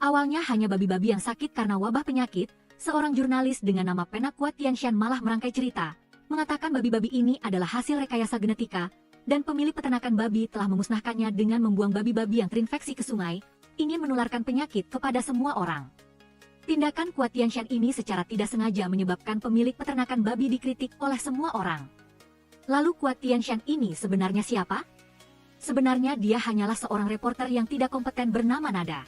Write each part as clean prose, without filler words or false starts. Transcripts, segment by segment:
Awalnya hanya babi-babi yang sakit karena wabah penyakit, seorang jurnalis dengan nama Penakuat Tianshan malah merangkai cerita, mengatakan babi-babi ini adalah hasil rekayasa genetika, dan pemilik peternakan babi telah memusnahkannya dengan membuang babi-babi yang terinfeksi ke sungai, ingin menularkan penyakit kepada semua orang. Tindakan Kuat Tianshan ini secara tidak sengaja menyebabkan pemilik peternakan babi dikritik oleh semua orang. Lalu Kuat Tianshan ini sebenarnya siapa? Sebenarnya dia hanyalah seorang reporter yang tidak kompeten bernama Nada.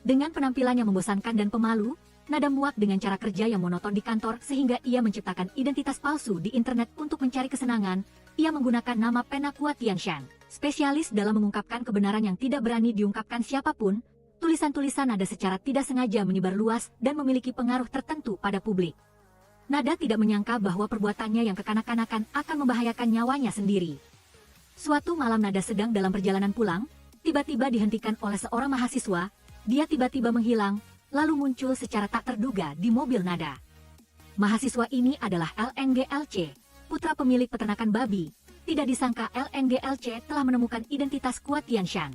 Dengan penampilan yang membosankan dan pemalu, Nada muak dengan cara kerja yang monoton di kantor sehingga ia menciptakan identitas palsu di internet untuk mencari kesenangan. Ia menggunakan nama Penakuat Tianshan, spesialis dalam mengungkapkan kebenaran yang tidak berani diungkapkan siapapun. Tulisan-tulisan Nada secara tidak sengaja menyebar luas dan memiliki pengaruh tertentu pada publik. Nada tidak menyangka bahwa perbuatannya yang kekanak-kanakan akan membahayakan nyawanya sendiri. Suatu malam Nada sedang dalam perjalanan pulang, tiba-tiba dihentikan oleh seorang mahasiswa. Dia tiba-tiba menghilang, lalu muncul secara tak terduga di mobil Nada. Mahasiswa ini adalah LNGLC, putra pemilik peternakan babi. Tidak disangka LNGLC telah menemukan identitas Kuat Tianshan.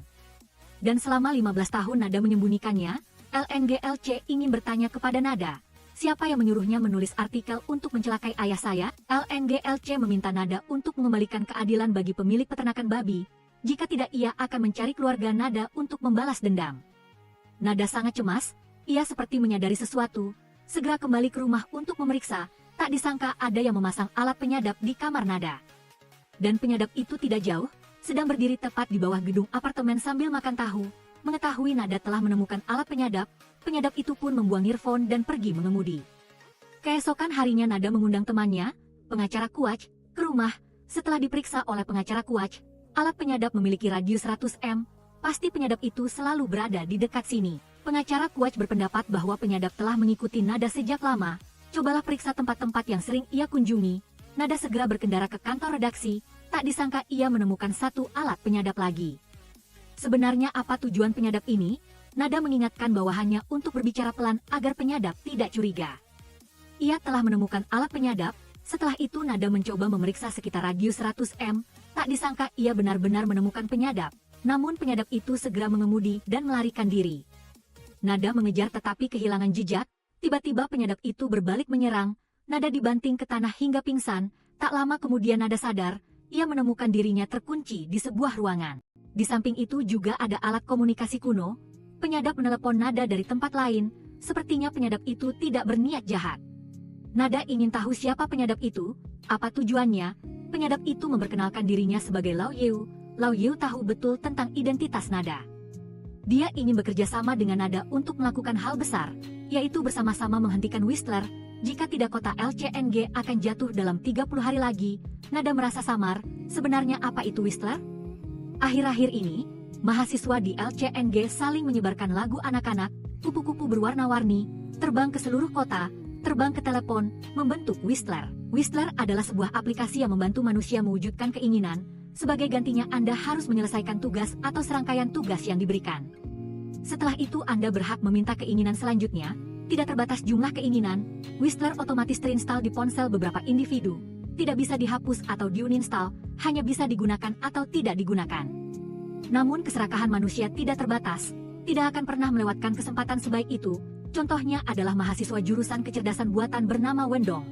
Dan selama 15 tahun Nada menyembunyikannya, LNGLC ingin bertanya kepada Nada, siapa yang menyuruhnya menulis artikel untuk mencelakai ayah saya? LNGLC meminta Nada untuk mengembalikan keadilan bagi pemilik peternakan babi. Jika tidak, ia akan mencari keluarga Nada untuk membalas dendam. Nada sangat cemas, ia seperti menyadari sesuatu, segera kembali ke rumah untuk memeriksa. Tak disangka ada yang memasang alat penyadap di kamar Nada. Dan penyadap itu tidak jauh, sedang berdiri tepat di bawah gedung apartemen sambil makan tahu. Mengetahui Nada telah menemukan alat penyadap itu pun membuang earphone dan pergi mengemudi. Keesokan harinya Nada mengundang temannya, pengacara Kuach, ke rumah. Setelah diperiksa oleh pengacara Kuach, alat penyadap memiliki radius 100 m, pasti penyadap itu selalu berada di dekat sini. Pengacara Kuach berpendapat bahwa penyadap telah mengikuti Nada sejak lama. Cobalah periksa tempat-tempat yang sering ia kunjungi. Nada segera berkendara ke kantor redaksi, tak disangka ia menemukan satu alat penyadap lagi. Sebenarnya apa tujuan penyadap ini? Nada mengingatkan bahwa hanya untuk berbicara pelan agar penyadap tidak curiga. Ia telah menemukan alat penyadap, setelah itu Nada mencoba memeriksa sekitar radius 100 m, tak disangka ia benar-benar menemukan penyadap, namun penyadap itu segera mengemudi dan melarikan diri. Nada mengejar tetapi kehilangan jejak. Tiba-tiba penyadap itu berbalik menyerang, Nada dibanting ke tanah hingga pingsan. Tak lama kemudian Nada sadar, ia menemukan dirinya terkunci di sebuah ruangan. Di samping itu juga ada alat komunikasi kuno. Penyadap menelepon Nada dari tempat lain, sepertinya penyadap itu tidak berniat jahat. Nada ingin tahu siapa penyadap itu, apa tujuannya. Penyadap itu memperkenalkan dirinya sebagai Lao Yeu. Lao Yeu tahu betul tentang identitas Nada. Dia ingin bekerja sama dengan Nada untuk melakukan hal besar, yaitu bersama-sama menghentikan Whistler. Jika tidak kota LCNG akan jatuh dalam 30 hari lagi. Nada merasa samar, sebenarnya apa itu Whistler? Akhir-akhir ini, mahasiswa di LCNG saling menyebarkan lagu anak-anak, kupu-kupu berwarna-warni, terbang ke seluruh kota, terbang ke telepon, membentuk Whistler. Whistler adalah sebuah aplikasi yang membantu manusia mewujudkan keinginan. Sebagai gantinya Anda harus menyelesaikan tugas atau serangkaian tugas yang diberikan. Setelah itu Anda berhak meminta keinginan selanjutnya, tidak terbatas jumlah keinginan. Whistler otomatis terinstall di ponsel beberapa individu, tidak bisa dihapus atau diuninstall, hanya bisa digunakan atau tidak digunakan. Namun keserakahan manusia tidak terbatas, tidak akan pernah melewatkan kesempatan sebaik itu. Contohnya adalah mahasiswa jurusan kecerdasan buatan bernama Wendong.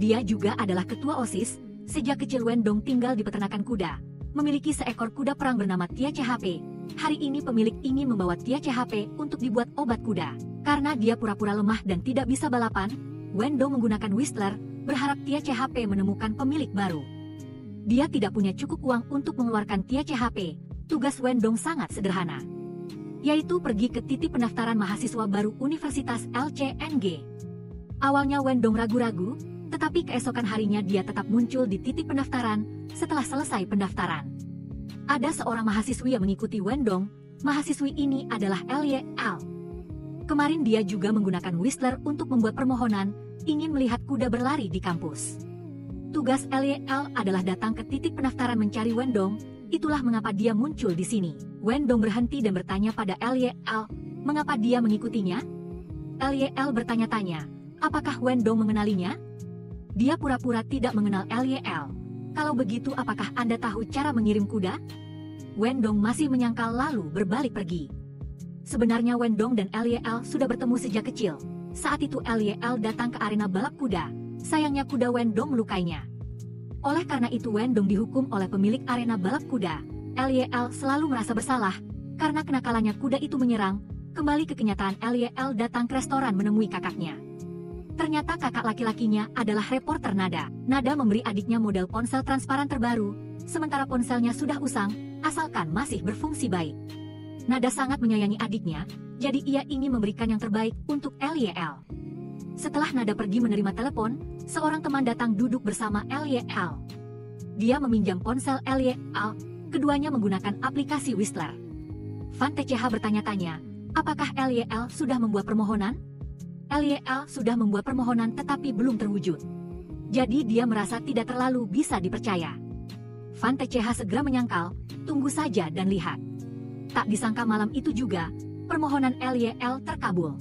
Dia juga adalah ketua OSIS. Sejak kecil Wendong tinggal di peternakan kuda, memiliki seekor kuda perang bernama Tia CHP. Hari ini pemilik ingin membawa Tia CHP untuk dibuat obat kuda. Karena dia pura-pura lemah dan tidak bisa balapan, Wendong menggunakan Whistler, berharap Tia CHP menemukan pemilik baru. Dia tidak punya cukup uang untuk mengeluarkan Tia CHP. Tugas Wendong sangat sederhana, yaitu pergi ke titik pendaftaran mahasiswa baru Universitas LCNG. Awalnya Wendong ragu-ragu, tetapi keesokan harinya dia tetap muncul di titik pendaftaran. Setelah selesai pendaftaran, ada seorang mahasiswi yang mengikuti Wendong. Mahasiswi ini adalah Lyl. Kemarin dia juga menggunakan Whistler untuk membuat permohonan, ingin melihat kuda berlari di kampus. Tugas Lyl adalah datang ke titik pendaftaran mencari Wendong. Itulah mengapa dia muncul di sini. Wendong berhenti dan bertanya pada Lyl, mengapa dia mengikutinya? Lyl bertanya-tanya, apakah Wendong mengenalinya? Dia pura-pura tidak mengenal Lyl. Kalau begitu apakah Anda tahu cara mengirim kuda? Wendong masih menyangkal lalu berbalik pergi. Sebenarnya Wendong dan Lyl sudah bertemu sejak kecil. Saat itu Lyl datang ke arena balap kuda. Sayangnya kuda Wendong melukainya. Oleh karena itu Wendong dihukum oleh pemilik arena balap kuda. Lyl selalu merasa bersalah karena kenakalannya kuda itu menyerang. Kembali ke kenyataan, Lyl datang ke restoran menemui kakaknya. Ternyata kakak laki-lakinya adalah reporter Nada. Nada memberi adiknya model ponsel transparan terbaru, sementara ponselnya sudah usang, asalkan masih berfungsi baik. Nada sangat menyayangi adiknya, jadi ia ingin memberikan yang terbaik untuk Lyl. Setelah Nada pergi menerima telepon, seorang teman datang duduk bersama Lyl. Dia meminjam ponsel Lyl, keduanya menggunakan aplikasi Whistler. Van TCH bertanya-tanya, apakah Lyl sudah membuat permohonan? Lyl sudah membuat permohonan tetapi belum terwujud. Jadi dia merasa tidak terlalu bisa dipercaya. Van TCH segera menyangkal, tunggu saja dan lihat. Tak disangka malam itu juga, permohonan Lyl terkabul.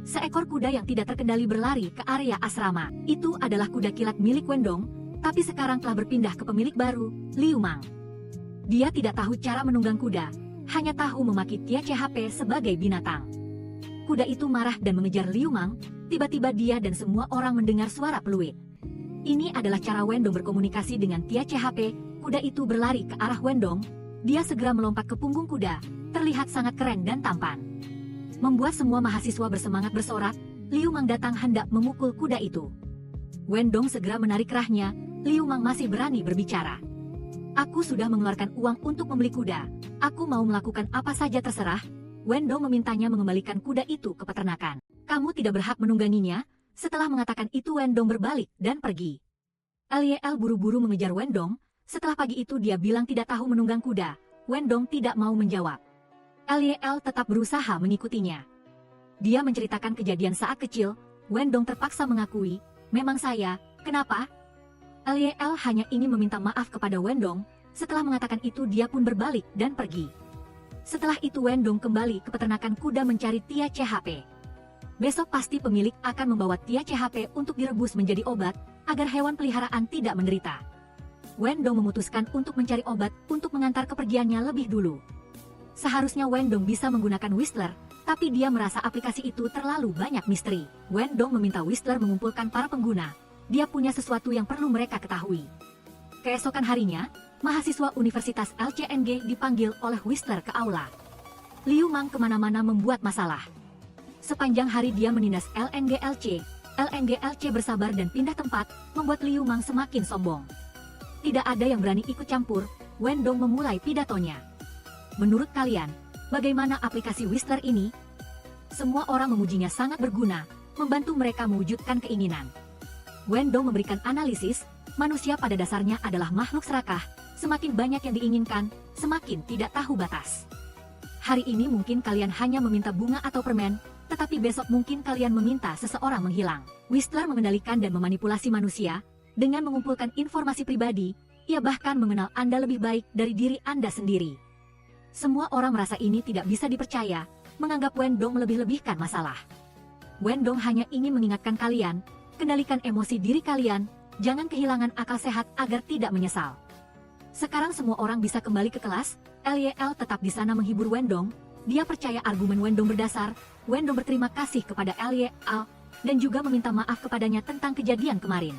Seekor kuda yang tidak terkendali berlari ke area asrama. Itu adalah kuda kilat milik Wendong, tapi sekarang telah berpindah ke pemilik baru, Liu Mang. Dia tidak tahu cara menunggang kuda, hanya tahu memaki TCHP sebagai binatang. Kuda itu marah dan mengejar Liu Mang, tiba-tiba dia dan semua orang mendengar suara peluit. Ini adalah cara Wendong berkomunikasi dengan TCHP, kuda itu berlari ke arah Wendong, dia segera melompat ke punggung kuda, terlihat sangat keren dan tampan. Membuat semua mahasiswa bersemangat bersorak, Liu Mang datang hendak memukul kuda itu. Wendong segera menarik kerahnya, Liu Mang masih berani berbicara. Aku sudah mengeluarkan uang untuk membeli kuda, aku mau melakukan apa saja terserah. Wendong memintanya mengembalikan kuda itu ke peternakan. Kamu tidak berhak menungganginya. Setelah mengatakan itu Wendong berbalik dan pergi. Lyl buru-buru mengejar Wendong. Setelah pagi itu dia bilang tidak tahu menunggang kuda. Wendong tidak mau menjawab. Lyl tetap berusaha mengikutinya. Dia menceritakan kejadian saat kecil. Wendong terpaksa mengakui, memang saya, kenapa? Lyl hanya ingin meminta maaf kepada Wendong. Setelah mengatakan itu dia pun berbalik dan pergi. Setelah itu Wendong kembali ke peternakan kuda mencari TCHP. Besok pasti pemilik akan membawa TCHP untuk direbus menjadi obat, agar hewan peliharaan tidak menderita. Wendong memutuskan untuk mencari obat untuk mengantar kepergiannya lebih dulu. Seharusnya Wendong bisa menggunakan Whistler, tapi dia merasa aplikasi itu terlalu banyak misteri. Wendong meminta Whistler mengumpulkan para pengguna. Dia punya sesuatu yang perlu mereka ketahui. Keesokan harinya, mahasiswa Universitas LCNG dipanggil oleh Whistler ke aula. Liu Mang kemana-mana membuat masalah. Sepanjang hari dia menindas LNGLC. LNGLC bersabar dan pindah tempat, membuat Liu Mang semakin sombong. Tidak ada yang berani ikut campur. Wendong memulai pidatonya. Menurut kalian, bagaimana aplikasi Whistler ini? Semua orang memujinya sangat berguna, membantu mereka mewujudkan keinginan. Wendong memberikan analisis, manusia pada dasarnya adalah makhluk serakah. Semakin banyak yang diinginkan, semakin tidak tahu batas. Hari ini mungkin kalian hanya meminta bunga atau permen, tetapi besok mungkin kalian meminta seseorang menghilang. Whistler mengendalikan dan memanipulasi manusia. Dengan mengumpulkan informasi pribadi, ia bahkan mengenal Anda lebih baik dari diri Anda sendiri. Semua orang merasa ini tidak bisa dipercaya, menganggap Wendong melebih-lebihkan masalah. Wendong hanya ingin mengingatkan kalian, kendalikan emosi diri kalian, jangan kehilangan akal sehat agar tidak menyesal. Sekarang semua orang bisa kembali ke kelas. Lyl tetap di sana menghibur Wendong. Dia percaya argumen Wendong berdasar. Wendong berterima kasih kepada Lyl dan juga meminta maaf kepadanya tentang kejadian kemarin.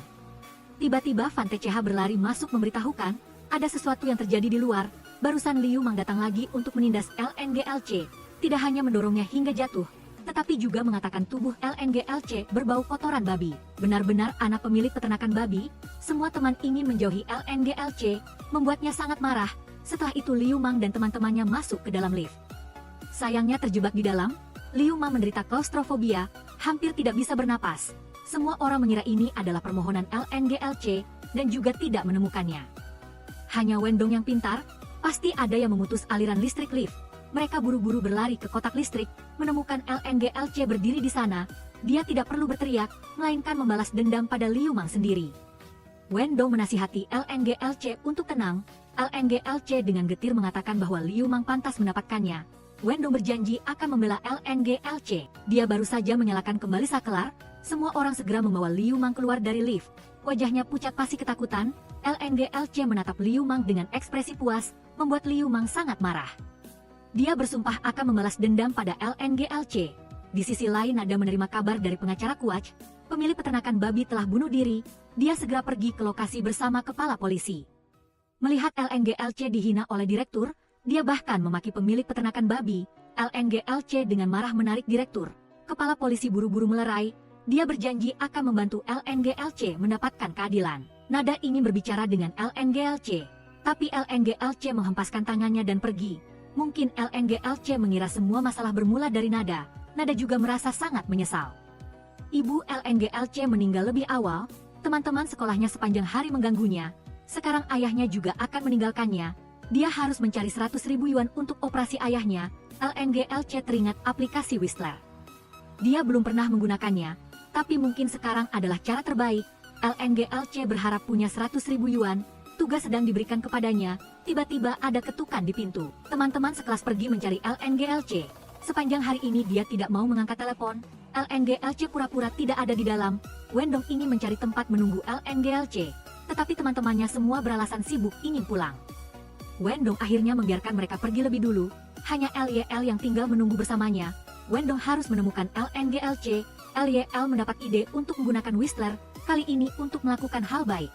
Tiba-tiba Van TCH berlari masuk memberitahukan ada sesuatu yang terjadi di luar. Barusan Liu Mang datang lagi untuk menindas LNGLC. Tidak hanya mendorongnya hingga jatuh, tetapi juga mengatakan tubuh LNGLC berbau kotoran babi. Benar-benar anak pemilik peternakan babi. Semua teman ingin menjauhi LNGLC, membuatnya sangat marah. Setelah itu Liu Mang dan teman-temannya masuk ke dalam lift. Sayangnya terjebak di dalam, Liu Mang menderita klaustrofobia, hampir tidak bisa bernapas. Semua orang mengira ini adalah permohonan LNGLC dan juga tidak menemukannya. Hanya Wendong yang pintar, pasti ada yang memutus aliran listrik lift. Mereka buru-buru berlari ke kotak listrik, menemukan LNGLC berdiri di sana. Dia tidak perlu berteriak, melainkan membalas dendam pada Liu Mang sendiri. Wendong menasihati LNGLC untuk tenang. LNGLC dengan getir mengatakan bahwa Liu Mang pantas mendapatkannya. Wendong berjanji akan membela LNGLC. Dia baru saja menyalakan kembali saklar. Semua orang segera membawa Liu Mang keluar dari lift. Wajahnya pucat pasi ketakutan. LNGLC menatap Liu Mang dengan ekspresi puas, membuat Liu Mang sangat marah. Dia bersumpah akan membalas dendam pada LNGLC. Di sisi lain, Nada menerima kabar dari pengacara Quach, pemilik peternakan babi telah bunuh diri. Dia segera pergi ke lokasi bersama kepala polisi. Melihat LNGLC dihina oleh direktur, dia bahkan memaki pemilik peternakan babi. LNGLC dengan marah menarik direktur. Kepala polisi buru-buru melerai. Dia berjanji akan membantu LNGLC mendapatkan keadilan. Nada ingin berbicara dengan LNGLC, tapi LNGLC menghempaskan tangannya dan pergi. Mungkin LNGLC mengira semua masalah bermula dari Nada. Nada juga merasa sangat menyesal. Ibu LNGLC meninggal lebih awal, teman-teman sekolahnya sepanjang hari mengganggunya. Sekarang ayahnya juga akan meninggalkannya. Dia harus mencari 100.000 yuan untuk operasi ayahnya. LNGLC teringat aplikasi Whistler. Dia belum pernah menggunakannya, tapi mungkin sekarang adalah cara terbaik. LNGLC berharap punya 100.000 yuan. Tugas sedang diberikan kepadanya. Tiba-tiba ada ketukan di pintu. Teman-teman sekelas pergi mencari LNGLC. Sepanjang hari ini dia tidak mau mengangkat telepon. LNGLC pura-pura tidak ada di dalam. Wendong ingin mencari tempat menunggu LNGLC, tetapi teman-temannya semua beralasan sibuk ingin pulang. Wendong akhirnya membiarkan mereka pergi lebih dulu. Hanya LYL yang tinggal menunggu bersamanya. Wendong harus menemukan LNGLC. LYL mendapat ide untuk menggunakan Whistler, kali ini untuk melakukan hal baik.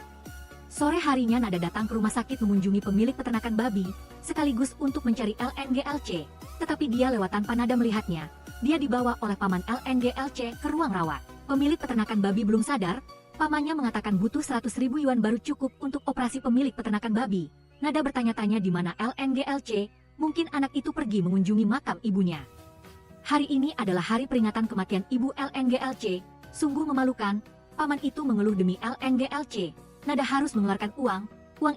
Sore harinya Nada datang ke rumah sakit mengunjungi pemilik peternakan babi, sekaligus untuk mencari LNGLC. Tetapi dia lewat tanpa Nada melihatnya. Dia dibawa oleh paman LNGLC ke ruang rawat. Pemilik peternakan babi belum sadar, pamannya mengatakan butuh 100.000 yuan baru cukup untuk operasi pemilik peternakan babi. Nada bertanya-tanya di mana LNGLC, mungkin anak itu pergi mengunjungi makam ibunya. Hari ini adalah hari peringatan kematian ibu LNGLC, sungguh memalukan. Paman itu mengeluh demi LNGLC. Nada harus mengeluarkan uang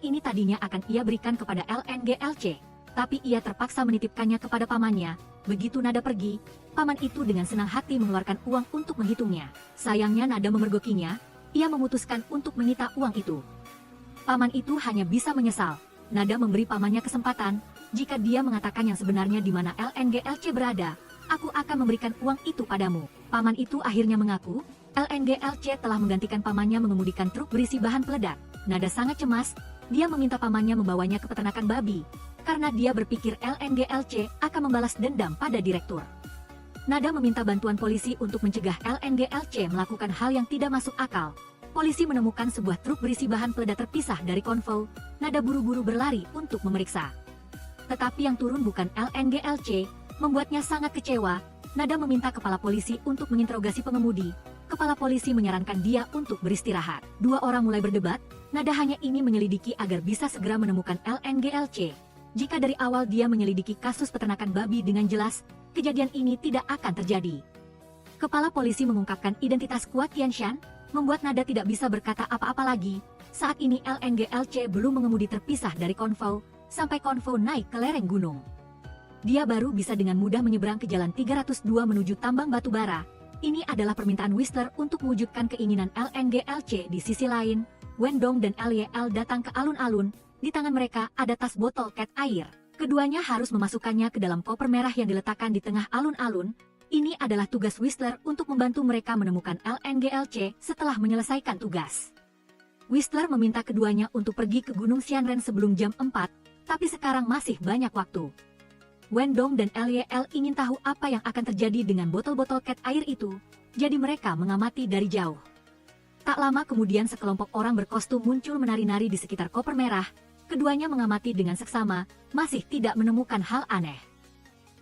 ini tadinya akan ia berikan kepada LNGLC. Tapi ia terpaksa menitipkannya kepada pamannya. Begitu Nada pergi, paman itu dengan senang hati mengeluarkan uang untuk menghitungnya. Sayangnya Nada memergokinya, ia memutuskan untuk menyita uang itu. Paman itu hanya bisa menyesal. Nada memberi pamannya kesempatan, jika dia mengatakan yang sebenarnya di mana LNGLC berada, aku akan memberikan uang itu padamu. Paman itu akhirnya mengaku, LNGLC telah menggantikan pamannya mengemudikan truk berisi bahan peledak. Nada sangat cemas, dia meminta pamannya membawanya ke peternakan babi, karena dia berpikir LNGLC akan membalas dendam pada direktur. Nada meminta bantuan polisi untuk mencegah LNGLC melakukan hal yang tidak masuk akal. Polisi menemukan sebuah truk berisi bahan peledak terpisah dari konvoi. Nada buru-buru berlari untuk memeriksa. Tetapi yang turun bukan LNGLC, membuatnya sangat kecewa. Nada meminta kepala polisi untuk menginterogasi pengemudi. Kepala polisi menyarankan dia untuk beristirahat. Dua orang mulai berdebat. Nada hanya ingin menyelidiki agar bisa segera menemukan LNGLC. Jika dari awal dia menyelidiki kasus peternakan babi dengan jelas, kejadian ini tidak akan terjadi. Kepala polisi mengungkapkan identitas Hua Tianshan, membuat Nada tidak bisa berkata apa-apa lagi. Saat ini LNGLC belum mengemudi terpisah dari konvoi, sampai konvoi naik ke lereng gunung. Dia baru bisa dengan mudah menyeberang ke jalan 302 menuju tambang batu bara. Ini adalah permintaan Whistler untuk mewujudkan keinginan LNGLC. Di sisi lain, Wendong dan LYL datang ke alun-alun. Di tangan mereka ada tas botol cat air. Keduanya harus memasukkannya ke dalam koper merah yang diletakkan di tengah alun-alun. Ini adalah tugas Whistler untuk membantu mereka menemukan LNGLC setelah menyelesaikan tugas. Whistler meminta keduanya untuk pergi ke Gunung Xianren sebelum jam 4, tapi sekarang masih banyak waktu. Wendong dan LYL ingin tahu apa yang akan terjadi dengan botol-botol cat air itu, jadi mereka mengamati dari jauh. Tak lama kemudian sekelompok orang berkostum muncul menari-nari di sekitar koper merah. Keduanya mengamati dengan seksama, masih tidak menemukan hal aneh.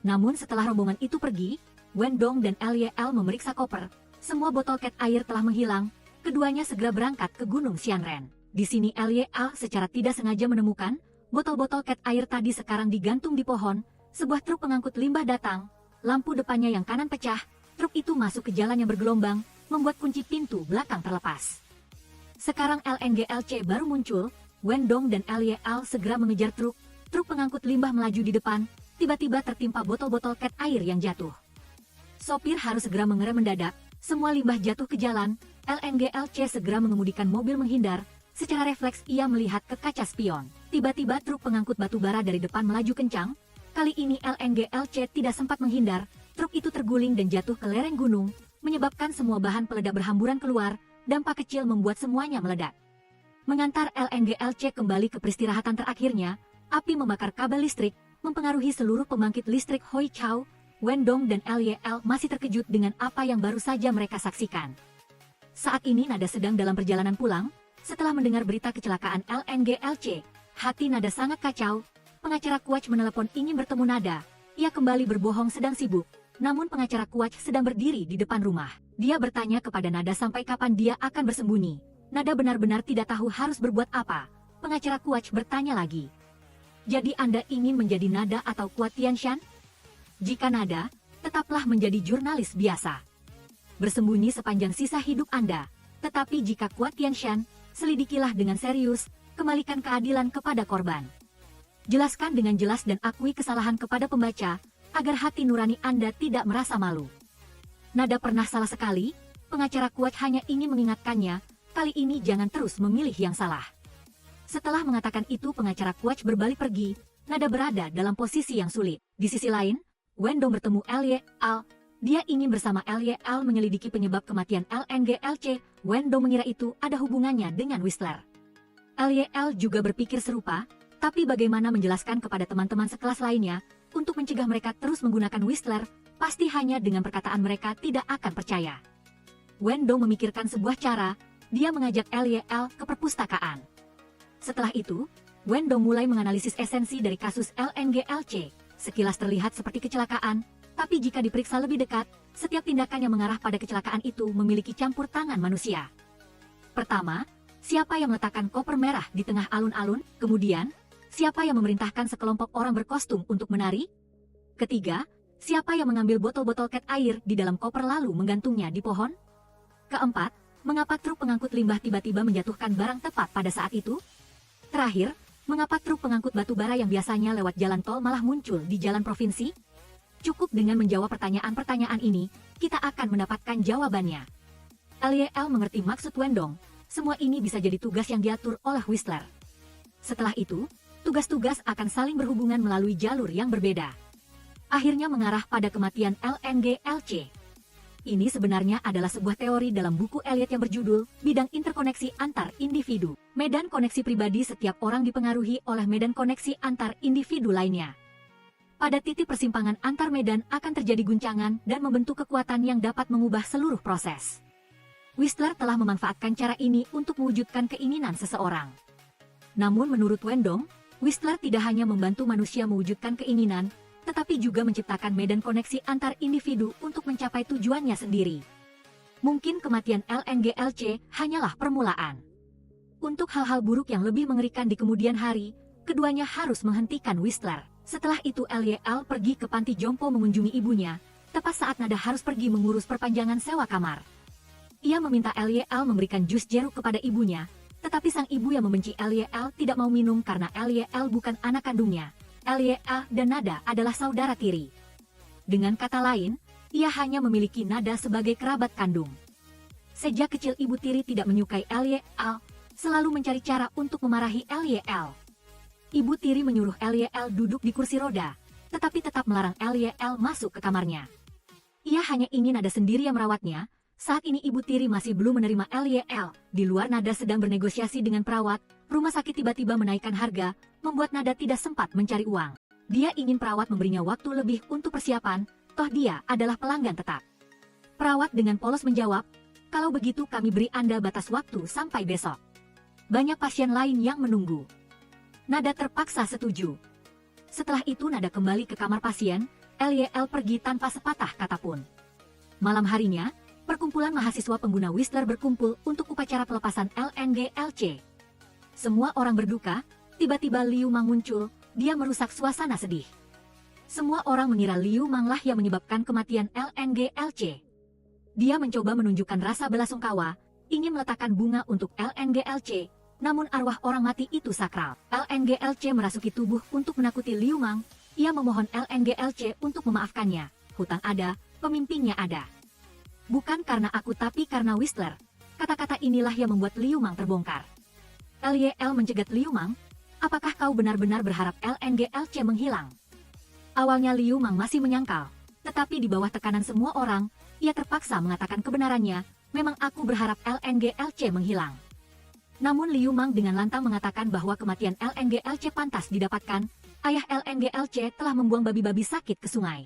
Namun setelah rombongan itu pergi, Wendong dan LYL memeriksa koper. Semua botol cat air telah menghilang. Keduanya segera berangkat ke Gunung Xianren. Di sini LYL secara tidak sengaja menemukan botol-botol cat air tadi sekarang digantung di pohon. Sebuah truk pengangkut limbah datang, lampu depannya yang kanan pecah, truk itu masuk ke jalan yang bergelombang, membuat kunci pintu belakang terlepas. Sekarang LNGLC baru muncul, Wendong dan LYL segera mengejar truk pengangkut limbah melaju di depan, tiba-tiba tertimpa botol-botol cat air yang jatuh. Sopir harus segera mengerem mendadak, semua limbah jatuh ke jalan, LNGLC segera mengemudikan mobil menghindar, secara refleks ia melihat ke kaca spion. Tiba-tiba truk pengangkut batu bara dari depan melaju kencang. Kali ini LNGLC tidak sempat menghindar, truk itu terguling dan jatuh ke lereng gunung, menyebabkan semua bahan peledak berhamburan keluar, dampak kecil membuat semuanya meledak. Mengantar LNGLC kembali ke peristirahatan terakhirnya, api membakar kabel listrik, mempengaruhi seluruh pembangkit listrik Hoi Chao. Wendong dan Lyl masih terkejut dengan apa yang baru saja mereka saksikan. Saat ini Nada sedang dalam perjalanan pulang, setelah mendengar berita kecelakaan LNGLC. Hati Nada sangat kacau. Pengacara Quach menelepon ingin bertemu Nada. Ia kembali berbohong sedang sibuk. Namun pengacara Quach sedang berdiri di depan rumah. Dia bertanya kepada Nada sampai kapan dia akan bersembunyi. Nada benar-benar tidak tahu harus berbuat apa. Pengacara Quach bertanya lagi. Jadi Anda ingin menjadi Nada atau Kuat Tianshan? Jika Nada, tetaplah menjadi jurnalis biasa. Bersembunyi sepanjang sisa hidup Anda. Tetapi jika Kuat Tianshan, selidikilah dengan serius, kembalikan keadilan kepada korban. Jelaskan dengan jelas dan akui kesalahan kepada pembaca, agar hati nurani Anda tidak merasa malu. Nada pernah salah sekali, pengacara Quach hanya ingin mengingatkannya, kali ini jangan terus memilih yang salah. Setelah mengatakan itu pengacara Quach berbalik pergi, Nada berada dalam posisi yang sulit. Di sisi lain, Wendong bertemu Lyl. Dia ingin bersama Lyl menyelidiki penyebab kematian LNGLC. Wendong mengira itu ada hubungannya dengan Whistler. Lyl juga berpikir serupa, tapi bagaimana menjelaskan kepada teman-teman sekelas lainnya, untuk mencegah mereka terus menggunakan Whistler, pasti hanya dengan perkataan mereka tidak akan percaya. Wendong memikirkan sebuah cara, dia mengajak Lyl ke perpustakaan. Setelah itu, Wendong mulai menganalisis esensi dari kasus LNGLC. Sekilas terlihat seperti kecelakaan, tapi jika diperiksa lebih dekat, setiap tindakan yang mengarah pada kecelakaan itu memiliki campur tangan manusia. Pertama, siapa yang meletakkan koper merah di tengah alun-alun? Kemudian, siapa yang memerintahkan sekelompok orang berkostum untuk menari? Ketiga, siapa yang mengambil botol-botol cat air di dalam koper lalu menggantungnya di pohon? Keempat, mengapa truk pengangkut limbah tiba-tiba menjatuhkan barang tepat pada saat itu? Terakhir, mengapa truk pengangkut batu bara yang biasanya lewat jalan tol malah muncul di jalan provinsi? Cukup dengan menjawab pertanyaan-pertanyaan ini, kita akan mendapatkan jawabannya. Lyl mengerti maksud Wendong. Semua ini bisa jadi tugas yang diatur oleh Whistler. Setelah itu, tugas-tugas akan saling berhubungan melalui jalur yang berbeda. Akhirnya mengarah pada kematian LNGLC. Ini sebenarnya adalah sebuah teori dalam buku Elliot yang berjudul Bidang Interkoneksi Antar Individu. Medan koneksi pribadi setiap orang dipengaruhi oleh medan koneksi antar individu lainnya. Pada titik persimpangan antar medan akan terjadi guncangan dan membentuk kekuatan yang dapat mengubah seluruh proses. Whistler telah memanfaatkan cara ini untuk mewujudkan keinginan seseorang. Namun menurut Wendong, Whistler tidak hanya membantu manusia mewujudkan keinginan, tetapi juga menciptakan medan koneksi antar individu untuk mencapai tujuannya sendiri. Mungkin kematian LNGLC hanyalah permulaan. Untuk hal-hal buruk yang lebih mengerikan di kemudian hari, keduanya harus menghentikan Whistler. Setelah itu Lyl pergi ke panti jompo mengunjungi ibunya, tepat saat Nada harus pergi mengurus perpanjangan sewa kamar. Ia meminta Lyl memberikan jus jeruk kepada ibunya, tetapi sang ibu yang membenci Lyl tidak mau minum karena Lyl bukan anak kandungnya. Lyl dan Nada adalah saudara tiri. Dengan kata lain, ia hanya memiliki Nada sebagai kerabat kandung. Sejak kecil ibu tiri tidak menyukai Lyl, selalu mencari cara untuk memarahi Lyl. Ibu tiri menyuruh Lyl duduk di kursi roda, tetapi tetap melarang Lyl masuk ke kamarnya. Ia hanya ingin Nada sendiri yang merawatnya. Saat ini ibu tiri masih belum menerima Lyl. Di luar Nada sedang bernegosiasi dengan perawat, rumah sakit tiba-tiba menaikkan harga, membuat Nada tidak sempat mencari uang. Dia ingin perawat memberinya waktu lebih untuk persiapan, toh dia adalah pelanggan tetap. Perawat dengan polos menjawab, kalau begitu kami beri Anda batas waktu sampai besok. Banyak pasien lain yang menunggu. Nada terpaksa setuju. Setelah itu Nada kembali ke kamar pasien, Lyl pergi tanpa sepatah kata pun. Malam harinya, perkumpulan mahasiswa pengguna Whistler berkumpul untuk upacara pelepasan LNGLC. Semua orang berduka, tiba-tiba Liu Mang muncul, dia merusak suasana sedih. Semua orang mengira Liu Mang lah yang menyebabkan kematian LNGLC. Dia mencoba menunjukkan rasa belasungkawa, ingin meletakkan bunga untuk LNGLC, namun arwah orang mati itu sakral. LNGLC merasuki tubuh untuk menakuti Liu Mang, ia memohon LNGLC untuk memaafkannya. Hutang ada, pemimpinnya ada. Bukan karena aku tapi karena Whistler. Kata-kata inilah yang membuat Liu Mang terbongkar. Lyl mencegat Liu Mang, apakah kau benar-benar berharap LNGLC menghilang? Awalnya Liu Mang masih menyangkal, tetapi di bawah tekanan semua orang, ia terpaksa mengatakan kebenarannya, memang aku berharap LNGLC menghilang. Namun Liu Mang dengan lantang mengatakan bahwa kematian LNGLC pantas didapatkan, ayah LNGLC telah membuang babi-babi sakit ke sungai.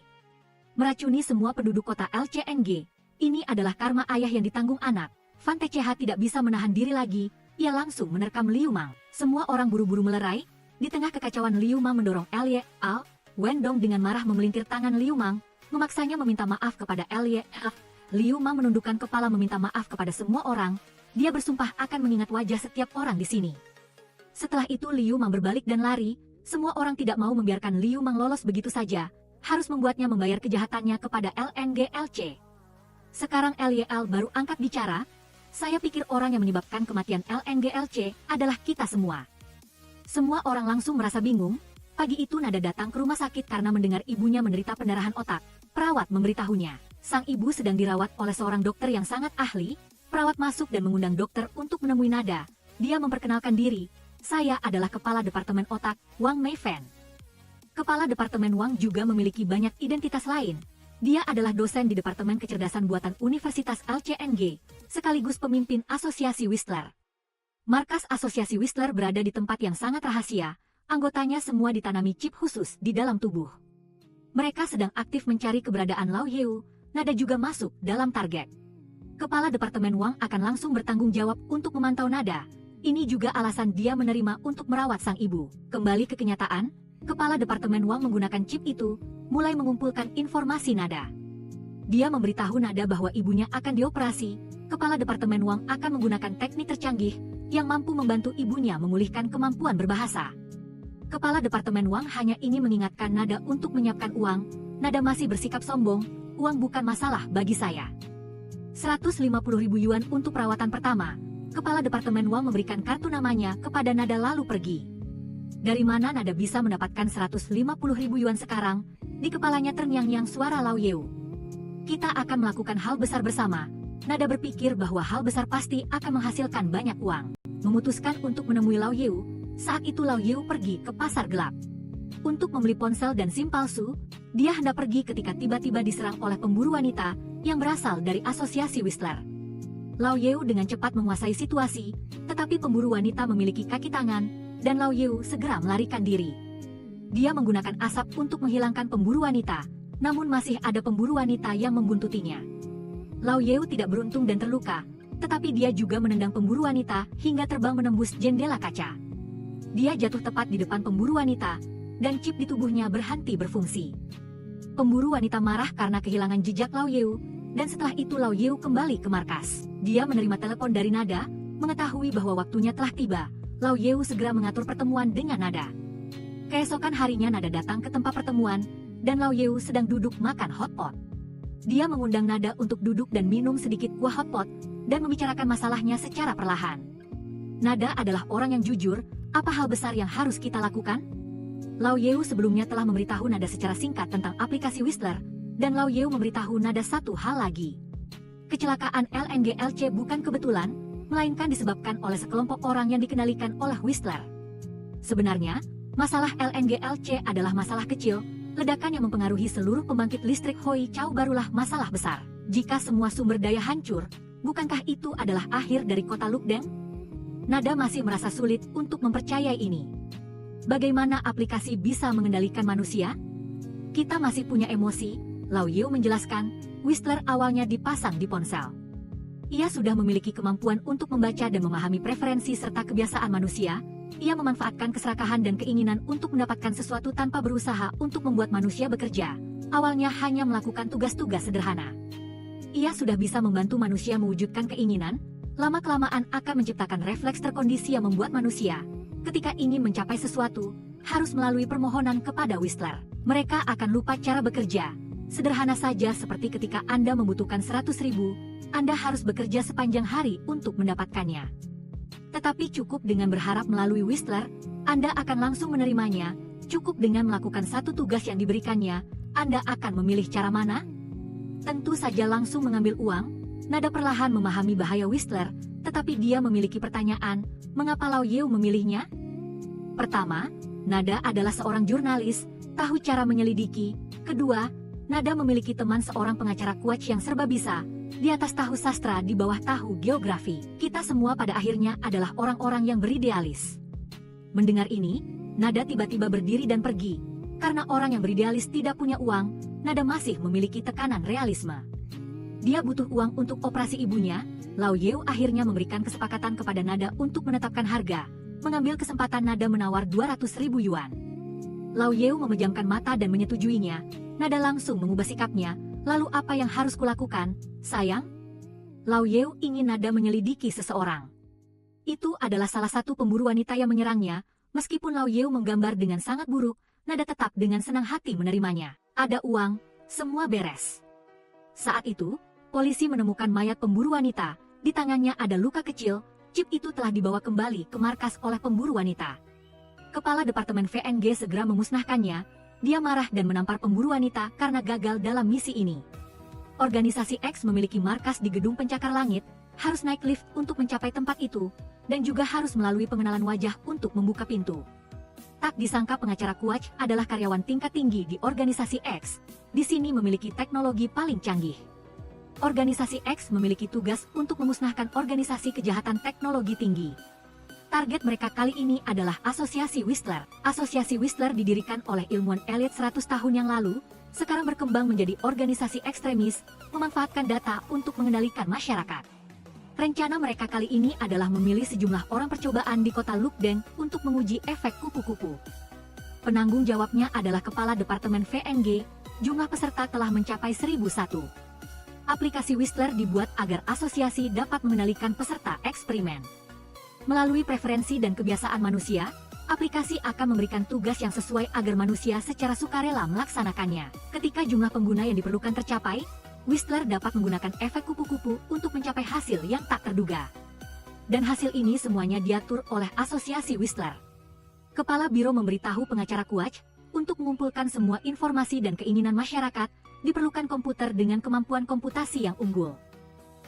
Meracuni semua penduduk kota LCNG. Ini adalah karma ayah yang ditanggung anak. Fan TCH tidak bisa menahan diri lagi. Ia langsung menerkam Liu Mang. Semua orang buru-buru melerai. Di tengah kekacauan, Liu Mang mendorong Lye Al. Wendong dengan marah memelintir tangan Liu Mang, memaksanya meminta maaf kepada Lye Al. Liu Mang menundukkan kepala meminta maaf kepada semua orang. Dia bersumpah akan mengingat wajah setiap orang di sini. Setelah itu Liu Mang berbalik dan lari. Semua orang tidak mau membiarkan Liu Mang lolos begitu saja. Harus membuatnya membayar kejahatannya kepada LNGLC. Sekarang Lye Al baru angkat bicara. Saya pikir orang yang menyebabkan kematian LNGLC adalah kita semua. Semua orang langsung merasa bingung. Pagi itu Nada datang ke rumah sakit karena mendengar ibunya menderita pendarahan otak. Perawat memberitahunya, sang ibu sedang dirawat oleh seorang dokter yang sangat ahli. Perawat masuk dan mengundang dokter untuk menemui Nada. Dia memperkenalkan diri. Saya adalah kepala departemen otak, Wang Meifan. Kepala departemen Wang juga memiliki banyak identitas lain. Dia adalah dosen di Departemen Kecerdasan Buatan Universitas LCNG, sekaligus pemimpin Asosiasi Whistler. Markas Asosiasi Whistler berada di tempat yang sangat rahasia. Anggotanya semua ditanami chip khusus di dalam tubuh. Mereka sedang aktif mencari keberadaan Lao Yeu. Nada juga masuk dalam target. Kepala Departemen Wang akan langsung bertanggung jawab untuk memantau Nada. Ini juga alasan dia menerima untuk merawat sang ibu. Kembali ke kenyataan, Kepala Departemen Wang menggunakan chip itu, mulai mengumpulkan informasi Nada. Dia memberitahu Nada bahwa ibunya akan dioperasi. Kepala Departemen Wang akan menggunakan teknik tercanggih yang mampu membantu ibunya memulihkan kemampuan berbahasa. Kepala Departemen Wang hanya ingin mengingatkan Nada untuk menyiapkan uang. Nada masih bersikap sombong. Uang bukan masalah bagi saya. 150.000 yuan untuk perawatan pertama. Kepala Departemen Wang memberikan kartu namanya kepada Nada lalu pergi. Dari mana Nada bisa mendapatkan 150.000 yuan sekarang? Di kepalanya terngiang-ngiang suara Lao Yeu. Kita akan melakukan hal besar bersama. Nada berpikir bahwa hal besar pasti akan menghasilkan banyak uang. Memutuskan untuk menemui Lao Yeu. Saat itu Lao Yeu pergi ke pasar gelap. Untuk membeli ponsel dan SIM palsu, dia hendak pergi ketika tiba-tiba diserang oleh pemburu wanita yang berasal dari Asosiasi Whistler. Lao Yeu dengan cepat menguasai situasi, tetapi pemburu wanita memiliki kaki tangan, dan Lao Yeu segera melarikan diri. Dia menggunakan asap untuk menghilangkan pemburu wanita, namun masih ada pemburu wanita yang membuntutinya. Lao Yeu tidak beruntung dan terluka, tetapi dia juga menendang pemburu wanita hingga terbang menembus jendela kaca. Dia jatuh tepat di depan pemburu wanita, dan chip di tubuhnya berhenti berfungsi. Pemburu wanita marah karena kehilangan jejak Lao Yeu, dan setelah itu Lao Yeu kembali ke markas. Dia menerima telepon dari Nada, mengetahui bahwa waktunya telah tiba. Lao Yeu segera mengatur pertemuan dengan Nada. Keesokan harinya Nada datang ke tempat pertemuan, dan Lao Yeu sedang duduk makan hotpot. Dia mengundang Nada untuk duduk dan minum sedikit kuah hotpot, dan membicarakan masalahnya secara perlahan. Nada adalah orang yang jujur. Apa hal besar yang harus kita lakukan? Lao Yeu sebelumnya telah memberitahu Nada secara singkat tentang aplikasi Whistler, dan Lao Yeu memberitahu Nada satu hal lagi. Kecelakaan LNGLC bukan kebetulan, melainkan disebabkan oleh sekelompok orang yang dikendalikan oleh Whistler. Sebenarnya, masalah LNGLC adalah masalah kecil. Ledakan yang mempengaruhi seluruh pembangkit listrik Hoi Chao barulah masalah besar. Jika semua sumber daya hancur, bukankah itu adalah akhir dari kota Lukdeng? Nada masih merasa sulit untuk mempercayai ini. Bagaimana aplikasi bisa mengendalikan manusia? Kita masih punya emosi, Lao Yeu menjelaskan. Whistler awalnya dipasang di ponsel. Ia sudah memiliki kemampuan untuk membaca dan memahami preferensi serta kebiasaan manusia. Ia memanfaatkan keserakahan dan keinginan untuk mendapatkan sesuatu tanpa berusaha untuk membuat manusia bekerja. Awalnya hanya melakukan tugas-tugas sederhana. Ia sudah bisa membantu manusia mewujudkan keinginan. Lama-kelamaan akan menciptakan refleks terkondisi yang membuat manusia, ketika ingin mencapai sesuatu, harus melalui permohonan kepada Whistler. Mereka akan lupa cara bekerja. Sederhana saja seperti ketika Anda membutuhkan 100.000, Anda harus bekerja sepanjang hari untuk mendapatkannya. Tetapi cukup dengan berharap melalui Whistler, Anda akan langsung menerimanya. Cukup dengan melakukan satu tugas yang diberikannya, Anda akan memilih cara mana? Tentu saja langsung mengambil uang. Nada perlahan memahami bahaya Whistler, tetapi dia memiliki pertanyaan, mengapa Lao Yeu memilihnya? Pertama, Nada adalah seorang jurnalis, tahu cara menyelidiki. Kedua, Nada memiliki teman seorang pengacara Quatch yang serba bisa, di atas tahu sastra di bawah tahu geografi. Kita semua pada akhirnya adalah orang-orang yang beridealis. Mendengar ini, Nada tiba-tiba berdiri dan pergi. Karena orang yang beridealis tidak punya uang, Nada masih memiliki tekanan realisme. Dia butuh uang untuk operasi ibunya. Lao Yeu akhirnya memberikan kesepakatan kepada Nada untuk menetapkan harga, mengambil kesempatan Nada menawar 200.000 yuan. Lao Yeu memejamkan mata dan menyetujuinya. Nada langsung mengubah sikapnya. Lalu apa yang harus kulakukan, sayang? Lao Yeu ingin Nada menyelidiki seseorang. Itu adalah salah satu pemburu wanita yang menyerangnya. Meskipun Lao Yeu menggambar dengan sangat buruk, Nada tetap dengan senang hati menerimanya. Ada uang, semua beres. Saat itu, polisi menemukan mayat pemburu wanita. Di tangannya ada luka kecil. Chip itu telah dibawa kembali ke markas oleh pemburu wanita. Kepala Departemen VNG segera memusnahkannya. Dia marah dan menampar pemburu wanita karena gagal dalam misi ini. Organisasi X memiliki markas di gedung pencakar langit, harus naik lift untuk mencapai tempat itu, dan juga harus melalui pengenalan wajah untuk membuka pintu. Tak disangka pengacara Quatch adalah karyawan tingkat tinggi di organisasi X. Di sini memiliki teknologi paling canggih. Organisasi X memiliki tugas untuk memusnahkan organisasi kejahatan teknologi tinggi. Target mereka kali ini adalah Asosiasi Whistler. Asosiasi Whistler didirikan oleh ilmuwan elit 100 tahun yang lalu, sekarang berkembang menjadi organisasi ekstremis, memanfaatkan data untuk mengendalikan masyarakat. Rencana mereka kali ini adalah memilih sejumlah orang percobaan di kota Lukdeng untuk menguji efek kupu-kupu. Penanggung jawabnya adalah Kepala Departemen VNG, jumlah peserta telah mencapai 1.001. Aplikasi Whistler dibuat agar asosiasi dapat mengendalikan peserta eksperimen. Melalui preferensi dan kebiasaan manusia, aplikasi akan memberikan tugas yang sesuai agar manusia secara sukarela melaksanakannya. Ketika jumlah pengguna yang diperlukan tercapai, Whistler dapat menggunakan efek kupu-kupu untuk mencapai hasil yang tak terduga. Dan hasil ini semuanya diatur oleh Asosiasi Whistler. Kepala Biro memberitahu pengacara Quatch, untuk mengumpulkan semua informasi dan keinginan masyarakat, diperlukan komputer dengan kemampuan komputasi yang unggul.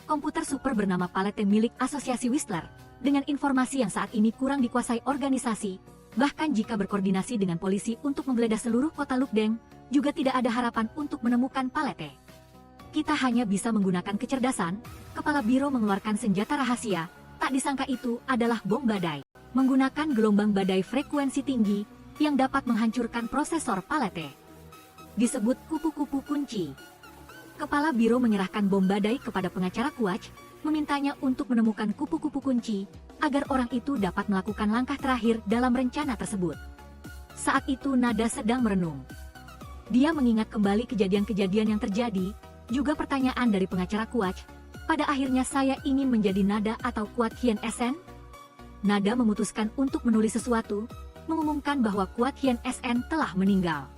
Komputer super bernama Palette milik Asosiasi Whistler, dengan informasi yang saat ini kurang dikuasai organisasi, bahkan jika berkoordinasi dengan polisi untuk menggeledah seluruh kota Lukdeng, juga tidak ada harapan untuk menemukan Palette. Kita hanya bisa menggunakan kecerdasan. Kepala Biro mengeluarkan senjata rahasia. Tak disangka itu adalah bom badai. Menggunakan gelombang badai frekuensi tinggi yang dapat menghancurkan prosesor Palette. Disebut kupu-kupu kunci. Kepala Biro menyerahkan bom badai kepada pengacara Quatch, memintanya untuk menemukan kupu-kupu kunci, agar orang itu dapat melakukan langkah terakhir dalam rencana tersebut. Saat itu Nada sedang merenung. Dia mengingat kembali kejadian-kejadian yang terjadi, juga pertanyaan dari pengacara Quatch, pada akhirnya saya ingin menjadi Nada atau Quat Hien SN? Nada memutuskan untuk menulis sesuatu, mengumumkan bahwa Quat Hien SN telah meninggal.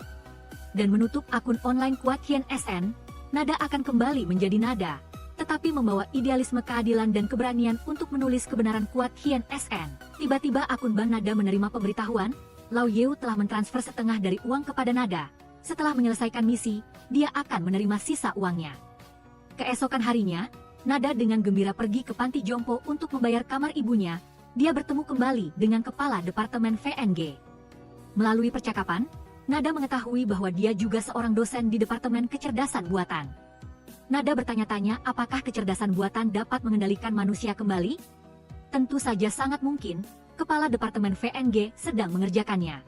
Dan menutup akun online Quat Hien SN, Nada akan kembali menjadi Nada, tetapi membawa idealisme keadilan dan keberanian untuk menulis kebenaran Quat Hien SN. Tiba-tiba akun bank Nada menerima pemberitahuan, Lao Yeu telah mentransfer setengah dari uang kepada Nada. Setelah menyelesaikan misi, dia akan menerima sisa uangnya. Keesokan harinya, Nada dengan gembira pergi ke panti jompo untuk membayar kamar ibunya. Dia bertemu kembali dengan Kepala Departemen VNG. Melalui percakapan, Nada mengetahui bahwa dia juga seorang dosen di Departemen Kecerdasan Buatan. Nada bertanya-tanya apakah kecerdasan buatan dapat mengendalikan manusia kembali? Tentu saja sangat mungkin, Kepala Departemen VNG sedang mengerjakannya.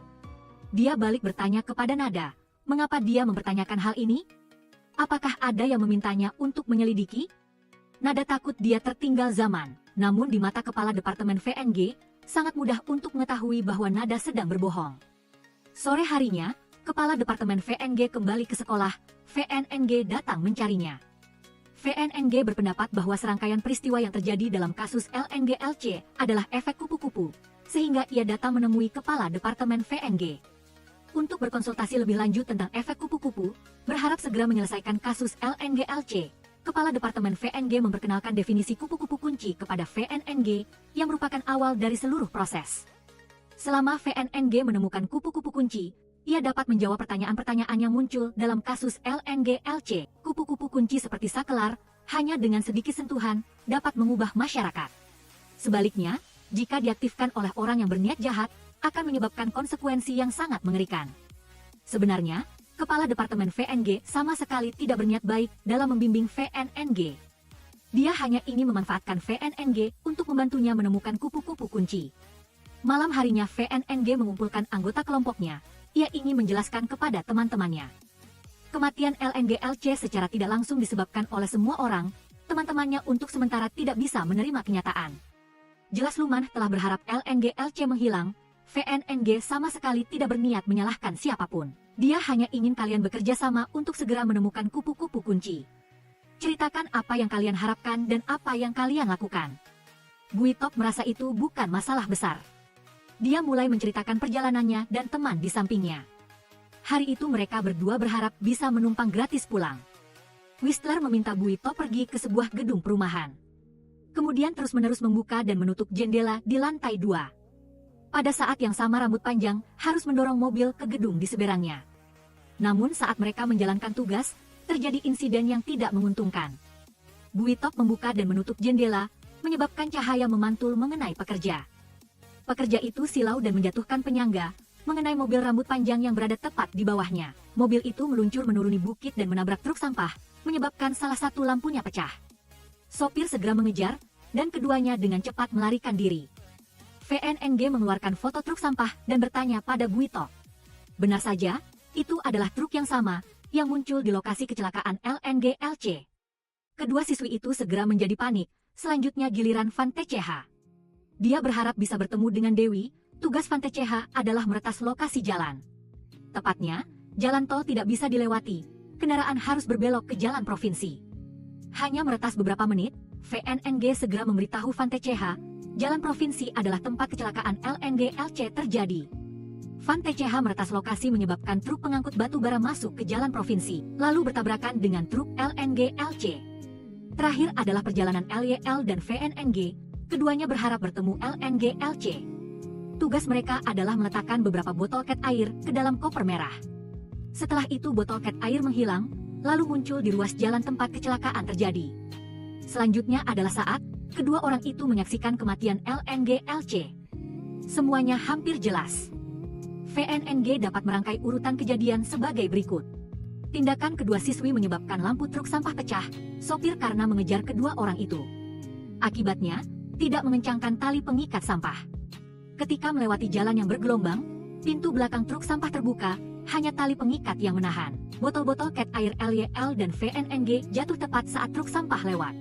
Dia balik bertanya kepada Nada. Mengapa dia mempertanyakan hal ini? Apakah ada yang memintanya untuk menyelidiki? Nada takut dia tertinggal zaman, namun di mata Kepala Departemen VNG, sangat mudah untuk mengetahui bahwa Nada sedang berbohong. Sore harinya, Kepala Departemen VNG kembali ke sekolah, VNNG datang mencarinya. VNNG berpendapat bahwa serangkaian peristiwa yang terjadi dalam kasus LNG-LC adalah efek kupu-kupu, sehingga ia datang menemui Kepala Departemen VNG. Untuk berkonsultasi lebih lanjut tentang efek kupu-kupu, berharap segera menyelesaikan kasus LNG-LC. Kepala Departemen VNG memperkenalkan definisi kupu-kupu kunci kepada VNNG, yang merupakan awal dari seluruh proses. Selama VNNG menemukan kupu-kupu kunci, ia dapat menjawab pertanyaan-pertanyaan yang muncul dalam kasus LNG-LC. Kupu-kupu kunci seperti sakelar, hanya dengan sedikit sentuhan, dapat mengubah masyarakat. Sebaliknya, jika diaktifkan oleh orang yang berniat jahat, akan menyebabkan konsekuensi yang sangat mengerikan. Sebenarnya, Kepala Departemen VNG sama sekali tidak berniat baik dalam membimbing VNNG. Dia hanya ingin memanfaatkan VNNG untuk membantunya menemukan kupu-kupu kunci. Malam harinya VNNG mengumpulkan anggota kelompoknya. Ia ingin menjelaskan kepada teman-temannya. Kematian LNGLC secara tidak langsung disebabkan oleh semua orang, teman-temannya untuk sementara tidak bisa menerima kenyataan. Jelas Luman telah berharap LNGLC menghilang, VNNG sama sekali tidak berniat menyalahkan siapapun. Dia hanya ingin kalian bekerja sama untuk segera menemukan kupu-kupu kunci. Ceritakan apa yang kalian harapkan dan apa yang kalian lakukan. Buitok merasa itu bukan masalah besar. Dia mulai menceritakan perjalanannya dan teman di sampingnya. Hari itu mereka berdua berharap bisa menumpang gratis pulang. Whistler meminta Buitok pergi ke sebuah gedung perumahan. Kemudian terus-menerus membuka dan menutup jendela di lantai 2. Pada saat yang sama rambut panjang harus mendorong mobil ke gedung di seberangnya. Namun saat mereka menjalankan tugas, terjadi insiden yang tidak menguntungkan. Buitok membuka dan menutup jendela, menyebabkan cahaya memantul mengenai pekerja. Pekerja itu silau dan menjatuhkan penyangga, mengenai mobil rambut panjang yang berada tepat di bawahnya. Mobil itu meluncur menuruni bukit dan menabrak truk sampah, menyebabkan salah satu lampunya pecah. Sopir segera mengejar, dan keduanya dengan cepat melarikan diri. VNNG mengeluarkan foto truk sampah dan bertanya pada Buitok. Benar saja, itu adalah truk yang sama, yang muncul di lokasi kecelakaan LNGLC. Kedua siswi itu segera menjadi panik, selanjutnya giliran Van TCH. Dia berharap bisa bertemu dengan Dewi. Tugas Van TCH adalah meretas lokasi jalan. Tepatnya, jalan tol tidak bisa dilewati, kendaraan harus berbelok ke jalan provinsi. Hanya meretas beberapa menit, VNNG segera memberitahu Van TCH, jalan provinsi adalah tempat kecelakaan LNGLC terjadi. Van TCH meretas lokasi menyebabkan truk pengangkut batu bara masuk ke jalan provinsi, lalu bertabrakan dengan truk LNGLC. Terakhir adalah perjalanan LYL dan VNNG, keduanya berharap bertemu LNGLC. Tugas mereka adalah meletakkan beberapa botol cat air ke dalam koper merah. Setelah itu botol cat air menghilang, lalu muncul di ruas jalan tempat kecelakaan terjadi. Selanjutnya adalah saat kedua orang itu menyaksikan kematian LNGLC. Semuanya hampir jelas. VNNG dapat merangkai urutan kejadian sebagai berikut. Tindakan kedua siswi menyebabkan lampu truk sampah pecah, sopir karena mengejar kedua orang itu. Akibatnya, tidak mengencangkan tali pengikat sampah. Ketika melewati jalan yang bergelombang, pintu belakang truk sampah terbuka, hanya tali pengikat yang menahan. Botol-botol cat air LYL dan VNNG jatuh tepat saat truk sampah lewat.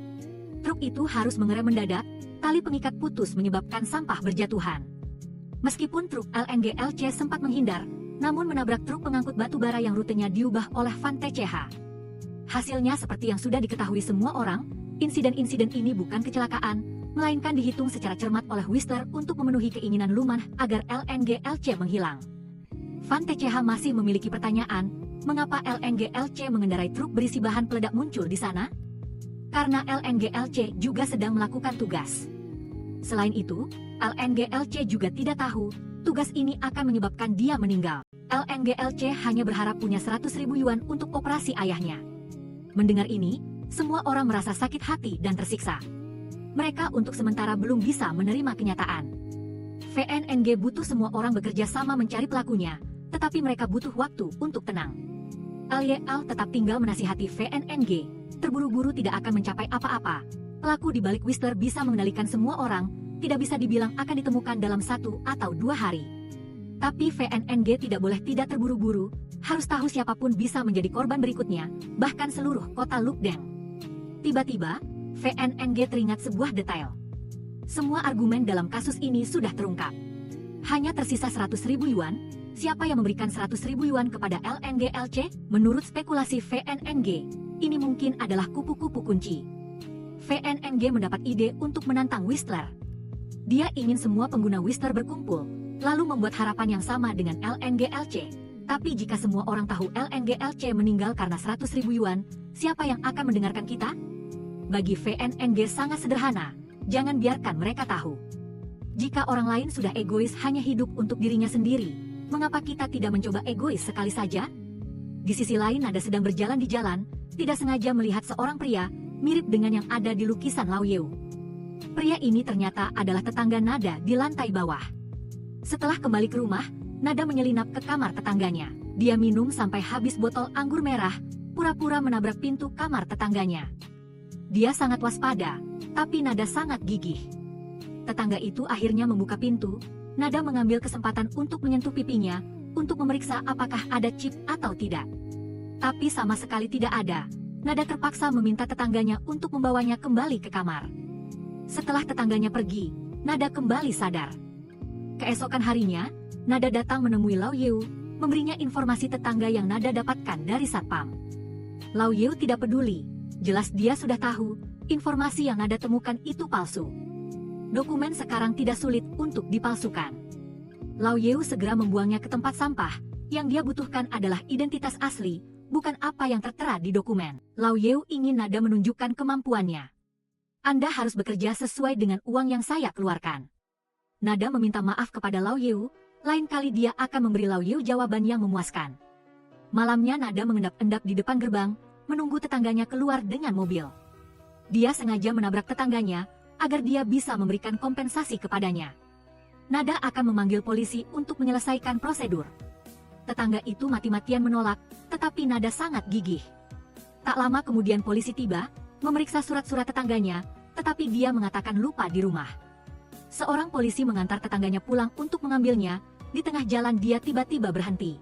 Truk itu harus mengerem mendadak, tali pengikat putus menyebabkan sampah berjatuhan. Meskipun truk LNGLC sempat menghindar, namun menabrak truk pengangkut batu bara yang rutenya diubah oleh Van TCH. Hasilnya seperti yang sudah diketahui semua orang, insiden-insiden ini bukan kecelakaan, melainkan dihitung secara cermat oleh Whistler untuk memenuhi keinginan Luman agar LNGLC menghilang. Van TCH masih memiliki pertanyaan, mengapa LNGLC mengendarai truk berisi bahan peledak muncul di sana? Karena LNGLC juga sedang melakukan tugas. Selain itu, LNGLC juga tidak tahu, tugas ini akan menyebabkan dia meninggal. LNGLC hanya berharap punya 100.000 yuan untuk operasi ayahnya. Mendengar ini, semua orang merasa sakit hati dan tersiksa. Mereka untuk sementara belum bisa menerima kenyataan. VNNG butuh semua orang bekerja sama mencari pelakunya, tetapi mereka butuh waktu untuk tenang. LYL tetap tinggal menasihati VNNG, terburu-buru tidak akan mencapai apa-apa. Pelaku di balik Whistler bisa mengendalikan semua orang, tidak bisa dibilang akan ditemukan dalam 1 atau 2 hari. Tapi VNNG tidak boleh tidak terburu-buru, harus tahu siapapun bisa menjadi korban berikutnya, bahkan seluruh kota Lukdeng. Tiba-tiba, VNNG teringat sebuah detail. Semua argumen dalam kasus ini sudah terungkap. Hanya tersisa 100.000 yuan, siapa yang memberikan 100.000 yuan kepada LNGLC? Menurut spekulasi VNNG, ini mungkin adalah kupu-kupu kunci. VNNG mendapat ide untuk menantang Whistler. Dia ingin semua pengguna Whistler berkumpul, lalu membuat harapan yang sama dengan LNGLC. Tapi jika semua orang tahu LNGLC meninggal karena 100.000 yuan, siapa yang akan mendengarkan kita? Bagi VNNG sangat sederhana, jangan biarkan mereka tahu. Jika orang lain sudah egois hanya hidup untuk dirinya sendiri, mengapa kita tidak mencoba egois sekali saja? Di sisi lain Nada sedang berjalan di jalan, tidak sengaja melihat seorang pria, mirip dengan yang ada di lukisan Lao Yeu. Pria ini ternyata adalah tetangga Nada di lantai bawah. Setelah kembali ke rumah, Nada menyelinap ke kamar tetangganya. Dia minum sampai habis botol anggur merah, pura-pura menabrak pintu kamar tetangganya. Dia sangat waspada, tapi Nada sangat gigih. Tetangga itu akhirnya membuka pintu, Nada mengambil kesempatan untuk menyentuh pipinya, untuk memeriksa apakah ada chip atau tidak. Tapi sama sekali tidak ada. Nada terpaksa meminta tetangganya untuk membawanya kembali ke kamar. Setelah tetangganya pergi, Nada kembali sadar. Keesokan harinya, Nada datang menemui Lao Yeu, memberinya informasi tetangga yang Nada dapatkan dari satpam. Lao Yeu tidak peduli, jelas dia sudah tahu, informasi yang Nada temukan itu palsu. Dokumen sekarang tidak sulit untuk dipalsukan. Lao Yeu segera membuangnya ke tempat sampah, yang dia butuhkan adalah identitas asli, bukan apa yang tertera di dokumen. Lao Yeu ingin Nada menunjukkan kemampuannya. Anda harus bekerja sesuai dengan uang yang saya keluarkan. Nada meminta maaf kepada Lao Yeu, lain kali dia akan memberi Lao Yeu jawaban yang memuaskan. Malamnya Nada mengendap-endap di depan gerbang, menunggu tetangganya keluar dengan mobil. Dia sengaja menabrak tetangganya, agar dia bisa memberikan kompensasi kepadanya. Nada akan memanggil polisi untuk menyelesaikan prosedur. Tetangga itu mati-matian menolak, tetapi Nada sangat gigih. Tak lama kemudian polisi tiba, memeriksa surat-surat tetangganya, tetapi dia mengatakan lupa di rumah. Seorang polisi mengantar tetangganya pulang untuk mengambilnya, di tengah jalan dia tiba-tiba berhenti.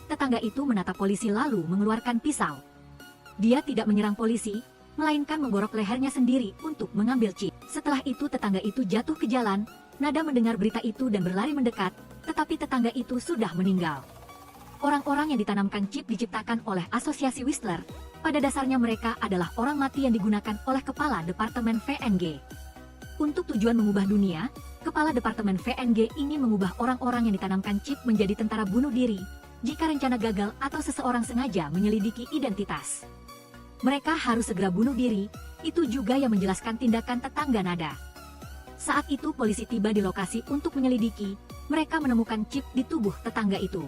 Tetangga itu menatap polisi lalu mengeluarkan pisau. Dia tidak menyerang polisi, melainkan menggorok lehernya sendiri untuk mengambil chip. Setelah itu tetangga itu jatuh ke jalan, Nada mendengar berita itu dan berlari mendekat, tetapi tetangga itu sudah meninggal. Orang-orang yang ditanamkan chip diciptakan oleh Asosiasi Whistler, pada dasarnya mereka adalah orang mati yang digunakan oleh Kepala Departemen VNG. Untuk tujuan mengubah dunia, Kepala Departemen VNG ingin mengubah orang-orang yang ditanamkan chip menjadi tentara bunuh diri, jika rencana gagal atau seseorang sengaja menyelidiki identitas. Mereka harus segera bunuh diri, itu juga yang menjelaskan tindakan tetangga Nada. Saat itu polisi tiba di lokasi untuk menyelidiki, mereka menemukan chip di tubuh tetangga itu.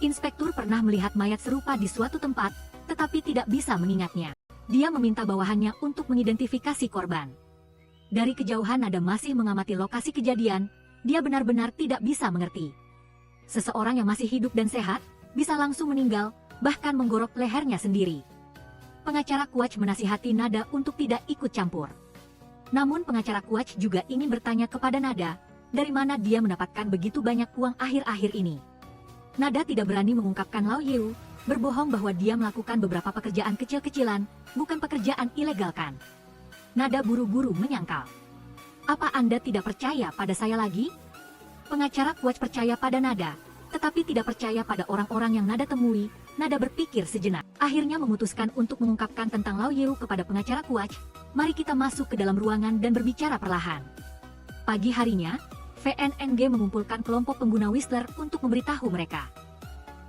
Inspektur pernah melihat mayat serupa di suatu tempat, tetapi tidak bisa mengingatnya. Dia meminta bawahannya untuk mengidentifikasi korban. Dari kejauhan Nada masih mengamati lokasi kejadian, dia benar-benar tidak bisa mengerti. Seseorang yang masih hidup dan sehat, bisa langsung meninggal, bahkan menggorok lehernya sendiri. Pengacara Quach menasihati Nada untuk tidak ikut campur. Namun pengacara Quach juga ingin bertanya kepada Nada, dari mana dia mendapatkan begitu banyak uang akhir-akhir ini. Nada tidak berani mengungkapkan Lao Yeu, berbohong bahwa dia melakukan beberapa pekerjaan kecil-kecilan, bukan pekerjaan ilegal kan. Nada buru-buru menyangkal. Apa Anda tidak percaya pada saya lagi? Pengacara Quach percaya pada Nada, tetapi tidak percaya pada orang-orang yang Nada temui. Nada berpikir sejenak, akhirnya memutuskan untuk mengungkapkan tentang Lao Yeu kepada pengacara Quach. Mari kita masuk ke dalam ruangan dan berbicara perlahan. Pagi harinya, VNNG mengumpulkan kelompok pengguna Whistler untuk memberitahu mereka.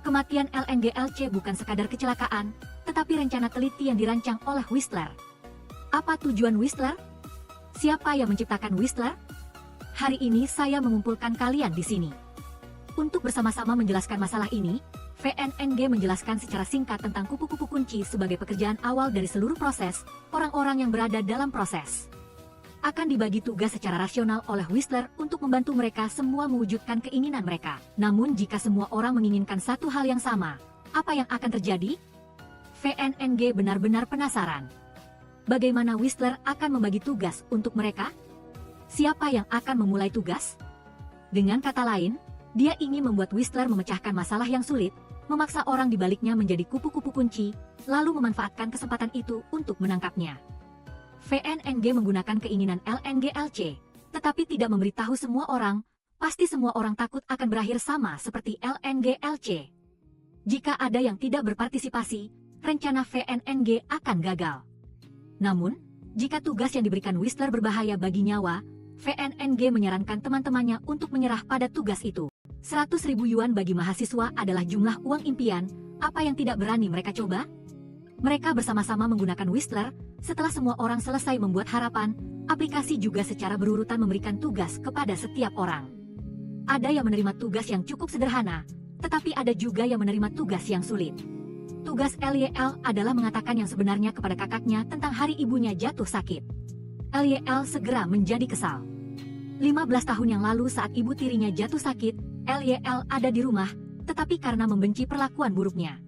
Kematian LNGLC bukan sekadar kecelakaan, tetapi rencana teliti yang dirancang oleh Whistler. Apa tujuan Whistler? Siapa yang menciptakan Whistler? Hari ini saya mengumpulkan kalian di sini. Untuk bersama-sama menjelaskan masalah ini, VNNG menjelaskan secara singkat tentang kupu-kupu kunci sebagai pekerjaan awal dari seluruh proses, orang-orang yang berada dalam proses. Akan dibagi tugas secara rasional oleh Whistler untuk membantu mereka semua mewujudkan keinginan mereka. Namun jika semua orang menginginkan satu hal yang sama, apa yang akan terjadi? VNNG benar-benar penasaran. Bagaimana Whistler akan membagi tugas untuk mereka? Siapa yang akan memulai tugas? Dengan kata lain, dia ingin membuat Whistler memecahkan masalah yang sulit, memaksa orang di baliknya menjadi kupu-kupu kunci, lalu memanfaatkan kesempatan itu untuk menangkapnya. VNNG menggunakan keinginan LNGLC, tetapi tidak memberitahu semua orang, pasti semua orang takut akan berakhir sama seperti LNGLC. Jika ada yang tidak berpartisipasi, rencana VNNG akan gagal. Namun, jika tugas yang diberikan Whistler berbahaya bagi nyawa, VNNG menyarankan teman-temannya untuk menyerah pada tugas itu. 100.000 yuan bagi mahasiswa adalah jumlah uang impian, apa yang tidak berani mereka coba? Mereka bersama-sama menggunakan Whistler, setelah semua orang selesai membuat harapan, aplikasi juga secara berurutan memberikan tugas kepada setiap orang. Ada yang menerima tugas yang cukup sederhana, tetapi ada juga yang menerima tugas yang sulit. Tugas LYL adalah mengatakan yang sebenarnya kepada kakaknya tentang hari ibunya jatuh sakit. LYL segera menjadi kesal. 15 tahun yang lalu saat ibu tirinya jatuh sakit, LYL ada di rumah, tetapi karena membenci perlakuan buruknya,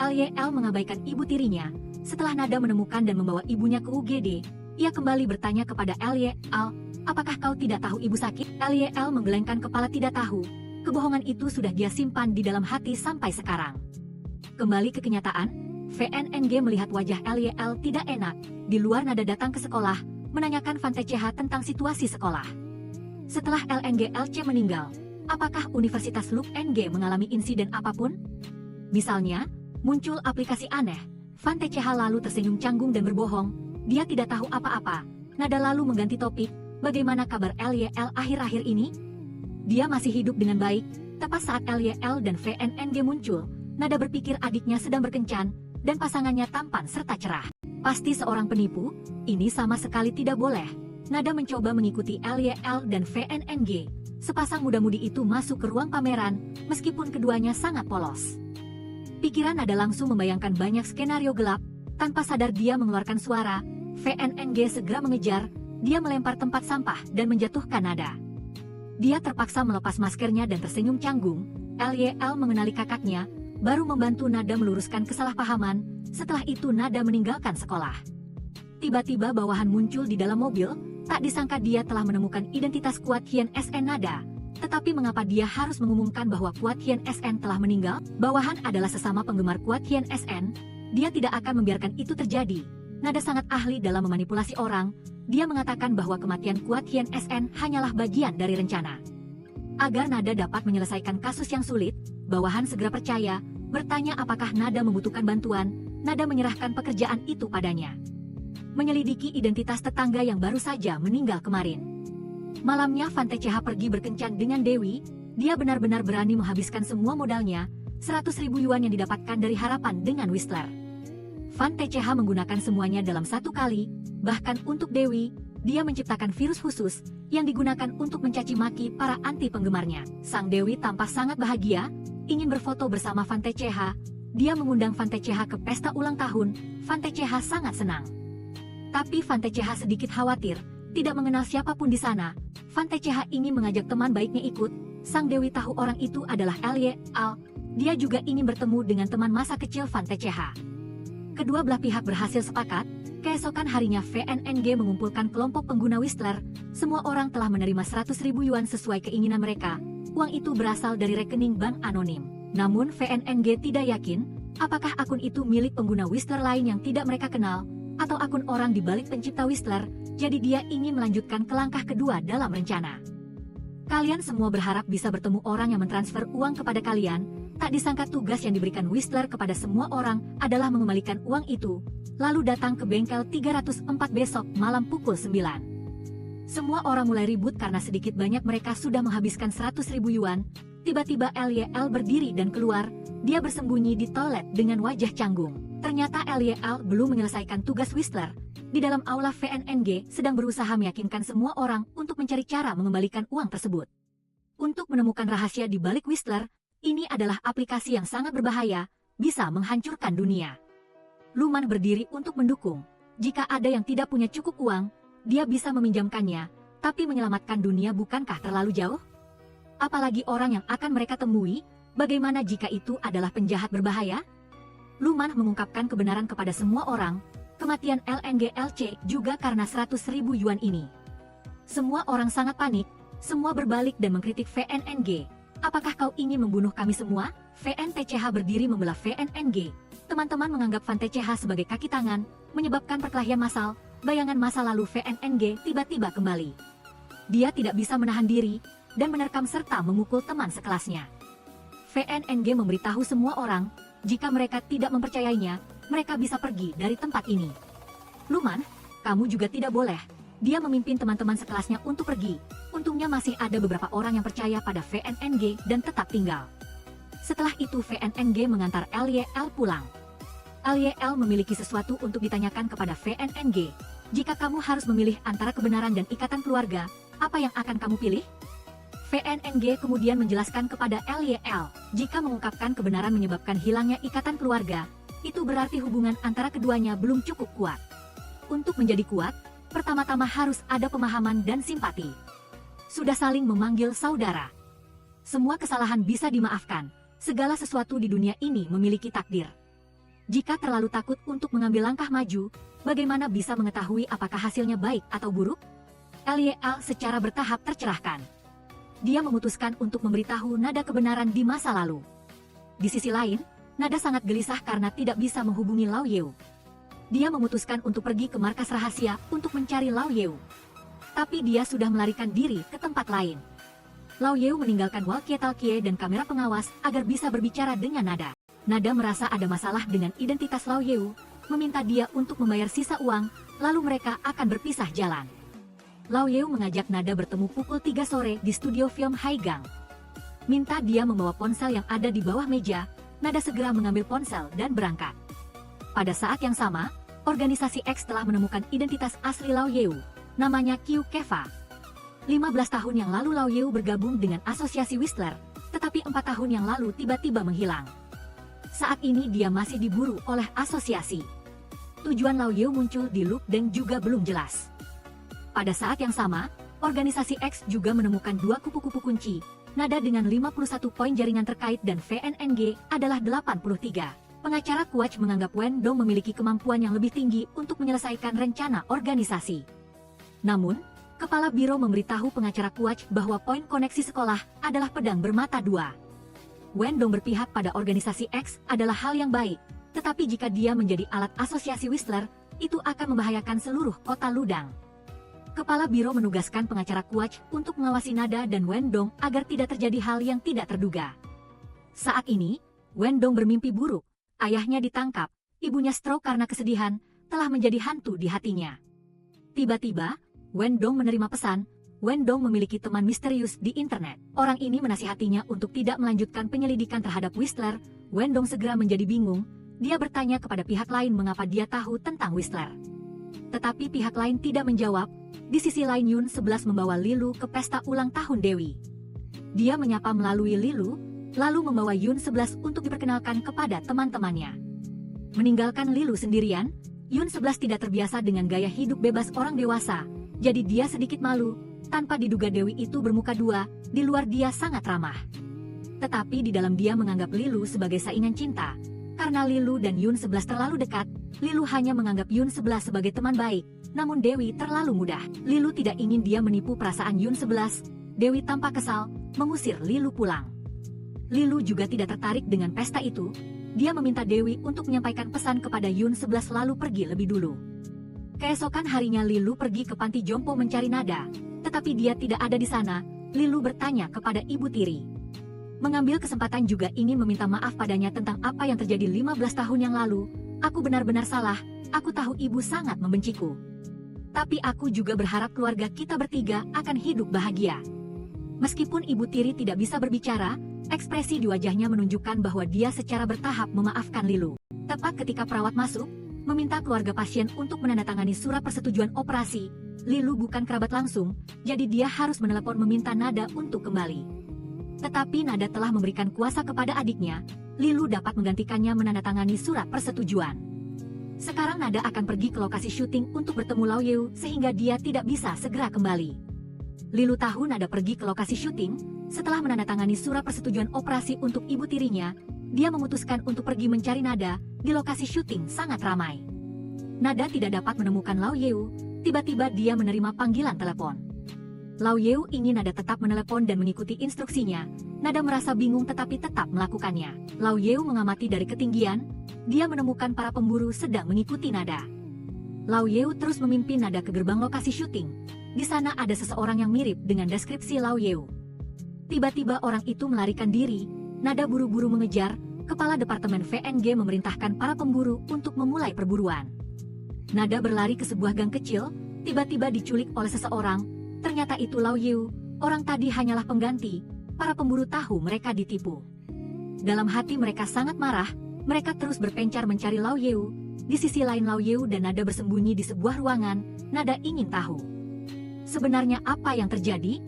LYL mengabaikan ibu tirinya. Setelah Nada menemukan dan membawa ibunya ke UGD, Ia kembali bertanya kepada Lyel, apakah kau tidak tahu ibu sakit? Lyel menggelengkan kepala tidak tahu. Kebohongan itu sudah dia simpan di dalam hati sampai sekarang. Kembali ke kenyataan, VNNG melihat wajah Lyel tidak enak. Di luar nada datang ke sekolah, menanyakan Van TCH tentang situasi sekolah. Setelah LNGLC meninggal, apakah Universitas Luk NG mengalami insiden apapun? Misalnya, muncul aplikasi aneh. Van TCH lalu tersenyum canggung dan berbohong. Dia tidak tahu apa-apa. Nada lalu mengganti topik. Bagaimana kabar Lyel akhir-akhir ini? Dia masih hidup dengan baik. Tepat saat Lyel dan VNNG muncul, Nada berpikir adiknya sedang berkencan, dan pasangannya tampan serta cerah. Pasti seorang penipu, ini sama sekali tidak boleh. Nada mencoba mengikuti Lyel dan VNNG. Sepasang muda-mudi itu masuk ke ruang pameran, meskipun keduanya sangat polos. Pikiran Nada langsung membayangkan banyak skenario gelap. Tanpa sadar dia mengeluarkan suara. VNNG segera mengejar. Dia melempar tempat sampah dan menjatuhkan Nada. Dia terpaksa melepas maskernya dan tersenyum canggung. Lyel mengenali kakaknya, baru membantu Nada meluruskan kesalahpahaman. Setelah itu Nada meninggalkan sekolah. Tiba-tiba bawahan muncul di dalam mobil. Tak disangka dia telah menemukan identitas Kuat Hien SN Nada. Tetapi mengapa dia harus mengumumkan bahwa Kuat Hien SN telah meninggal? Bawahan adalah sesama penggemar Kuat Hien SN. Dia tidak akan membiarkan itu terjadi. Nada sangat ahli dalam memanipulasi orang. Dia mengatakan bahwa kematian Kuat Hien SN hanyalah bagian dari rencana. Agar Nada dapat menyelesaikan kasus yang sulit, bawahan segera percaya, bertanya apakah Nada membutuhkan bantuan. Nada menyerahkan pekerjaan itu padanya. Menyelidiki identitas tetangga yang baru saja meninggal kemarin. Malamnya Van TCH pergi berkencan dengan Dewi. Dia benar-benar berani menghabiskan semua modalnya, 100.000 yuan yang didapatkan dari harapan dengan Whistler. Van TCH menggunakan semuanya dalam satu kali. Bahkan untuk Dewi, dia menciptakan virus khusus yang digunakan untuk mencaci maki para anti penggemarnya. Sang Dewi tampak sangat bahagia, ingin berfoto bersama Van TCH. Dia mengundang Van TCH ke pesta ulang tahun. Van TCH sangat senang. Tapi Van TCH sedikit khawatir, tidak mengenal siapapun di sana. Van TCH ingin mengajak teman baiknya ikut. Sang Dewi tahu orang itu adalah Lyel. Dia juga ingin bertemu dengan teman masa kecil Van TCH. Kedua belah pihak berhasil sepakat. Keesokan harinya VNNG mengumpulkan kelompok pengguna Whistler. Semua orang telah menerima 100.000 yuan sesuai keinginan mereka. Uang itu berasal dari rekening bank anonim. Namun VNNG tidak yakin, apakah akun itu milik pengguna Whistler lain yang tidak mereka kenal, atau akun orang di balik pencipta Whistler. Jadi dia ingin melanjutkan ke langkah kedua dalam rencana. Kalian semua berharap bisa bertemu orang yang mentransfer uang kepada kalian. Tak disangka tugas yang diberikan Whistler kepada semua orang adalah mengembalikan uang itu, lalu datang ke bengkel 304 besok malam pukul 9. Semua orang mulai ribut karena sedikit banyak mereka sudah menghabiskan 100.000 yuan. Tiba-tiba Lyel berdiri dan keluar. Dia bersembunyi di toilet dengan wajah canggung. Ternyata Lyel belum menyelesaikan tugas Whistler. Di dalam aula VNNG sedang berusaha meyakinkan semua orang untuk mencari cara mengembalikan uang tersebut. Untuk menemukan rahasia di balik Whistler, ini adalah aplikasi yang sangat berbahaya, bisa menghancurkan dunia. Luman berdiri untuk mendukung. Jika ada yang tidak punya cukup uang, dia bisa meminjamkannya, tapi menyelamatkan dunia bukankah terlalu jauh? Apalagi orang yang akan mereka temui, bagaimana jika itu adalah penjahat berbahaya? Luman mengungkapkan kebenaran kepada semua orang. Kematian LNGLC juga karena 100.000 yuan ini. Semua orang sangat panik, semua berbalik dan mengkritik VNNG. Apakah kau ingin membunuh kami semua? VNTCH berdiri membelah VNNG. Teman-teman menganggap Van TCH sebagai kaki tangan, menyebabkan perkelahian massal. Bayangan masa lalu VNNG tiba-tiba kembali. Dia tidak bisa menahan diri, dan menerkam serta memukul teman sekelasnya. VNNG memberitahu semua orang, jika mereka tidak mempercayainya, mereka bisa pergi dari tempat ini. Luman, kamu juga tidak boleh. Dia memimpin teman-teman sekelasnya untuk pergi. Untungnya masih ada beberapa orang yang percaya pada VNNG dan tetap tinggal. Setelah itu VNNG mengantar Lyel pulang. Lyel memiliki sesuatu untuk ditanyakan kepada VNNG. Jika kamu harus memilih antara kebenaran dan ikatan keluarga, apa yang akan kamu pilih? VNNG kemudian menjelaskan kepada Lyel, jika mengungkapkan kebenaran menyebabkan hilangnya ikatan keluarga, itu berarti hubungan antara keduanya belum cukup kuat. Untuk menjadi kuat, pertama-tama harus ada pemahaman dan simpati. Sudah saling memanggil saudara. Semua kesalahan bisa dimaafkan. Segala sesuatu di dunia ini memiliki takdir. Jika terlalu takut untuk mengambil langkah maju, Bagaimana bisa mengetahui apakah hasilnya baik atau buruk? Liel secara bertahap tercerahkan. Dia memutuskan untuk memberitahu Nada kebenaran di masa lalu. Di sisi lain, Nada sangat gelisah karena tidak bisa menghubungi Lao Yeu. Dia memutuskan untuk pergi ke markas rahasia untuk mencari Lao Yeu. Tapi dia sudah melarikan diri ke tempat lain. Lao Yeu meninggalkan walkie-talkie dan kamera pengawas agar bisa berbicara dengan Nada. Nada merasa ada masalah dengan identitas Lao Yeu, meminta dia untuk membayar sisa uang, lalu mereka akan berpisah jalan. Lao Yeu mengajak Nada bertemu pukul 3 sore di studio film Haigang. Minta dia membawa ponsel yang ada di bawah meja. Nada segera mengambil ponsel dan berangkat. Pada saat yang sama, organisasi X telah menemukan identitas asli Lao Yeu, namanya Q Keva. 15 tahun yang lalu Lao Yeu bergabung dengan asosiasi Whistler, tetapi 4 tahun yang lalu tiba-tiba menghilang. Saat ini dia masih diburu oleh asosiasi. Tujuan Lao Yeu muncul di Loop Deng juga belum jelas. Pada saat yang sama, organisasi X juga menemukan 2 kupu-kupu kunci, Nada dengan 51 poin jaringan terkait dan VNNG adalah 83. Pengacara Quach menganggap Wen Dong memiliki kemampuan yang lebih tinggi untuk menyelesaikan rencana organisasi. Namun, Kepala Biro memberitahu pengacara Quach bahwa poin koneksi sekolah adalah pedang bermata dua. Wen Dong berpihak pada organisasi X adalah hal yang baik, tetapi jika dia menjadi alat asosiasi Whistler, itu akan membahayakan seluruh kota Ludang. Kepala Biro menugaskan pengacara Quach untuk mengawasi Nada dan Wen Dong agar tidak terjadi hal yang tidak terduga. Saat ini, Wen Dong bermimpi buruk, ayahnya ditangkap, ibunya stroke karena kesedihan, telah menjadi hantu di hatinya. Tiba-tiba, Wen Dong menerima pesan, Wen Dong memiliki teman misterius di internet. Orang ini menasihatinya untuk tidak melanjutkan penyelidikan terhadap Whistler. Wen Dong segera menjadi bingung, dia bertanya kepada pihak lain mengapa dia tahu tentang Whistler. Tetapi pihak lain tidak menjawab. Di sisi lain Yun 11 membawa Lilu ke pesta ulang tahun Dewi. Dia menyapa melalui Lilu, lalu membawa Yun 11 untuk diperkenalkan kepada teman-temannya. Meninggalkan Lilu sendirian, Yun 11 tidak terbiasa dengan gaya hidup bebas orang dewasa, jadi dia sedikit malu. Tanpa diduga Dewi itu bermuka dua, di luar dia sangat ramah. Tetapi di dalam dia menganggap Lilu sebagai saingan cinta. Karena Lilu dan Yun 11 terlalu dekat, Lilu hanya menganggap Yun 11 sebagai teman baik, namun Dewi terlalu mudah. Lilu tidak ingin dia menipu perasaan Yun 11. Dewi tampak kesal, mengusir Lilu pulang. Lilu juga tidak tertarik dengan pesta itu. Dia meminta Dewi untuk menyampaikan pesan kepada Yun 11 lalu pergi lebih dulu. Keesokan harinya Lilu pergi ke panti jompo mencari Nada, tetapi dia tidak ada di sana. Lilu bertanya kepada Ibu Tiri. Mengambil kesempatan juga ingin meminta maaf padanya tentang apa yang terjadi 15 tahun yang lalu. Aku benar-benar salah, aku tahu ibu sangat membenciku. Tapi aku juga berharap keluarga kita bertiga akan hidup bahagia. Meskipun Ibu Tiri tidak bisa berbicara, ekspresi di wajahnya menunjukkan bahwa dia secara bertahap memaafkan Lilu. Tepat ketika perawat masuk, meminta keluarga pasien untuk menandatangani surat persetujuan operasi, Lilu bukan kerabat langsung, jadi dia harus menelepon meminta Nada untuk kembali. Tetapi Nada telah memberikan kuasa kepada adiknya, Lilu dapat menggantikannya menandatangani surat persetujuan. Sekarang Nada akan pergi ke lokasi syuting untuk bertemu Lao Yeu sehingga dia tidak bisa segera kembali. Lilu tahu Nada pergi ke lokasi syuting, setelah menandatangani surat persetujuan operasi untuk ibu tirinya, dia memutuskan untuk pergi mencari Nada, di lokasi syuting sangat ramai. Nada tidak dapat menemukan Lao Yeu, tiba-tiba dia menerima panggilan telepon. Lao Yeu ingin Nada tetap menelepon dan mengikuti instruksinya. Nada merasa bingung tetapi tetap melakukannya. Lao Yeu mengamati dari ketinggian, dia menemukan para pemburu sedang mengikuti Nada. Lao Yeu terus memimpin Nada ke gerbang lokasi syuting. Di sana ada seseorang yang mirip dengan deskripsi Lao Yeu. Tiba-tiba orang itu melarikan diri, Nada buru-buru mengejar, kepala departemen VNG memerintahkan para pemburu untuk memulai perburuan. Nada berlari ke sebuah gang kecil, tiba-tiba diculik oleh seseorang. Ternyata itu Lao Yeu, orang tadi hanyalah pengganti. Para pemburu tahu mereka ditipu. Dalam hati mereka sangat marah, mereka terus berpencar mencari Lao Yeu. Di sisi lain Lao Yeu dan Nada bersembunyi di sebuah ruangan. Nada ingin tahu, sebenarnya apa yang terjadi?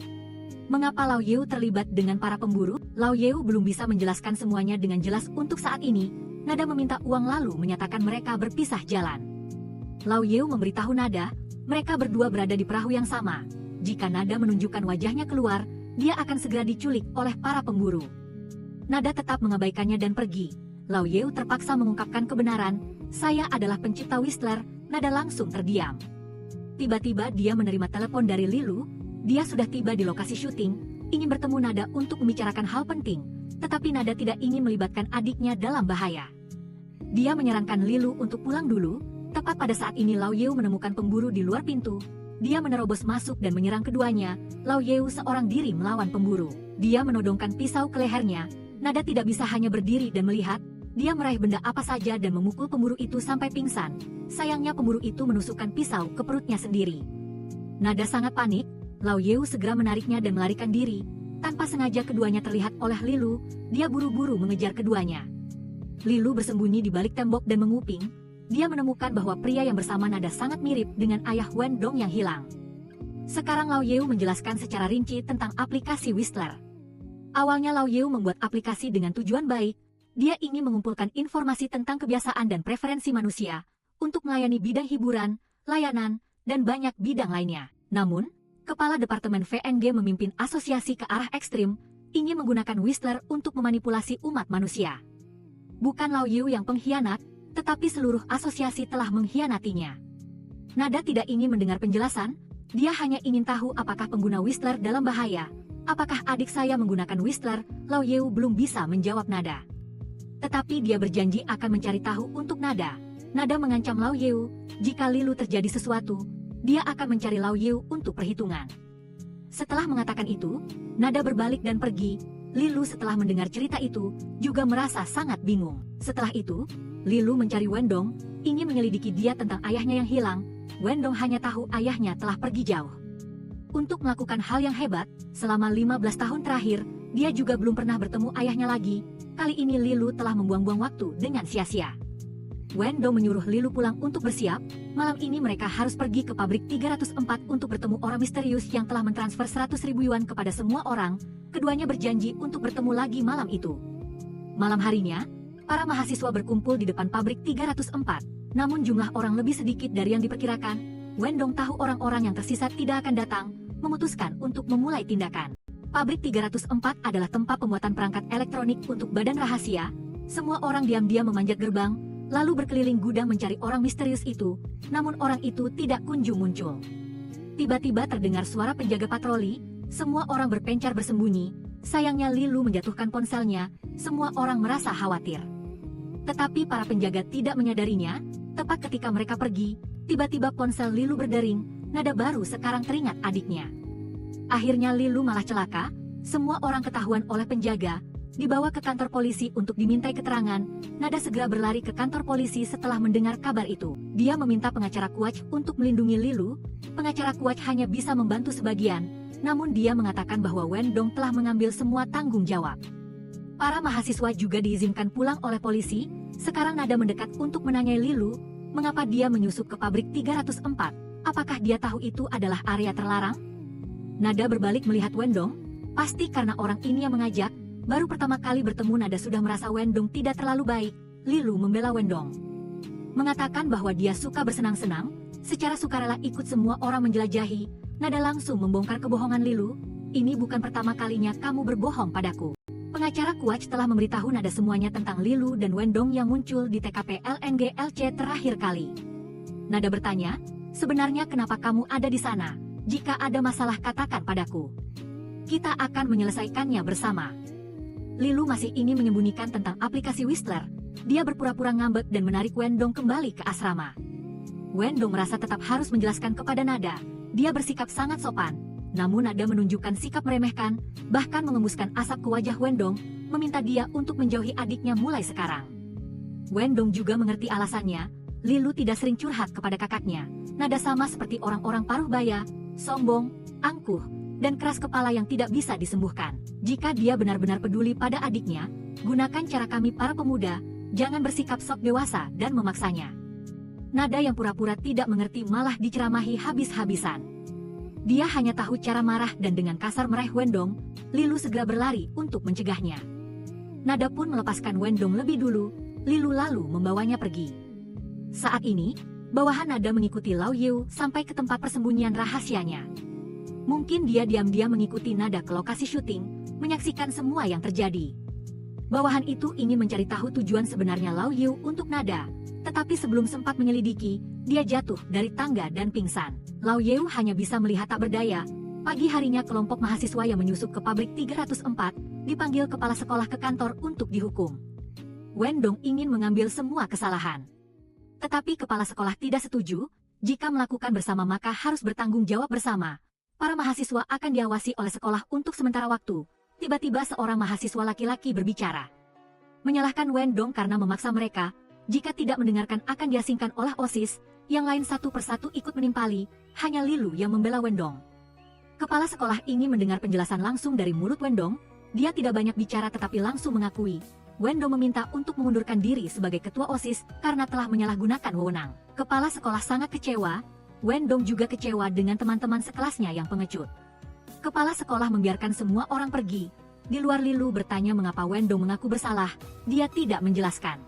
Mengapa Lao Yeu terlibat dengan para pemburu? Lao Yeu belum bisa menjelaskan semuanya dengan jelas untuk saat ini. Nada meminta uang lalu menyatakan mereka berpisah jalan. Lao Yeu memberitahu Nada, mereka berdua berada di perahu yang sama. Jika Nada menunjukkan wajahnya keluar, dia akan segera diculik oleh para pemburu. Nada tetap mengabaikannya dan pergi. Lao Yeu terpaksa mengungkapkan kebenaran, saya adalah pencipta Whistler, Nada langsung terdiam. Tiba-tiba dia menerima telepon dari Lilu. Dia sudah tiba di lokasi syuting, ingin bertemu Nada untuk membicarakan hal penting, tetapi Nada tidak ingin melibatkan adiknya dalam bahaya. Dia menyarankan Lilu untuk pulang dulu. Tepat pada saat ini Lao Yeu menemukan pemburu di luar pintu. Dia menerobos masuk dan menyerang keduanya. Lao Yeu seorang diri melawan pemburu. Dia menodongkan pisau ke lehernya. Nada tidak bisa hanya berdiri dan melihat. Dia meraih benda apa saja dan memukul pemburu itu sampai pingsan. Sayangnya pemburu itu menusukkan pisau ke perutnya sendiri. Nada sangat panik. Lao Yeu segera menariknya dan melarikan diri. Tanpa sengaja keduanya terlihat oleh Lilu. Dia buru-buru mengejar keduanya. Lilu bersembunyi di balik tembok dan menguping. Dia menemukan bahwa pria yang bersama Nada sangat mirip dengan ayah Wendong yang hilang. Sekarang Lao Yeu menjelaskan secara rinci tentang aplikasi Whistler. Awalnya Lao Yeu membuat aplikasi dengan tujuan baik. Dia ingin mengumpulkan informasi tentang kebiasaan dan preferensi manusia untuk melayani bidang hiburan, layanan, dan banyak bidang lainnya. Namun, Kepala Departemen VNG memimpin asosiasi ke arah ekstrim, ingin menggunakan Whistler untuk memanipulasi umat manusia. Bukan Lao Yeu yang pengkhianat, tetapi seluruh asosiasi telah mengkhianatinya. Nada tidak ingin mendengar penjelasan, dia hanya ingin tahu apakah pengguna Whistler dalam bahaya. Apakah adik saya menggunakan Whistler? Lao Yeu belum bisa menjawab Nada. Tetapi dia berjanji akan mencari tahu untuk Nada. Nada mengancam Lao Yeu, jika Lilu terjadi sesuatu, dia akan mencari Lao Yeu untuk perhitungan. Setelah mengatakan itu, Nada berbalik dan pergi. Lilu setelah mendengar cerita itu, juga merasa sangat bingung. Setelah itu, Lilu mencari Wendong, ingin menyelidiki dia tentang ayahnya yang hilang. Wendong hanya tahu ayahnya telah pergi jauh. Untuk melakukan hal yang hebat, selama 15 tahun terakhir, dia juga belum pernah bertemu ayahnya lagi. Kali ini Lilu telah membuang-buang waktu dengan sia-sia. Wendong menyuruh Lilu pulang untuk bersiap. Malam ini mereka harus pergi ke pabrik 304 untuk bertemu orang misterius yang telah mentransfer 100.000 yuan kepada semua orang. Keduanya berjanji untuk bertemu lagi malam itu. Malam harinya, para mahasiswa berkumpul di depan pabrik 304. Namun jumlah orang lebih sedikit dari yang diperkirakan. Wendong tahu orang-orang yang tersisa tidak akan datang, memutuskan untuk memulai tindakan. Pabrik 304 adalah tempat pembuatan perangkat elektronik untuk badan rahasia. Semua orang diam-diam memanjat gerbang, lalu berkeliling gudang mencari orang misterius itu, namun orang itu tidak kunjung muncul. Tiba-tiba terdengar suara penjaga patroli, semua orang berpencar bersembunyi. Sayangnya Lilu menjatuhkan ponselnya, semua orang merasa khawatir. Tetapi para penjaga tidak menyadarinya. Tepat ketika mereka pergi, tiba-tiba ponsel Lilu berdering. Nada baru sekarang teringat adiknya. Akhirnya Lilu malah celaka, semua orang ketahuan oleh penjaga, dibawa ke kantor polisi untuk dimintai keterangan. Nada segera berlari ke kantor polisi setelah mendengar kabar itu. Dia meminta pengacara Kuach untuk melindungi Lilu. Pengacara Kuach hanya bisa membantu sebagian, namun dia mengatakan bahwa Wendong telah mengambil semua tanggung jawab. Para mahasiswa juga diizinkan pulang oleh polisi. Sekarang Nada mendekat untuk menanyai Lilu, mengapa dia menyusup ke pabrik 304. Apakah dia tahu itu adalah area terlarang? Nada berbalik melihat Wendong, pasti karena orang ini yang mengajak. Baru pertama kali bertemu Nada sudah merasa Wendong tidak terlalu baik. Lilu membela Wendong, mengatakan bahwa dia suka bersenang-senang, secara sukarela ikut semua orang menjelajahi. Nada langsung membongkar kebohongan Lilu, ini bukan pertama kalinya kamu berbohong padaku. Pengacara Kuach telah memberitahu Nada semuanya tentang Lilu dan Wendong yang muncul di TKP LNGLC terakhir kali. Nada bertanya, sebenarnya kenapa kamu ada di sana? Jika ada masalah katakan padaku. Kita akan menyelesaikannya bersama. Lilu masih ingin menyembunyikan tentang aplikasi Whistler. Dia berpura-pura ngambek dan menarik Wendong kembali ke asrama. Wendong merasa tetap harus menjelaskan kepada Nada. Dia bersikap sangat sopan. Namun Nada menunjukkan sikap meremehkan, bahkan mengembuskan asap ke wajah Wendong, meminta dia untuk menjauhi adiknya mulai sekarang. Wendong juga mengerti alasannya. Lilu tidak sering curhat kepada kakaknya. Nada sama seperti orang-orang paruh baya, sombong, angkuh, dan keras kepala yang tidak bisa disembuhkan. Jika dia benar-benar peduli pada adiknya, gunakan cara kami para pemuda, jangan bersikap sok dewasa dan memaksanya. Nada yang pura-pura tidak mengerti malah diceramahi habis-habisan. Dia hanya tahu cara marah dan dengan kasar meraih Wendong. Lilu segera berlari untuk mencegahnya. Nada pun melepaskan Wendong lebih dulu. Lilu lalu membawanya pergi. Saat ini, bawahan Nada mengikuti Lao Yeu sampai ke tempat persembunyian rahasianya. Mungkin dia diam-diam mengikuti Nada ke lokasi syuting, menyaksikan semua yang terjadi. Bawahan itu ingin mencari tahu tujuan sebenarnya Lao Yeu untuk Nada. Tetapi sebelum sempat menyelidiki, dia jatuh dari tangga dan pingsan. Lau Yeu hanya bisa melihat tak berdaya. Pagi harinya kelompok mahasiswa yang menyusup ke pabrik 304, dipanggil kepala sekolah ke kantor untuk dihukum. Wendong ingin mengambil semua kesalahan. Tetapi kepala sekolah tidak setuju, jika melakukan bersama maka harus bertanggung jawab bersama. Para mahasiswa akan diawasi oleh sekolah untuk sementara waktu. Tiba-tiba seorang mahasiswa laki-laki berbicara. Menyalahkan Wendong karena memaksa mereka, jika tidak mendengarkan akan diasingkan oleh OSIS, yang lain satu persatu ikut menimpali, hanya Lilu yang membela Wendong. Kepala sekolah ingin mendengar penjelasan langsung dari mulut Wendong, dia tidak banyak bicara tetapi langsung mengakui. Wendong meminta untuk mengundurkan diri sebagai ketua OSIS karena telah menyalahgunakan wewenang. Kepala sekolah sangat kecewa, Wendong juga kecewa dengan teman-teman sekelasnya yang pengecut. Kepala sekolah membiarkan semua orang pergi. Di luar Lilu bertanya mengapa Wendong mengaku bersalah, dia tidak menjelaskan.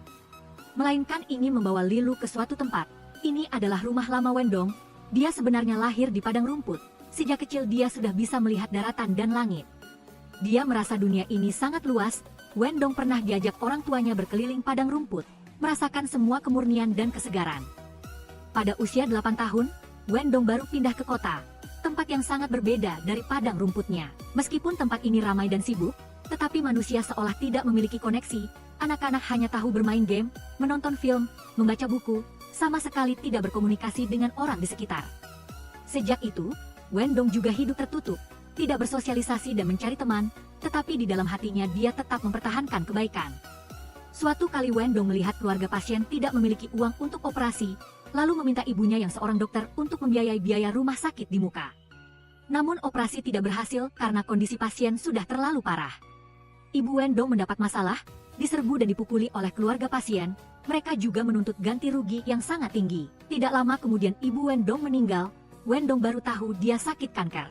Melainkan ingin membawa Lilu ke suatu tempat. Ini adalah rumah lama Wendong, dia sebenarnya lahir di padang rumput. Sejak kecil dia sudah bisa melihat daratan dan langit. Dia merasa dunia ini sangat luas. Wendong pernah diajak orang tuanya berkeliling padang rumput, merasakan semua kemurnian dan kesegaran. Pada usia 8 tahun, Wendong baru pindah ke kota, tempat yang sangat berbeda dari padang rumputnya. Meskipun tempat ini ramai dan sibuk, tetapi manusia seolah tidak memiliki koneksi. Anak-anak hanya tahu bermain game, menonton film, membaca buku, sama sekali tidak berkomunikasi dengan orang di sekitar. Sejak itu, Wendong juga hidup tertutup, tidak bersosialisasi dan mencari teman, tetapi di dalam hatinya dia tetap mempertahankan kebaikan. Suatu kali Wendong melihat keluarga pasien tidak memiliki uang untuk operasi, lalu meminta ibunya yang seorang dokter untuk membiayai biaya rumah sakit di muka. Namun operasi tidak berhasil karena kondisi pasien sudah terlalu parah. Ibu Wendong mendapat masalah, diserbu dan dipukuli oleh keluarga pasien, mereka juga menuntut ganti rugi yang sangat tinggi. Tidak lama kemudian ibu Wendong meninggal. Wendong baru tahu dia sakit kanker.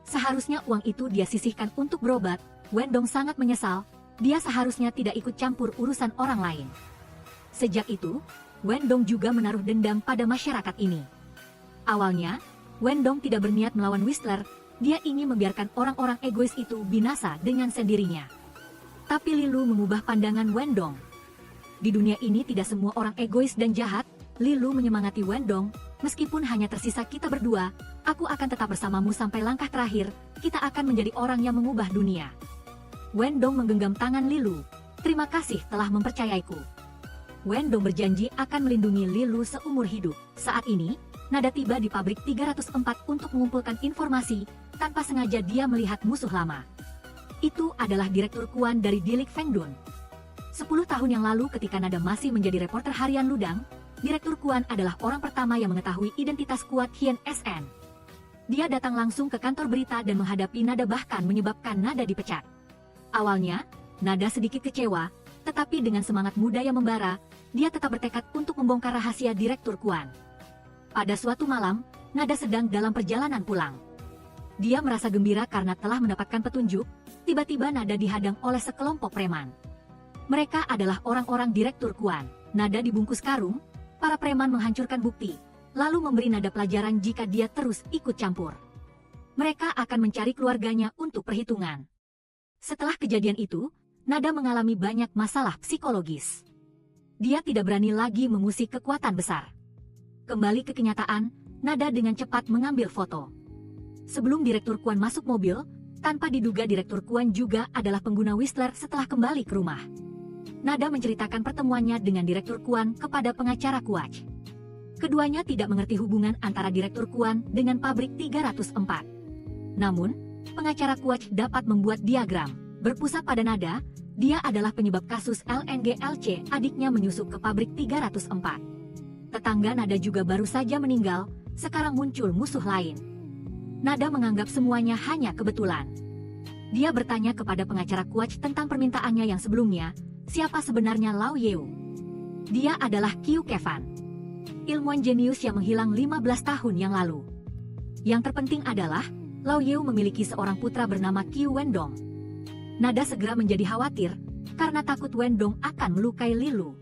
Seharusnya uang itu dia sisihkan untuk berobat. Wendong sangat menyesal, dia seharusnya tidak ikut campur urusan orang lain. Sejak itu, Wendong juga menaruh dendam pada masyarakat ini. Awalnya, Wendong tidak berniat melawan Whistler, dia ingin membiarkan orang-orang egois itu binasa dengan sendirinya. Tapi Lilu mengubah pandangan Wendong. Di dunia ini tidak semua orang egois dan jahat. Lilu menyemangati Wendong, meskipun hanya tersisa kita berdua, aku akan tetap bersamamu sampai langkah terakhir, kita akan menjadi orang yang mengubah dunia. Wendong menggenggam tangan Lilu, terima kasih telah mempercayaiku. Wendong berjanji akan melindungi Lilu seumur hidup. Saat ini, Nada tiba di pabrik 304 untuk mengumpulkan informasi, tanpa sengaja dia melihat musuh lama. Itu adalah Direktur Kuan dari Dilik Fengdun. 10 tahun yang lalu ketika Nada masih menjadi reporter harian Ludang, Direktur Kuan adalah orang pertama yang mengetahui identitas Kuat Hien SN. Dia datang langsung ke kantor berita dan menghadapi Nada bahkan menyebabkan Nada dipecat. Awalnya, Nada sedikit kecewa, tetapi dengan semangat muda yang membara, dia tetap bertekad untuk membongkar rahasia Direktur Kuan. Pada suatu malam, Nada sedang dalam perjalanan pulang. Dia merasa gembira karena telah mendapatkan petunjuk, tiba-tiba Nada dihadang oleh sekelompok preman. Mereka adalah orang-orang Direktur Kuan. Nada dibungkus karung. Para preman menghancurkan bukti, lalu memberi Nada pelajaran jika dia terus ikut campur. Mereka akan mencari keluarganya untuk perhitungan. Setelah kejadian itu, Nada mengalami banyak masalah psikologis. Dia tidak berani lagi mengusik kekuatan besar. Kembali ke kenyataan, Nada dengan cepat mengambil foto. Sebelum Direktur Kuan masuk mobil, tanpa diduga Direktur Kuan juga adalah pengguna Whistler setelah kembali ke rumah. Nada menceritakan pertemuannya dengan Direktur Kuan kepada pengacara Kuach. Keduanya tidak mengerti hubungan antara Direktur Kuan dengan pabrik 304. Namun, pengacara Kuach dapat membuat diagram. Berpusat pada Nada, dia adalah penyebab kasus LNGLC adiknya menyusup ke pabrik 304. Tetangga Nada juga baru saja meninggal, sekarang muncul musuh lain. Nada menganggap semuanya hanya kebetulan. Dia bertanya kepada pengacara Kuach tentang permintaannya yang sebelumnya, siapa sebenarnya Lau Yeu? Dia adalah Qiu Kevan, ilmuwan jenius yang menghilang 15 tahun yang lalu. Yang terpenting adalah, Lau Yeu memiliki seorang putra bernama Qiu Wendong. Nada segera menjadi khawatir, karena takut Wendong akan melukai Lilu.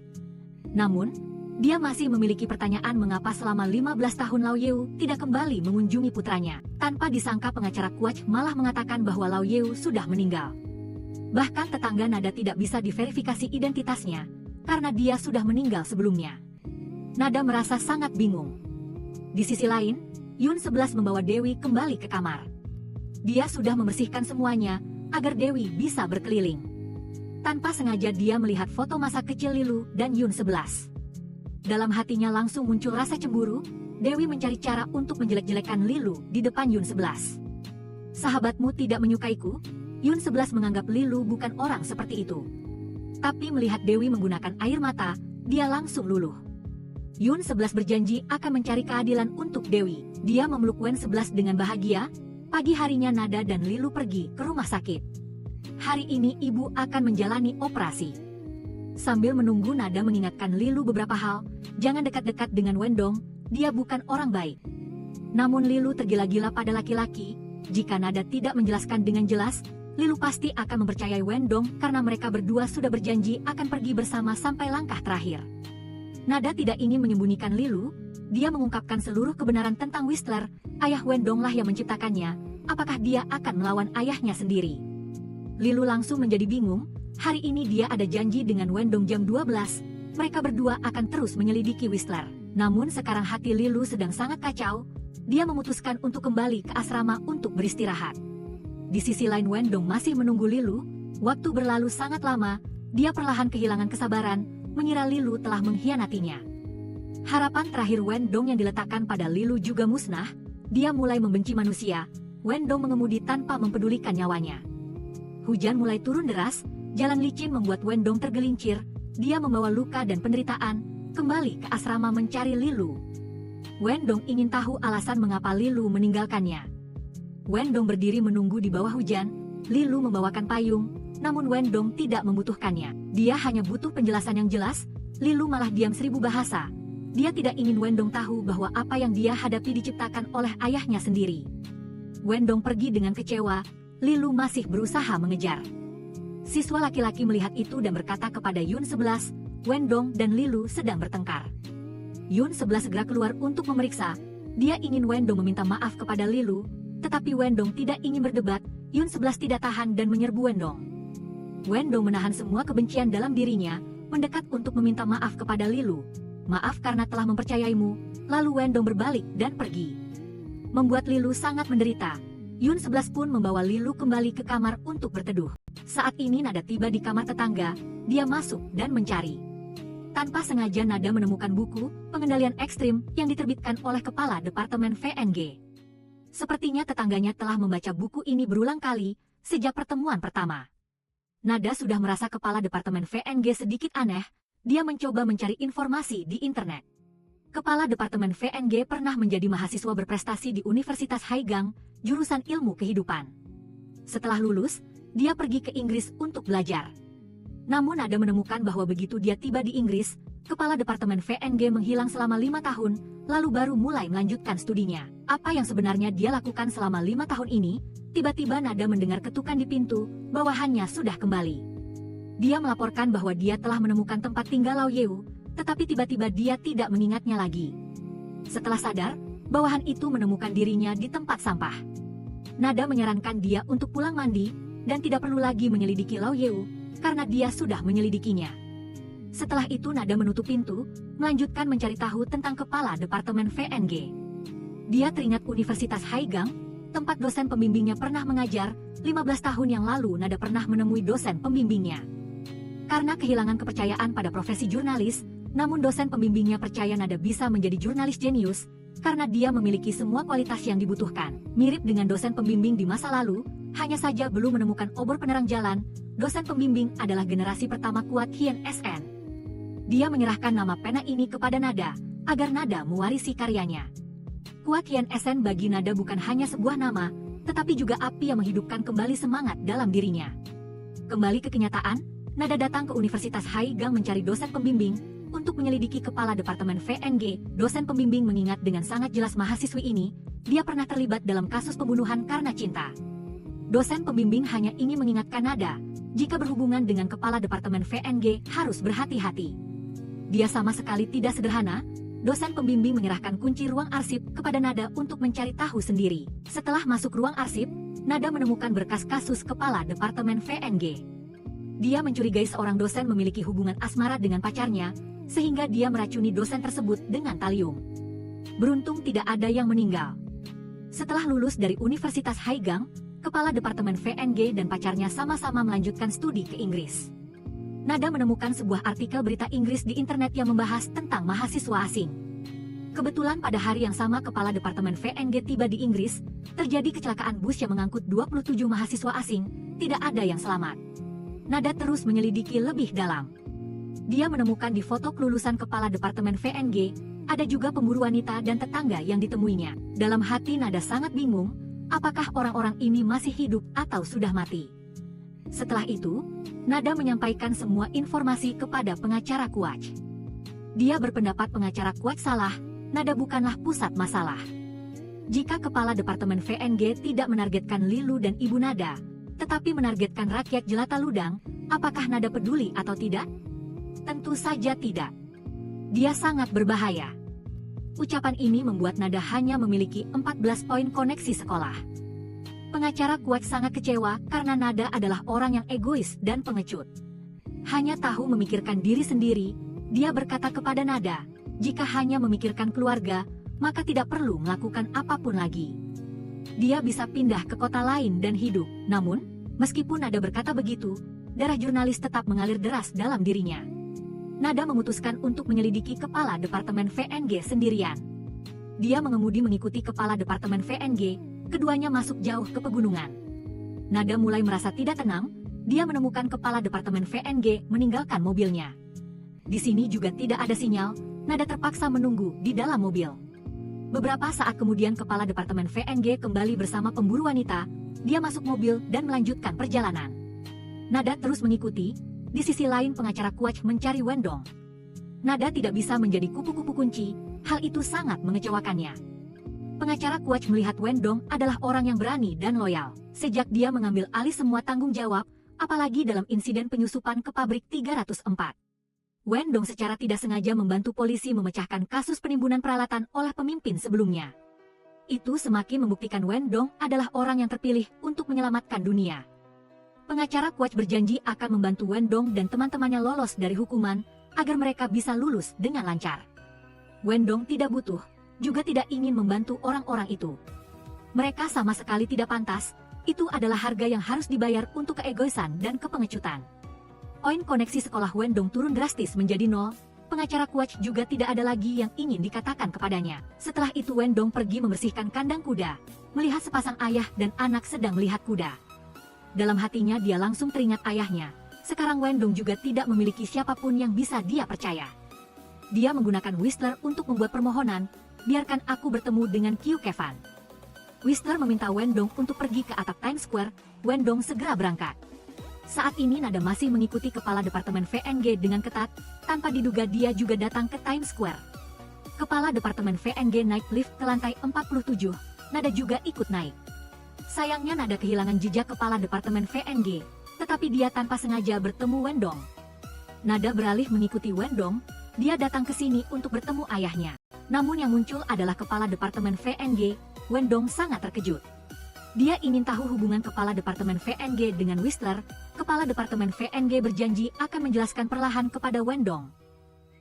Namun, dia masih memiliki pertanyaan mengapa selama 15 tahun Lau Yeu tidak kembali mengunjungi putranya. Tanpa disangka pengacara Kuach malah mengatakan bahwa Lau Yeu sudah meninggal. Bahkan tetangga Nada tidak bisa diverifikasi identitasnya, karena dia sudah meninggal sebelumnya. Nada merasa sangat bingung. Di sisi lain, Yun 11 membawa Dewi kembali ke kamar. Dia sudah membersihkan semuanya agar Dewi bisa berkeliling. Tanpa sengaja dia melihat foto masa kecil Lilu dan Yun 11. Dalam hatinya langsung muncul rasa cemburu. Dewi mencari cara untuk menjelek-jelekan Lilu di depan Yun 11. Sahabatmu tidak menyukaiku? Yun 11 menganggap Lilu bukan orang seperti itu. Tapi melihat Dewi menggunakan air mata, dia langsung luluh. Yun 11 berjanji akan mencari keadilan untuk Dewi. Dia memeluk Wen 11 dengan bahagia. Pagi harinya Nada dan Lilu pergi ke rumah sakit. Hari ini ibu akan menjalani operasi. Sambil menunggu, Nada mengingatkan Lilu beberapa hal. Jangan dekat-dekat dengan Wendong, dia bukan orang baik. Namun Lilu tergila-gila pada laki-laki. Jika Nada tidak menjelaskan dengan jelas, Lilu pasti akan mempercayai Wendong karena mereka berdua sudah berjanji akan pergi bersama sampai langkah terakhir. Nada tidak ingin menyembunyikan Lilu. Dia mengungkapkan seluruh kebenaran tentang Whistler. Ayah Wendong lah yang menciptakannya. Apakah dia akan melawan ayahnya sendiri? Lilu langsung menjadi bingung. Hari ini dia ada janji dengan Wendong jam 12. Mereka berdua akan terus menyelidiki Whistler. Namun sekarang hati Lilu sedang sangat kacau. Dia memutuskan untuk kembali ke asrama untuk beristirahat. Di sisi lain Wendong masih menunggu Lilu. Waktu berlalu sangat lama. Dia perlahan kehilangan kesabaran, mengira Lilu telah mengkhianatinya. Harapan terakhir Wendong yang diletakkan pada Lilu juga musnah. Dia mulai membenci manusia. Wendong mengemudi tanpa mempedulikan nyawanya. Hujan mulai turun deras. Jalan licin membuat Wendong tergelincir. Dia membawa luka dan penderitaan, kembali ke asrama mencari Lilu. Wendong ingin tahu alasan mengapa Lilu meninggalkannya. Wendong berdiri menunggu di bawah hujan. Lilu membawakan payung, namun Wendong tidak membutuhkannya. Dia hanya butuh penjelasan yang jelas. Lilu malah diam 1000 bahasa. Dia tidak ingin Wendong tahu bahwa apa yang dia hadapi diciptakan oleh ayahnya sendiri. Wendong pergi dengan kecewa. Lilu masih berusaha mengejar. Siswa laki-laki melihat itu dan berkata kepada Yun 11, Wendong dan Lilu sedang bertengkar. Yun 11 segera keluar untuk memeriksa. Dia ingin Wendong meminta maaf kepada Lilu, tetapi Wendong tidak ingin berdebat. Yun 11 tidak tahan dan menyerbu Wendong. Wendong menahan semua kebencian dalam dirinya, mendekat untuk meminta maaf kepada Lilu. Maaf karena telah mempercayaimu. Lalu Wendong berbalik dan pergi. Membuat Lilu sangat menderita. Yun 11 pun membawa Lilu kembali ke kamar untuk berteduh. Saat ini Nada tiba di kamar tetangga. Dia masuk dan mencari. Tanpa sengaja Nada menemukan buku pengendalian ekstrim yang diterbitkan oleh kepala Departemen VNG. Sepertinya tetangganya telah membaca buku ini berulang kali sejak pertemuan pertama. Nada sudah merasa kepala Departemen VNG sedikit aneh. Dia mencoba mencari informasi di internet. Kepala Departemen VNG pernah menjadi mahasiswa berprestasi di Universitas Haigang, jurusan ilmu kehidupan. Setelah lulus, dia pergi ke Inggris untuk belajar. Namun Nada menemukan bahwa begitu dia tiba di Inggris, kepala Departemen VNG menghilang selama 5 tahun, lalu baru mulai melanjutkan studinya. Apa yang sebenarnya dia lakukan selama 5 tahun ini? Tiba-tiba Nada mendengar ketukan di pintu, bawahannya sudah kembali. Dia melaporkan bahwa dia telah menemukan tempat tinggal Lao Yeu, tetapi tiba-tiba dia tidak mengingatnya lagi. Setelah sadar, bawahan itu menemukan dirinya di tempat sampah. Nada menyarankan dia untuk pulang mandi, dan tidak perlu lagi menyelidiki Lao Yeu, karena dia sudah menyelidikinya. Setelah itu Nada menutup pintu, melanjutkan mencari tahu tentang kepala Departemen VNG. Dia teringat Universitas Haigang, tempat dosen pembimbingnya pernah mengajar. 15 tahun yang lalu Nada pernah menemui dosen pembimbingnya. Karena kehilangan kepercayaan pada profesi jurnalis, namun dosen pembimbingnya percaya Nada bisa menjadi jurnalis jenius, karena dia memiliki semua kualitas yang dibutuhkan. Mirip dengan dosen pembimbing di masa lalu, hanya saja belum menemukan obor penerang jalan, dosen pembimbing adalah generasi pertama kuat Hien SN. Dia menyerahkan nama pena ini kepada Nada, agar Nada mewarisi karyanya. Kuat Hien SN bagi Nada bukan hanya sebuah nama, tetapi juga api yang menghidupkan kembali semangat dalam dirinya. Kembali ke kenyataan, Nada datang ke Universitas Haigang mencari dosen pembimbing, untuk menyelidiki kepala Departemen VNG. Dosen pembimbing mengingat dengan sangat jelas mahasiswi ini, dia pernah terlibat dalam kasus pembunuhan karena cinta. Dosen pembimbing hanya ingin mengingatkan Nada, jika berhubungan dengan kepala Departemen VNG harus berhati-hati. Dia sama sekali tidak sederhana. Dosen pembimbing menyerahkan kunci ruang arsip kepada Nada untuk mencari tahu sendiri. Setelah masuk ruang arsip, Nada menemukan berkas kasus kepala Departemen VNG. Dia mencurigai seorang dosen memiliki hubungan asmara dengan pacarnya. sehingga dia meracuni dosen tersebut dengan talium. Beruntung tidak ada yang meninggal. Setelah lulus dari Universitas Haigang, kepala departemen VNG dan pacarnya sama-sama melanjutkan studi ke Inggris. Nada menemukan sebuah artikel berita Inggris di internet yang membahas tentang mahasiswa asing. Kebetulan pada hari yang sama kepala departemen VNG tiba di Inggris, terjadi kecelakaan bus yang mengangkut 27 mahasiswa asing, tidak ada yang selamat. Nada terus menyelidiki lebih dalam. Dia menemukan di foto kelulusan kepala departemen VNG, ada juga pemburu wanita dan tetangga yang ditemuinya. Dalam hati Nada sangat bingung, apakah orang-orang ini masih hidup atau sudah mati. Setelah itu, Nada menyampaikan semua informasi kepada pengacara Quach. Dia berpendapat pengacara Quach salah, Nada bukanlah pusat masalah. Jika kepala departemen VNG tidak menargetkan Lilu dan ibu Nada, tetapi menargetkan rakyat jelata ludang, apakah Nada peduli atau tidak? Tentu saja tidak. Dia sangat berbahaya. Ucapan ini membuat Nada hanya memiliki 14 poin koneksi sekolah. Pengacara Quach sangat kecewa karena Nada adalah orang yang egois dan pengecut. Hanya tahu memikirkan diri sendiri, dia berkata kepada Nada, jika hanya memikirkan keluarga, maka tidak perlu melakukan apapun lagi. Dia bisa pindah ke kota lain dan hidup. Namun, meskipun Nada berkata begitu, darah jurnalis tetap mengalir deras dalam dirinya. Nada memutuskan untuk menyelidiki kepala departemen VNG sendirian. Dia mengemudi mengikuti kepala departemen VNG, keduanya masuk jauh ke pegunungan. Nada mulai merasa tidak tenang, dia menemukan kepala departemen VNG meninggalkan mobilnya. Di sini juga tidak ada sinyal, Nada terpaksa menunggu di dalam mobil. Beberapa saat kemudian kepala departemen VNG kembali bersama pemburu wanita, dia masuk mobil dan melanjutkan perjalanan. Nada terus mengikuti. Di sisi lain pengacara Quach mencari Wendong. Nada tidak bisa menjadi kupu-kupu kunci, hal itu sangat mengecewakannya. Pengacara Quach melihat Wendong adalah orang yang berani dan loyal. Sejak dia mengambil alih semua tanggung jawab, apalagi dalam insiden penyusupan ke pabrik 304. Wendong secara tidak sengaja membantu polisi memecahkan kasus penimbunan peralatan oleh pemimpin sebelumnya. Itu semakin membuktikan Wendong adalah orang yang terpilih untuk menyelamatkan dunia. Pengacara Quach berjanji akan membantu Wendong dan teman-temannya lolos dari hukuman, agar mereka bisa lulus dengan lancar. Wendong tidak butuh, juga tidak ingin membantu orang-orang itu. Mereka sama sekali tidak pantas, itu adalah harga yang harus dibayar untuk keegoisan dan kepengecutan. Poin koneksi sekolah Wendong turun drastis menjadi 0, pengacara Quach juga tidak ada lagi yang ingin dikatakan kepadanya. Setelah itu Wendong pergi membersihkan kandang kuda, melihat sepasang ayah dan anak sedang melihat kuda. Dalam hatinya dia langsung teringat ayahnya. Sekarang Wendong juga tidak memiliki siapapun yang bisa dia percaya. Dia menggunakan Whistler untuk membuat permohonan, biarkan aku bertemu dengan Q Kevan. Whistler meminta Wendong untuk pergi ke atap Times Square, Wendong segera berangkat. Saat ini Nada masih mengikuti kepala departemen VNG dengan ketat, tanpa diduga dia juga datang ke Times Square. Kepala departemen VNG naik lift ke lantai 47, Nada juga ikut naik. Sayangnya Nada kehilangan jejak kepala departemen VNG, tetapi dia tanpa sengaja bertemu Wendong. Nada beralih mengikuti Wendong, dia datang ke sini untuk bertemu ayahnya. Namun yang muncul adalah kepala departemen VNG, Wendong sangat terkejut. Dia ingin tahu hubungan kepala departemen VNG dengan Whistler, kepala departemen VNG berjanji akan menjelaskan perlahan kepada Wendong.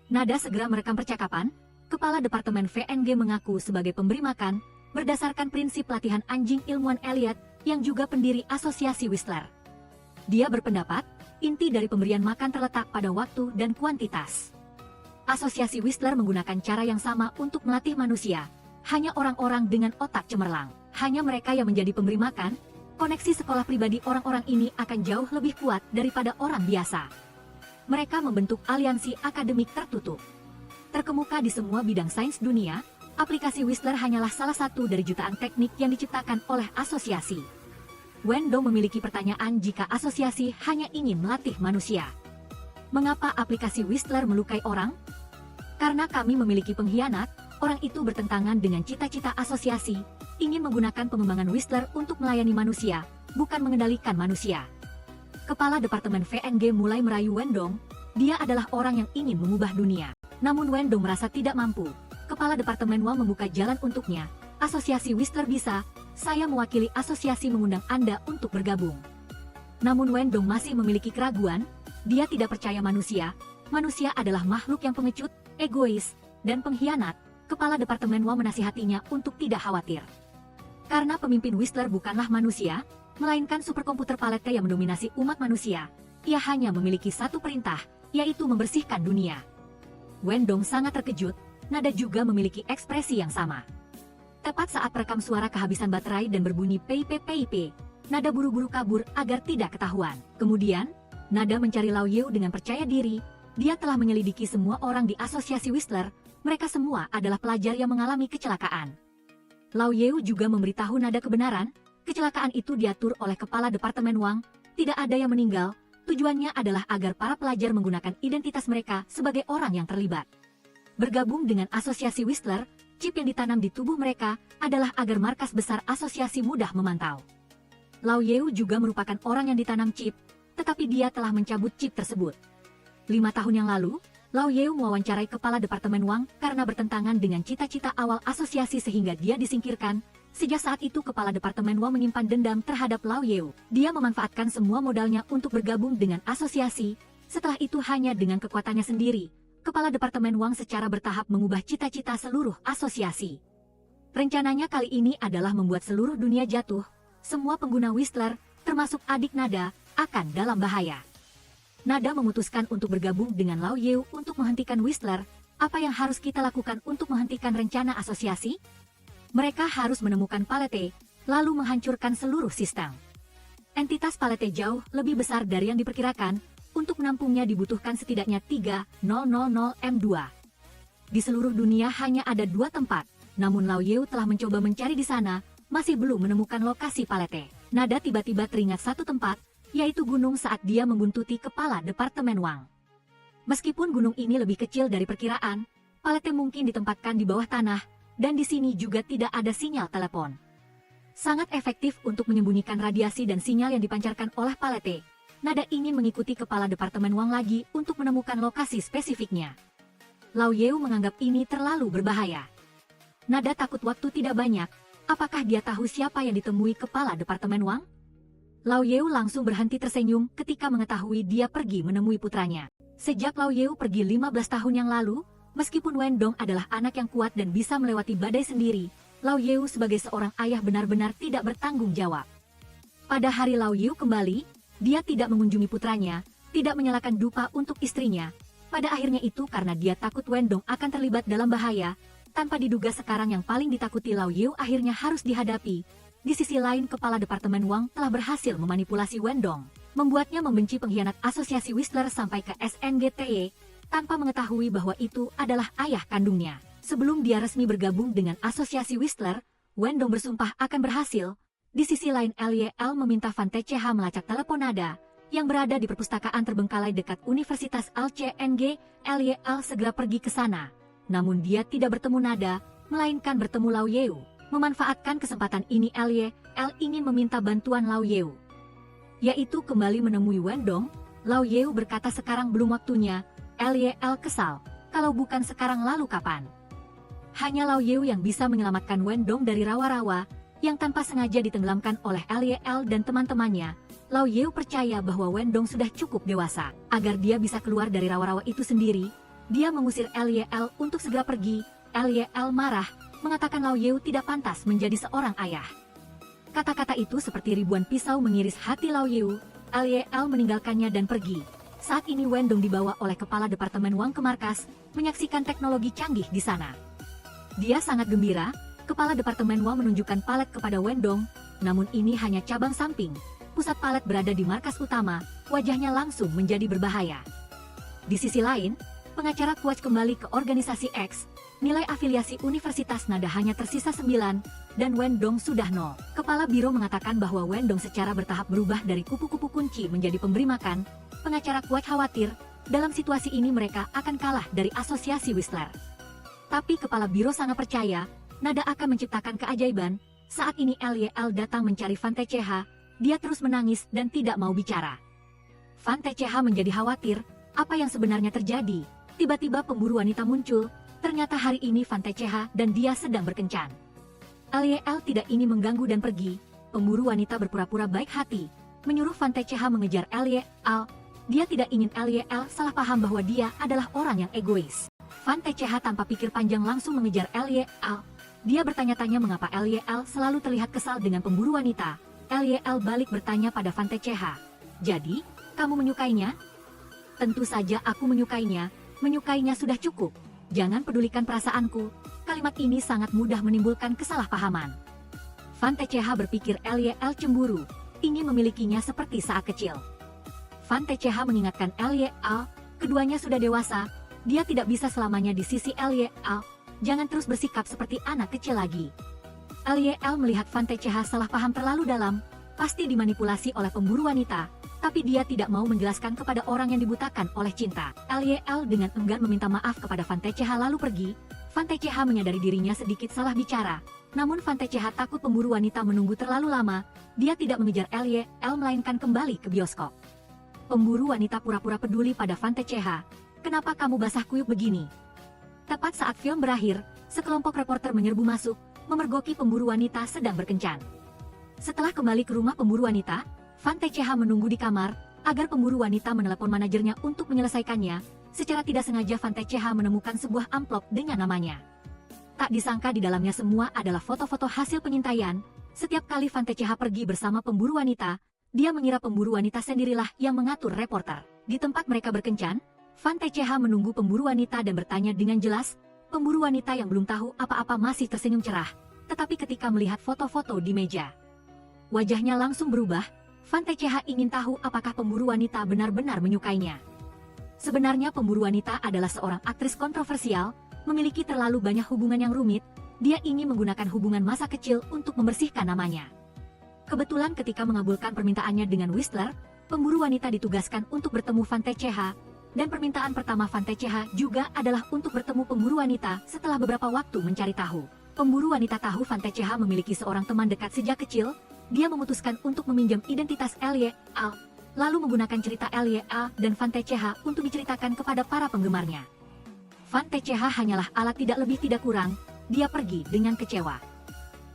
Nada segera merekam percakapan, kepala departemen VNG mengaku sebagai pemberi makan, berdasarkan prinsip latihan anjing ilmuwan Elliot yang juga pendiri asosiasi Whistler. Dia berpendapat, inti dari pemberian makan terletak pada waktu dan kuantitas. Asosiasi Whistler menggunakan cara yang sama untuk melatih manusia, hanya orang-orang dengan otak cemerlang. Hanya mereka yang menjadi pemberi makan, koneksi sekolah pribadi orang-orang ini akan jauh lebih kuat daripada orang biasa. Mereka membentuk aliansi akademik tertutup. Terkemuka di semua bidang sains dunia, aplikasi Whistler hanyalah salah satu dari jutaan teknik yang diciptakan oleh asosiasi. Wendong memiliki pertanyaan jika asosiasi hanya ingin melatih manusia. Mengapa aplikasi Whistler melukai orang? Karena kami memiliki pengkhianat, orang itu bertentangan dengan cita-cita asosiasi, ingin menggunakan pengembangan Whistler untuk melayani manusia, bukan mengendalikan manusia. Kepala Departemen VNG mulai merayu Wendong, dia adalah orang yang ingin mengubah dunia. Namun Wendong merasa tidak mampu. Kepala Departemen Wall membuka jalan untuknya. Asosiasi Whistler bisa, saya mewakili asosiasi mengundang Anda untuk bergabung. Namun Wendong masih memiliki keraguan, dia tidak percaya manusia, manusia adalah makhluk yang pengecut, egois, dan pengkhianat. Kepala Departemen Wang menasihatinya untuk tidak khawatir. Karena pemimpin Whistler bukanlah manusia, melainkan superkomputer Palete yang mendominasi umat manusia. Ia hanya memiliki satu perintah, yaitu membersihkan dunia. Wendong sangat terkejut, Nada juga memiliki ekspresi yang sama. Tepat saat perekam suara kehabisan baterai dan berbunyi pip, Nada buru-buru kabur agar tidak ketahuan. Kemudian, Nada mencari Lao Yeu dengan percaya diri. Dia telah menyelidiki semua orang di asosiasi Whistler. Mereka semua adalah pelajar yang mengalami kecelakaan. Lao Yeu juga memberitahu Nada kebenaran. Kecelakaan itu diatur oleh Kepala Departemen Wang. Tidak ada yang meninggal. Tujuannya adalah agar para pelajar menggunakan identitas mereka sebagai orang yang terlibat. Bergabung dengan asosiasi Whistler, chip yang ditanam di tubuh mereka adalah agar markas besar asosiasi mudah memantau. Lao Yeu juga merupakan orang yang ditanam chip, tetapi dia telah mencabut chip tersebut. 5 tahun yang lalu, Lao Yeu mewawancarai Kepala Departemen Wang karena bertentangan dengan cita-cita awal asosiasi sehingga dia disingkirkan. Sejak saat itu Kepala Departemen Wang menyimpan dendam terhadap Lao Yeu. Dia memanfaatkan semua modalnya untuk bergabung dengan asosiasi. Setelah itu hanya dengan kekuatannya sendiri, Kepala Departemen Wang secara bertahap mengubah cita-cita seluruh asosiasi. Rencananya kali ini adalah membuat seluruh dunia jatuh. Semua pengguna Whistler, termasuk adik Nada, akan dalam bahaya. Nada memutuskan untuk bergabung dengan Lao Yeu untuk menghentikan Whistler. Apa yang harus kita lakukan untuk menghentikan rencana asosiasi? Mereka harus menemukan Palete, lalu menghancurkan seluruh sistem. Entitas Palete jauh lebih besar dari yang diperkirakan. Untuk menampungnya dibutuhkan setidaknya 3.000 M2. Di seluruh dunia hanya ada 2 tempat, namun Lao Yeu telah mencoba mencari di sana, masih belum menemukan lokasi Palete. Nada tiba-tiba teringat satu tempat, yaitu gunung saat dia membuntuti Kepala Departemen Wang. Meskipun gunung ini lebih kecil dari perkiraan, Palete mungkin ditempatkan di bawah tanah, dan di sini juga tidak ada sinyal telepon. Sangat efektif untuk menyembunyikan radiasi dan sinyal yang dipancarkan oleh Palete. Nada ingin mengikuti Kepala Departemen Wang lagi untuk menemukan lokasi spesifiknya. Lao Yeu menganggap ini terlalu berbahaya. Nada takut waktu tidak banyak. Apakah dia tahu siapa yang ditemui Kepala Departemen Wang? Lao Yeu langsung berhenti tersenyum ketika mengetahui dia pergi menemui putranya. Sejak Lao Yeu pergi 15 tahun yang lalu, meskipun Wendong adalah anak yang kuat dan bisa melewati badai sendiri, Lao Yeu sebagai seorang ayah benar-benar tidak bertanggung jawab. Pada hari Lao Yeu kembali, dia tidak mengunjungi putranya, tidak menyalakan dupa untuk istrinya. Pada akhirnya itu karena dia takut Wendong akan terlibat dalam bahaya. Tanpa diduga sekarang yang paling ditakuti Lao Yeu akhirnya harus dihadapi. Di sisi lain Kepala Departemen Wang telah berhasil memanipulasi Wendong, membuatnya membenci pengkhianat asosiasi Whistler sampai ke SNGTE, tanpa mengetahui bahwa itu adalah ayah kandungnya. Sebelum dia resmi bergabung dengan asosiasi Whistler, Wendong bersumpah akan berhasil. Di sisi lain Lyl meminta Fan TCH melacak telepon Nada, yang berada di perpustakaan terbengkalai dekat Universitas LCNG. Lyl segera pergi ke sana. Namun dia tidak bertemu Nada, melainkan bertemu Lao Yeu. Memanfaatkan kesempatan ini Lyl ingin meminta bantuan Lao Yeu, yaitu kembali menemui Wendong. Lao Yeu berkata sekarang belum waktunya. Lyl kesal, kalau bukan sekarang lalu kapan? Hanya Lao Yeu yang bisa menyelamatkan Wendong dari rawa-rawa yang tanpa sengaja ditenggelamkan oleh Lyl dan teman-temannya. Lao Yeu percaya bahwa Wendong sudah cukup dewasa agar dia bisa keluar dari rawa-rawa itu sendiri. Dia mengusir Lyl untuk segera pergi. Lyl marah, mengatakan Lao Yeu tidak pantas menjadi seorang ayah. Kata-kata itu seperti ribuan pisau mengiris hati Lao Yeu. Lyl meninggalkannya dan pergi. Saat ini Wendong dibawa oleh Kepala Departemen Wang ke markas, menyaksikan teknologi canggih di sana. Dia sangat gembira. Kepala Departemen Wang menunjukkan palet kepada Wendong, namun ini hanya cabang samping. Pusat palet berada di markas utama, wajahnya langsung menjadi berbahaya. Di sisi lain, pengacara Quach kembali ke organisasi X. Nilai afiliasi Universitas Nada hanya tersisa 9, dan Wendong sudah 0. Kepala Biro mengatakan bahwa Wendong secara bertahap berubah dari kupu-kupu kunci menjadi pemberi makan. Pengacara Quach khawatir, dalam situasi ini mereka akan kalah dari asosiasi Whistler. Tapi Kepala Biro sangat percaya, Nada akan menciptakan keajaiban. Saat ini Lyl datang mencari Fan TCH, dia terus menangis dan tidak mau bicara. Fan TCH menjadi khawatir, apa yang sebenarnya terjadi? Tiba-tiba pemburu wanita muncul, ternyata hari ini Fan TCH dan dia sedang berkencan. Lyl tidak ingin mengganggu dan pergi. Pemburu wanita berpura-pura baik hati, menyuruh Fan TCH mengejar Lyl. Dia tidak ingin Lyl salah paham bahwa dia adalah orang yang egois. Fan TCH tanpa pikir panjang langsung mengejar Lyl. Dia bertanya-tanya mengapa Lyl selalu terlihat kesal dengan pemburu wanita. Lyl balik bertanya pada Fan TCH. Jadi, kamu menyukainya? Tentu saja aku menyukainya. Menyukainya sudah cukup. Jangan pedulikan perasaanku. Kalimat ini sangat mudah menimbulkan kesalahpahaman. Fan TCH berpikir Lyl cemburu, ingin memilikinya seperti saat kecil. Fan TCH mengingatkan Lyl, keduanya sudah dewasa, dia tidak bisa selamanya di sisi Lyl, jangan terus bersikap seperti anak kecil lagi. Lyl melihat Fan TCH salah paham terlalu dalam, pasti dimanipulasi oleh pemburu wanita, tapi dia tidak mau menjelaskan kepada orang yang dibutakan oleh cinta. Lyl dengan enggan meminta maaf kepada Fan TCH lalu pergi. Fan TCH menyadari dirinya sedikit salah bicara, namun Fan TCH takut pemburu wanita menunggu terlalu lama, dia tidak mengejar Lyl melainkan kembali ke bioskop. Pemburu wanita pura-pura peduli pada Fan TCH. Kenapa kamu basah kuyup begini? Tepat saat film berakhir, sekelompok reporter menyerbu masuk, memergoki pemburu wanita sedang berkencan. Setelah kembali ke rumah pemburu wanita, Fan TCH menunggu di kamar, agar pemburu wanita menelepon manajernya untuk menyelesaikannya. Secara tidak sengaja Fan TCH menemukan sebuah amplop dengan namanya. Tak disangka di dalamnya semua adalah foto-foto hasil pengintaian. Setiap kali Fan TCH pergi bersama pemburu wanita, dia mengira pemburu wanita sendirilah yang mengatur reporter. Di tempat mereka berkencan, Fan TCH menunggu pemburu wanita dan bertanya dengan jelas. Pemburu wanita yang belum tahu apa-apa masih tersenyum cerah, tetapi ketika melihat foto-foto di meja, wajahnya langsung berubah. Fan TCH ingin tahu apakah pemburu wanita benar-benar menyukainya. Sebenarnya pemburu wanita adalah seorang aktris kontroversial, memiliki terlalu banyak hubungan yang rumit. Dia ingin menggunakan hubungan masa kecil untuk membersihkan namanya. Kebetulan ketika mengabulkan permintaannya dengan Whistler, pemburu wanita ditugaskan untuk bertemu Fan TCH, dan permintaan pertama Fan TCH juga adalah untuk bertemu pemburu wanita. Setelah beberapa waktu mencari tahu, pemburu wanita tahu Fan TCH memiliki seorang teman dekat sejak kecil. Dia memutuskan untuk meminjam identitas Lyl, lalu menggunakan cerita Lyl dan Fan TCH untuk diceritakan kepada para penggemarnya. Fan TCH hanyalah alat tidak lebih tidak kurang. Dia pergi dengan kecewa.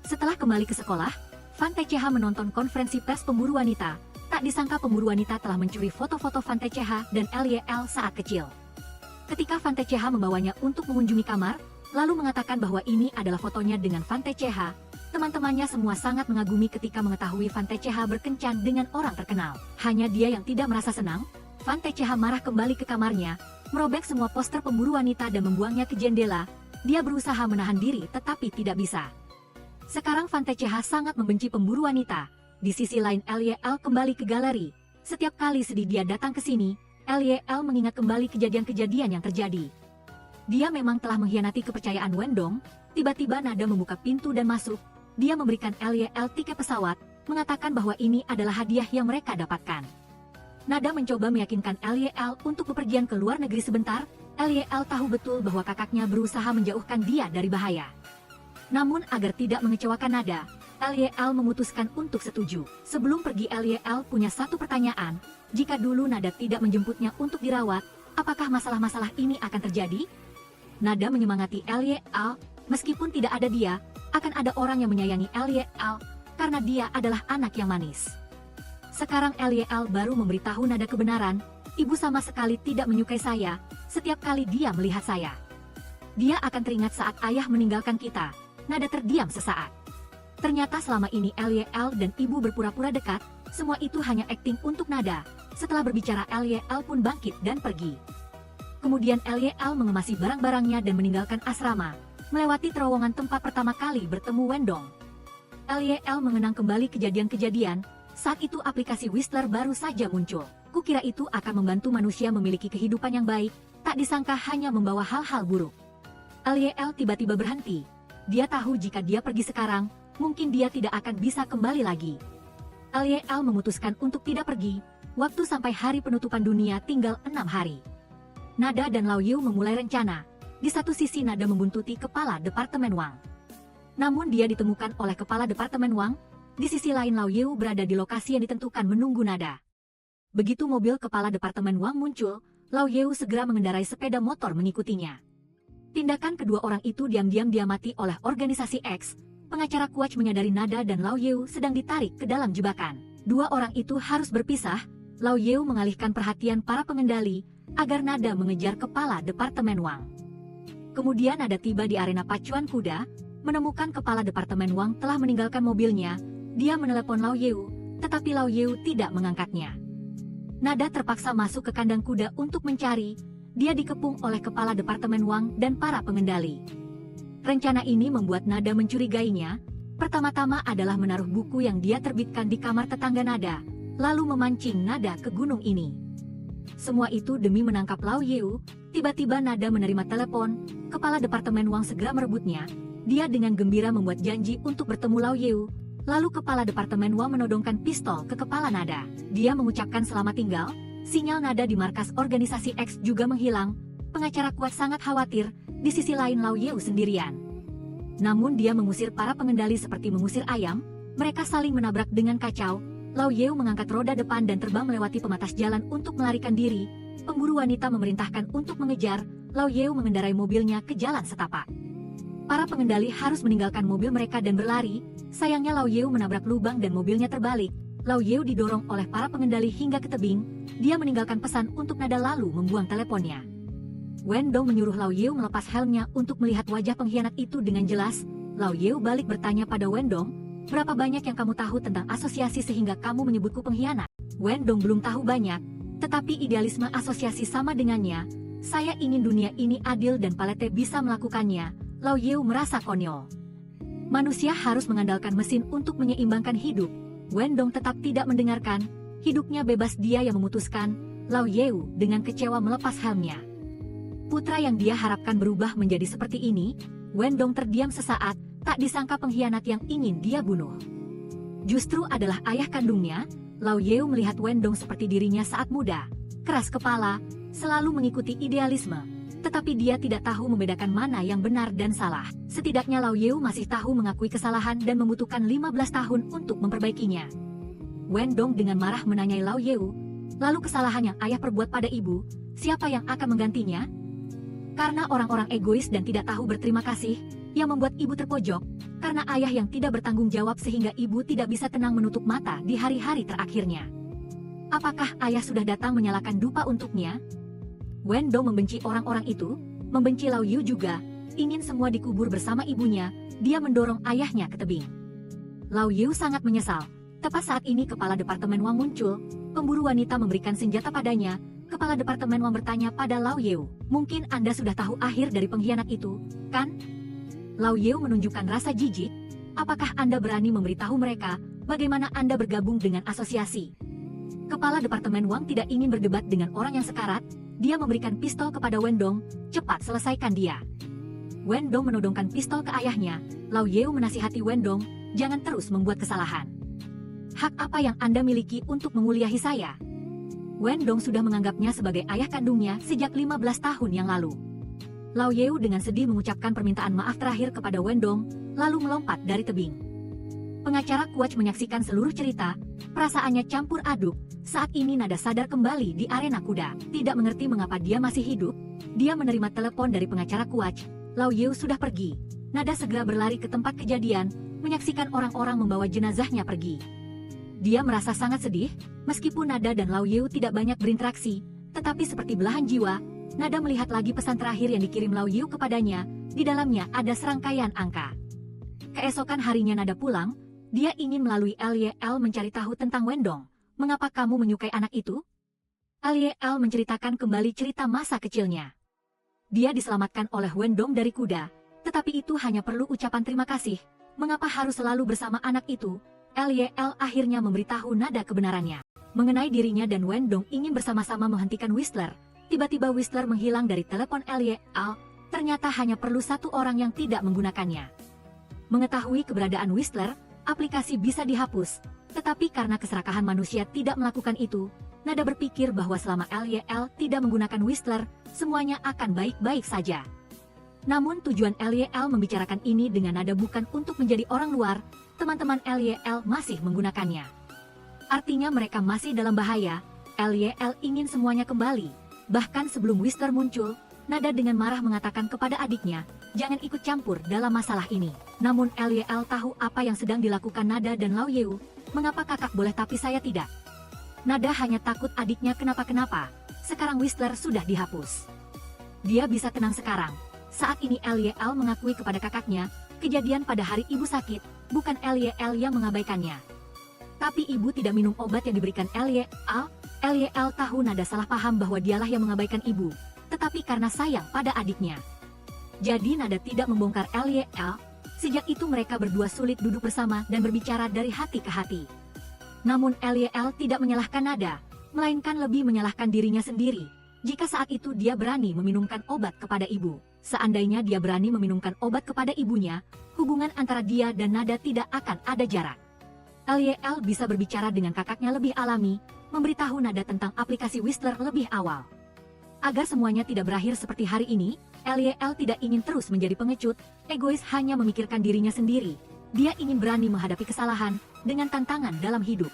Setelah kembali ke sekolah, Fan TCH menonton konferensi pers pemburu wanita. Tak disangka pemburu wanita telah mencuri foto-foto Fan TCH dan Lyl saat kecil. Ketika Fan TCH membawanya untuk mengunjungi kamar, lalu mengatakan bahwa ini adalah fotonya dengan Fan TCH, teman-temannya semua sangat mengagumi ketika mengetahui Fan TCH berkencan dengan orang terkenal. Hanya dia yang tidak merasa senang. Fan TCH marah kembali ke kamarnya, merobek semua poster pemburu wanita dan membuangnya ke jendela. Dia berusaha menahan diri tetapi tidak bisa. Sekarang Fan TCH sangat membenci pemburu wanita. Di sisi lain Lyl kembali ke galeri. Setiap kali sedih dia datang ke sini, Lyl mengingat kembali kejadian-kejadian yang terjadi. Dia memang telah mengkhianati kepercayaan Wendong. Tiba-tiba Nada membuka pintu dan masuk. Dia memberikan Lyl tiket pesawat, mengatakan bahwa ini adalah hadiah yang mereka dapatkan. Nada mencoba meyakinkan Lyl untuk bepergian ke luar negeri sebentar. Lyl tahu betul bahwa kakaknya berusaha menjauhkan dia dari bahaya. Namun agar tidak mengecewakan Nada, Lyl memutuskan untuk setuju. Sebelum pergi Lyl punya satu pertanyaan. Jika dulu Nada tidak menjemputnya untuk dirawat, apakah masalah-masalah ini akan terjadi? Nada menyemangati Lyl, meskipun tidak ada dia, akan ada orang yang menyayangi Lyl, karena dia adalah anak yang manis. Sekarang Lyl baru memberitahu Nada kebenaran. Ibu sama sekali tidak menyukai saya. Setiap kali dia melihat saya, dia akan teringat saat ayah meninggalkan kita. Nada terdiam sesaat. Ternyata selama ini Lyl dan ibu berpura-pura dekat. Semua itu hanya akting untuk Nada. Setelah berbicara Lyl pun bangkit dan pergi. Kemudian Lyl mengemasi barang-barangnya dan meninggalkan asrama, melewati terowongan tempat pertama kali bertemu Wendong. Lyl mengenang kembali kejadian-kejadian. Saat itu aplikasi Whistler baru saja muncul. Kukira itu akan membantu manusia memiliki kehidupan yang baik. Tak disangka hanya membawa hal-hal buruk. Lyl tiba-tiba berhenti. Dia tahu jika dia pergi sekarang, mungkin dia tidak akan bisa kembali lagi. Lyl memutuskan untuk tidak pergi. Waktu sampai hari penutupan dunia tinggal 6 hari. Nada dan Lao Yu memulai rencana. Di satu sisi Nada membuntuti kepala Departemen Wang. Namun dia ditemukan oleh kepala Departemen Wang. Di sisi lain Lao Yu berada di lokasi yang ditentukan menunggu Nada. Begitu mobil kepala Departemen Wang muncul, Lao Yu segera mengendarai sepeda motor mengikutinya. Tindakan kedua orang itu diam-diam diamati oleh organisasi X. Pengacara Quach menyadari Nada dan Lao Yu sedang ditarik ke dalam jebakan. Dua orang itu harus berpisah. Lao Yeu mengalihkan perhatian para pengendali agar Nada mengejar kepala Departemen Wang. Kemudian Nada tiba di arena pacuan kuda, menemukan kepala Departemen Wang telah meninggalkan mobilnya. Dia menelepon Lao Yeu, tetapi Lao Yeu tidak mengangkatnya. Nada terpaksa masuk ke kandang kuda untuk mencari. Dia dikepung oleh kepala Departemen Wang dan para pengendali. Rencana ini membuat Nada mencurigainya. Pertama-tama adalah menaruh buku yang dia terbitkan di kamar tetangga Nada, lalu memancing Nada ke gunung ini. Semua itu demi menangkap Lao Yeu. Tiba-tiba Nada menerima telepon. Kepala Departemen Wang segera merebutnya. Dia dengan gembira membuat janji untuk bertemu Lao Yeu. Lalu kepala Departemen Wang menodongkan pistol ke kepala Nada. Dia mengucapkan selamat tinggal. Sinyal Nada di markas organisasi X juga menghilang. Pengacara kuat sangat khawatir. Di sisi lain Lao Yeu sendirian. Namun dia mengusir para pengendali seperti mengusir ayam. Mereka saling menabrak dengan kacau. Lao Yeu mengangkat roda depan dan terbang melewati pematas jalan untuk melarikan diri. Pemburu wanita memerintahkan untuk mengejar. Lao Yeu mengendarai mobilnya ke jalan setapak. Para pengendali harus meninggalkan mobil mereka dan berlari. Sayangnya Lao Yeu menabrak lubang dan mobilnya terbalik. Lao Yeu didorong oleh para pengendali hingga ke tebing. Dia meninggalkan pesan untuk Nada lalu membuang teleponnya. Wendong menyuruh Lao Yeu melepas helmnya untuk melihat wajah pengkhianat itu dengan jelas. Lao Yeu balik bertanya pada Wendong, berapa banyak yang kamu tahu tentang asosiasi sehingga kamu menyebutku pengkhianat? Wendong belum tahu banyak, tetapi idealisme asosiasi sama dengannya. Saya ingin dunia ini adil dan Palete bisa melakukannya. Lao Yeu merasa konyol. Manusia harus mengandalkan mesin untuk menyeimbangkan hidup. Wendong tetap tidak mendengarkan. Hidupnya bebas, dia yang memutuskan. Lao Yeu dengan kecewa melepas helmnya. Putra yang dia harapkan berubah menjadi seperti ini. Wendong terdiam sesaat, tak disangka pengkhianat yang ingin dia bunuh justru adalah ayah kandungnya. Lao Yeu melihat Wendong seperti dirinya saat muda. Keras kepala, selalu mengikuti idealisme. Tetapi dia tidak tahu membedakan mana yang benar dan salah. Setidaknya Lao Yeu masih tahu mengakui kesalahan dan membutuhkan 15 tahun untuk memperbaikinya. Wendong dengan marah menanyai Lao Yeu, lalu kesalahan yang ayah perbuat pada ibu, siapa yang akan menggantinya? Karena orang-orang egois dan tidak tahu berterima kasih, yang membuat ibu terpojok, karena ayah yang tidak bertanggung jawab sehingga ibu tidak bisa tenang menutup mata di hari-hari terakhirnya. Apakah ayah sudah datang menyalakan dupa untuknya? Wendong membenci orang-orang itu, membenci Lao Yeu juga, ingin semua dikubur bersama ibunya. Dia mendorong ayahnya ke tebing. Lao Yeu sangat menyesal. Tepat saat ini kepala Departemen Wang muncul. Pemburu wanita memberikan senjata padanya. Kepala Departemen Wang bertanya pada Lao Yeu, mungkin Anda sudah tahu akhir dari pengkhianat itu, kan? Lao Yeu menunjukkan rasa jijik. Apakah Anda berani memberitahu mereka bagaimana Anda bergabung dengan asosiasi? Kepala Departemen Wang tidak ingin berdebat dengan orang yang sekarat. Dia memberikan pistol kepada Wendong, cepat selesaikan dia. Wendong menodongkan pistol ke ayahnya. Lao Yeu menasihati Wendong, jangan terus membuat kesalahan. Hak apa yang Anda miliki untuk menguliahi saya? Wendong sudah menganggapnya sebagai ayah kandungnya sejak 15 tahun yang lalu. Lao Yeu dengan sedih mengucapkan permintaan maaf terakhir kepada Wendong, lalu melompat dari tebing. Pengacara Kuach menyaksikan seluruh cerita, perasaannya campur aduk. Saat ini Nada sadar kembali di arena kuda. Tidak mengerti mengapa dia masih hidup, dia menerima telepon dari pengacara Kuach. Lao Yeu sudah pergi. Nada segera berlari ke tempat kejadian, menyaksikan orang-orang membawa jenazahnya pergi. Dia merasa sangat sedih, meskipun Nada dan Lao Yeu tidak banyak berinteraksi, tetapi seperti belahan jiwa, Nada melihat lagi pesan terakhir yang dikirim Lao Yeu kepadanya. Di dalamnya ada serangkaian angka. Keesokan harinya Nada pulang, dia ingin melalui Lyl mencari tahu tentang Wendong. Mengapa kamu menyukai anak itu? Lyl menceritakan kembali cerita masa kecilnya. Dia diselamatkan oleh Wendong dari kuda, tetapi itu hanya perlu ucapan terima kasih. Mengapa harus selalu bersama anak itu? Lyl akhirnya memberitahu Nada kebenarannya. Mengenai dirinya dan Wendong ingin bersama-sama menghentikan Whistler. Tiba-tiba Whistler menghilang dari telepon Lyl. Ternyata hanya perlu satu orang yang tidak menggunakannya. Mengetahui keberadaan Whistler, aplikasi bisa dihapus. Tetapi karena keserakahan manusia tidak melakukan itu, Nada berpikir bahwa selama Lyl tidak menggunakan Whistler, semuanya akan baik-baik saja. Namun tujuan Lyl membicarakan ini dengan Nada bukan untuk menjadi orang luar, teman-teman Lyl masih menggunakannya. Artinya mereka masih dalam bahaya. Lyl ingin semuanya kembali. Bahkan sebelum Whistler muncul, Nada dengan marah mengatakan kepada adiknya, jangan ikut campur dalam masalah ini. Namun Lyl tahu apa yang sedang dilakukan Nada dan Lao Yeu. Mengapa kakak boleh tapi saya tidak? Nada hanya takut adiknya kenapa-kenapa. Sekarang Whistler sudah dihapus. Dia bisa tenang sekarang. Saat ini Lyl mengakui kepada kakaknya, kejadian pada hari ibu sakit, bukan Lyl yang mengabaikannya. Tapi ibu tidak minum obat yang diberikan Lyl. Lyl tahu Nada salah paham bahwa dialah yang mengabaikan ibu, tetapi karena sayang pada adiknya. Jadi Nada tidak membongkar Lyl. Sejak itu mereka berdua sulit duduk bersama dan berbicara dari hati ke hati. Namun Lyl tidak menyalahkan Nada, melainkan lebih menyalahkan dirinya sendiri. Jika saat itu dia berani meminumkan obat kepada ibu. Seandainya dia berani meminumkan obat kepada ibunya, hubungan antara dia dan Nada tidak akan ada jarak. Lyl bisa berbicara dengan kakaknya lebih alami, memberitahu Nada tentang aplikasi Whistler lebih awal. Agar semuanya tidak berakhir seperti hari ini, Lyl tidak ingin terus menjadi pengecut, egois hanya memikirkan dirinya sendiri. Dia ingin berani menghadapi kesalahan dengan tantangan dalam hidup.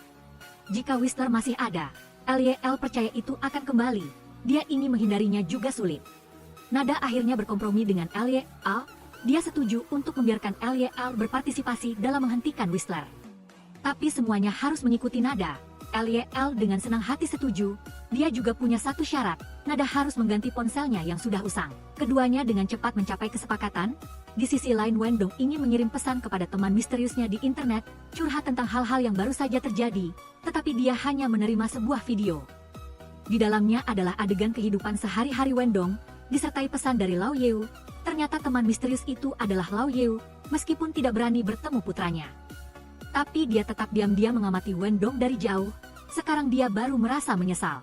Jika Whistler masih ada, Lyl percaya itu akan kembali. Dia ingin menghindarinya juga sulit. Nada akhirnya berkompromi dengan Lyl. Dia setuju untuk membiarkan Lyl berpartisipasi dalam menghentikan Whistler. Tapi semuanya harus mengikuti Nada. Lyl dengan senang hati setuju. Dia juga punya satu syarat, Nada harus mengganti ponselnya yang sudah usang. Keduanya dengan cepat mencapai kesepakatan. Di sisi lain Wendong ingin mengirim pesan kepada teman misteriusnya di internet, curhat tentang hal-hal yang baru saja terjadi, tetapi dia hanya menerima sebuah video. Di dalamnya adalah adegan kehidupan sehari-hari Wendong, disertai pesan dari Lao Yeu. Ternyata teman misterius itu adalah Lao Yeu, meskipun tidak berani bertemu putranya. Tapi dia tetap diam-diam mengamati Wendong dari jauh. Sekarang dia baru merasa menyesal.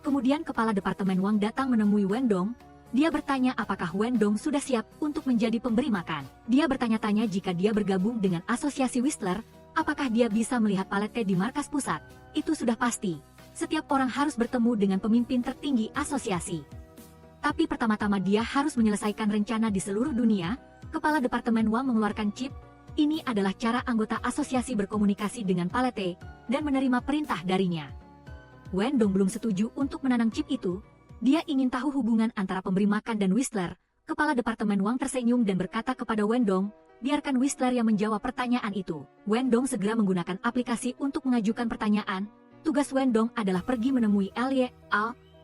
Kemudian kepala Departemen Wang datang menemui Wendong. Dia bertanya apakah Wendong sudah siap untuk menjadi pemberi makan. Dia bertanya-tanya jika dia bergabung dengan asosiasi Whistler, apakah dia bisa melihat Palette di markas pusat. Itu sudah pasti. Setiap orang harus bertemu dengan pemimpin tertinggi asosiasi. Tapi pertama-tama dia harus menyelesaikan rencana di seluruh dunia. Kepala Departemen Wang mengeluarkan chip. Ini adalah cara anggota asosiasi berkomunikasi dengan Palette dan menerima perintah darinya. Wendong belum setuju untuk menanam chip itu. Dia ingin tahu hubungan antara pemberi makan dan Whistler. Kepala Departemen Wang tersenyum dan berkata kepada Wendong, biarkan Whistler yang menjawab pertanyaan itu. Wendong segera menggunakan aplikasi untuk mengajukan pertanyaan. Tugas Wendong adalah pergi menemui Lyl.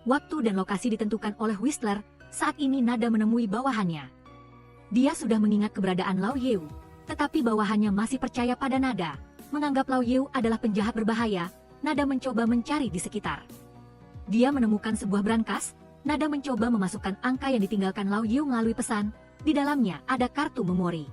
Waktu dan lokasi ditentukan oleh Whistler. Saat ini Nada menemui bawahannya. Dia sudah mengingat keberadaan Lao Yeu, tetapi bawahannya masih percaya pada Nada. Menganggap Lao Yeu adalah penjahat berbahaya, Nada mencoba mencari di sekitar. Dia menemukan sebuah brankas. Nada mencoba memasukkan angka yang ditinggalkan Lao Yeu melalui pesan. Di dalamnya ada kartu memori.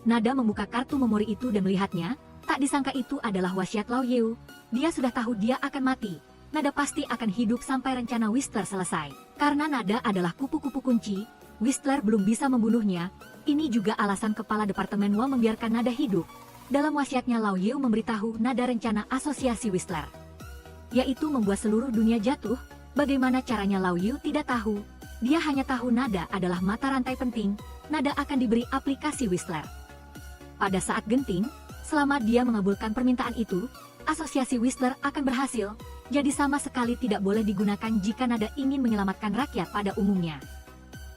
Nada membuka kartu memori itu dan melihatnya. Tak disangka itu adalah wasiat Lao Yeu. Dia sudah tahu dia akan mati. Nada pasti akan hidup sampai rencana Whistler selesai. Karena Nada adalah kupu-kupu kunci, Whistler belum bisa membunuhnya. Ini juga alasan kepala Departemen Wang membiarkan Nada hidup. Dalam wasiatnya Lao Yeu memberitahu Nada rencana asosiasi Whistler, yaitu membuat seluruh dunia jatuh. Bagaimana caranya Lao Yeu tidak tahu. Dia hanya tahu Nada adalah mata rantai penting. Nada akan diberi aplikasi Whistler. Pada saat genting, selama dia mengabulkan permintaan itu, asosiasi Whistler akan berhasil. Jadi sama sekali tidak boleh digunakan jika Nada ingin menyelamatkan rakyat pada umumnya.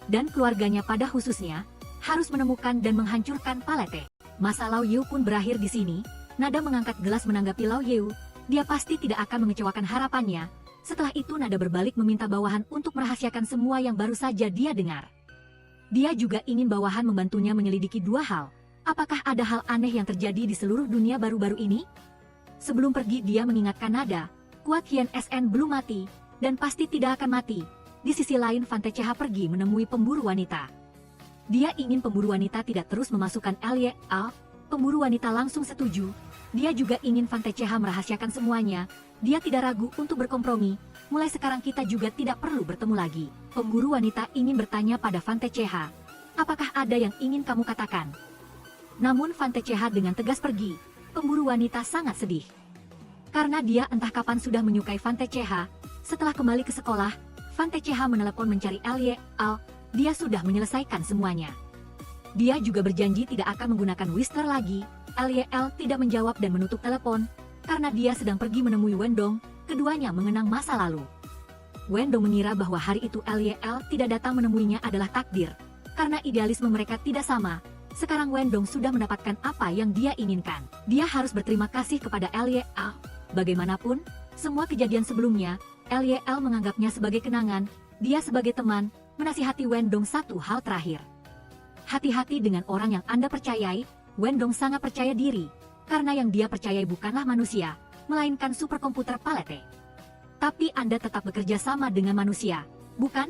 Dan keluarganya pada khususnya, harus menemukan dan menghancurkan Palette. Masa Lao Yeu pun berakhir di sini. Nada mengangkat gelas menanggapi Lao Yeu. Dia pasti tidak akan mengecewakan harapannya. Setelah itu Nada berbalik meminta bawahan untuk merahasiakan semua yang baru saja dia dengar. Dia juga ingin bawahan membantunya menyelidiki dua hal. Apakah ada hal aneh yang terjadi di seluruh dunia baru-baru ini? Sebelum pergi dia mengingatkan Nada, Kuat Hien SN belum mati, dan pasti tidak akan mati. Di sisi lain Fante CH pergi menemui pemburu wanita. Dia ingin pemburu wanita tidak terus memasukkan Lyl. Pemburu wanita langsung setuju. Dia juga ingin Fante CH merahasiakan semuanya. Dia tidak ragu untuk berkompromi. Mulai sekarang kita juga tidak perlu bertemu lagi. Pemburu wanita ingin bertanya pada Fante CH. Apakah ada yang ingin kamu katakan? Namun Fante CH dengan tegas pergi. Pemburu wanita sangat sedih. Karena dia entah kapan sudah menyukai Fante CH. Setelah kembali ke sekolah, Fante CH menelepon mencari Lyl. Dia sudah menyelesaikan semuanya. Dia juga berjanji tidak akan menggunakan Whistler lagi. Lyl tidak menjawab dan menutup telepon. Karena dia sedang pergi menemui Wendong, keduanya mengenang masa lalu. Wendong mengira bahwa hari itu Lyl tidak datang menemuinya adalah takdir. Karena idealisme mereka tidak sama. Sekarang Wendong sudah mendapatkan apa yang dia inginkan. Dia harus berterima kasih kepada Lyl. Bagaimanapun, Semua kejadian sebelumnya, Lyl menganggapnya sebagai kenangan. Dia sebagai teman, menasihati Wendong satu hal terakhir. Hati-hati dengan orang yang Anda percayai. Wendong sangat percaya diri, karena yang dia percayai bukanlah manusia, melainkan superkomputer Palete. Tapi Anda tetap bekerja sama dengan manusia, bukan?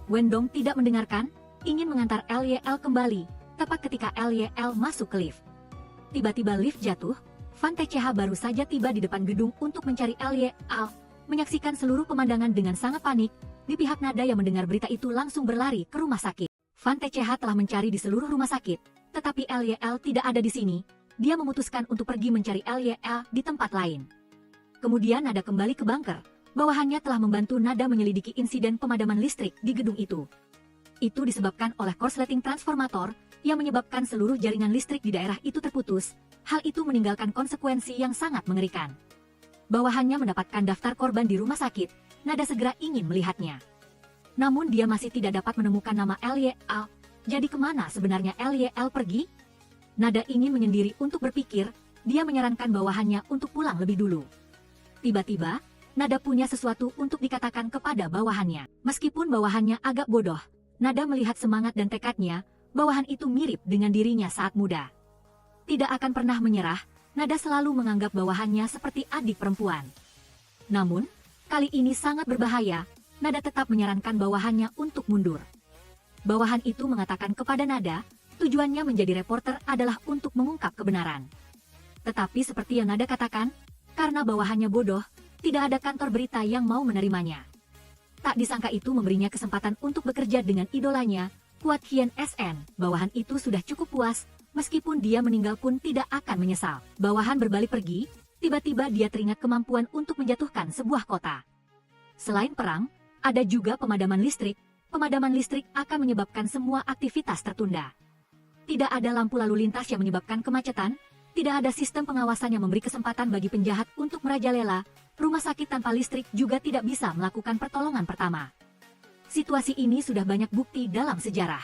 Wendong tidak mendengarkan, ingin mengantar Lyl kembali, tepat ketika Lyl masuk ke lift. Tiba-tiba lift jatuh, Fan TCH baru saja tiba di depan gedung untuk mencari Lyl, menyaksikan seluruh pemandangan dengan sangat panik. Di pihak Nada yang mendengar berita itu langsung berlari ke rumah sakit. Fan TCH telah mencari di seluruh rumah sakit, tetapi Lyl tidak ada di sini. Dia memutuskan untuk pergi mencari Lyl di tempat lain. Kemudian Nada kembali ke bunker. Bawahannya telah membantu Nada menyelidiki insiden pemadaman listrik di gedung itu. Itu disebabkan oleh korsleting transformator yang menyebabkan seluruh jaringan listrik di daerah itu terputus. Hal itu meninggalkan konsekuensi yang sangat mengerikan. Bawahannya mendapatkan daftar korban di rumah sakit. Nada segera ingin melihatnya. Namun dia masih tidak dapat menemukan nama Lyl. Jadi kemana sebenarnya Lyl pergi? Nada ingin menyendiri untuk berpikir. Dia menyarankan bawahannya untuk pulang lebih dulu. Tiba-tiba, Nada punya sesuatu untuk dikatakan kepada bawahannya. Meskipun bawahannya agak bodoh, Nada melihat semangat dan tekadnya. Bawahan itu mirip dengan dirinya saat muda. Tidak akan pernah menyerah, Nada selalu menganggap bawahannya seperti adik perempuan. Namun, kali ini sangat berbahaya. Nada tetap menyarankan bawahannya untuk mundur. Bawahan itu mengatakan kepada Nada, tujuannya menjadi reporter adalah untuk mengungkap kebenaran. Tetapi seperti yang Nada katakan, karena bawahannya bodoh, tidak ada kantor berita yang mau menerimanya. Tak disangka itu memberinya kesempatan untuk bekerja dengan idolanya, Kuat Hien SN. Bawahan itu sudah cukup puas, meskipun dia meninggal pun tidak akan menyesal. Bawahan berbalik pergi, tiba-tiba dia teringat kemampuan untuk menjatuhkan sebuah kota. Selain perang, ada juga pemadaman listrik. Pemadaman listrik akan menyebabkan semua aktivitas tertunda. Tidak ada lampu lalu lintas yang menyebabkan kemacetan, tidak ada sistem pengawasan yang memberi kesempatan bagi penjahat untuk merajalela, rumah sakit tanpa listrik juga tidak bisa melakukan pertolongan pertama. Situasi ini sudah banyak bukti dalam sejarah.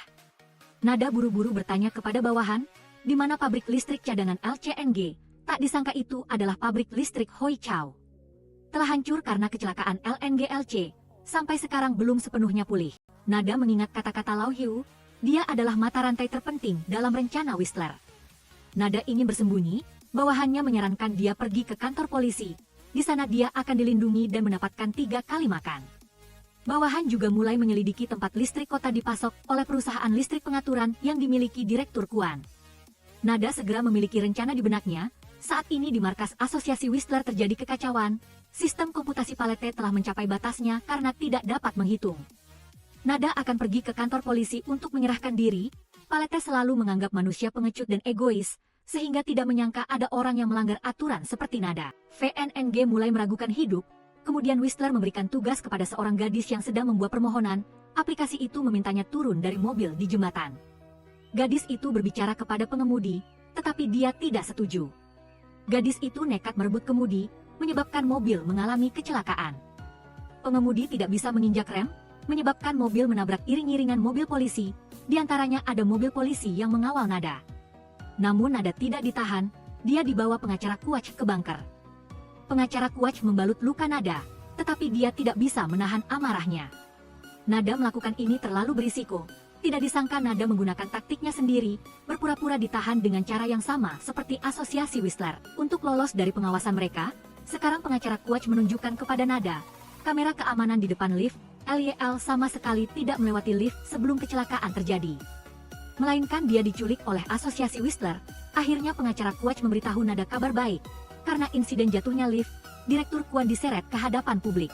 Nada buru-buru bertanya kepada bawahan, di mana pabrik listrik cadangan LCNG. Tak disangka itu adalah pabrik listrik Hoi Chao. Telah hancur karena kecelakaan LNGLC, sampai sekarang belum sepenuhnya pulih. Nada mengingat kata-kata Lao Hiu, dia adalah mata rantai terpenting dalam rencana Whistler. Nada ingin bersembunyi, bawahannya menyarankan dia pergi ke kantor polisi. Di sana dia akan dilindungi dan mendapatkan 3 kali makan. Bawahan juga mulai menyelidiki tempat listrik kota dipasok oleh perusahaan listrik pengaturan yang dimiliki Direktur Kuan. Nada segera memiliki rencana di benaknya. Saat ini di markas asosiasi Whistler terjadi kekacauan. Sistem komputasi Palete telah mencapai batasnya karena tidak dapat menghitung. Nada akan pergi ke kantor polisi untuk menyerahkan diri. Palete selalu menganggap manusia pengecut dan egois, sehingga tidak menyangka ada orang yang melanggar aturan seperti Nada. VNNG mulai meragukan hidup, kemudian Whistler memberikan tugas kepada seorang gadis yang sedang membuat permohonan. Aplikasi itu memintanya turun dari mobil di jembatan. Gadis itu berbicara kepada pengemudi, tetapi dia tidak setuju. Gadis itu nekat merebut kemudi, menyebabkan mobil mengalami kecelakaan. Pengemudi tidak bisa menginjak rem, menyebabkan mobil menabrak iring-iringan mobil polisi, di antaranya ada mobil polisi yang mengawal Nada. Namun Nada tidak ditahan, dia dibawa pengacara Kuach ke bunker. Pengacara Kuach membalut luka Nada, tetapi dia tidak bisa menahan amarahnya. Nada melakukan ini terlalu berisiko. Tidak disangka Nada menggunakan taktiknya sendiri, berpura-pura ditahan dengan cara yang sama seperti asosiasi Whistler. Untuk lolos dari pengawasan mereka, sekarang pengacara Kuach menunjukkan kepada Nada kamera keamanan di depan lift. Lyl sama sekali tidak melewati lift sebelum kecelakaan terjadi. Melainkan dia diculik oleh asosiasi Whistler. Akhirnya pengacara Kuach memberitahu Nada kabar baik. Karena insiden jatuhnya lift, Direktur Kuan diseret ke hadapan publik.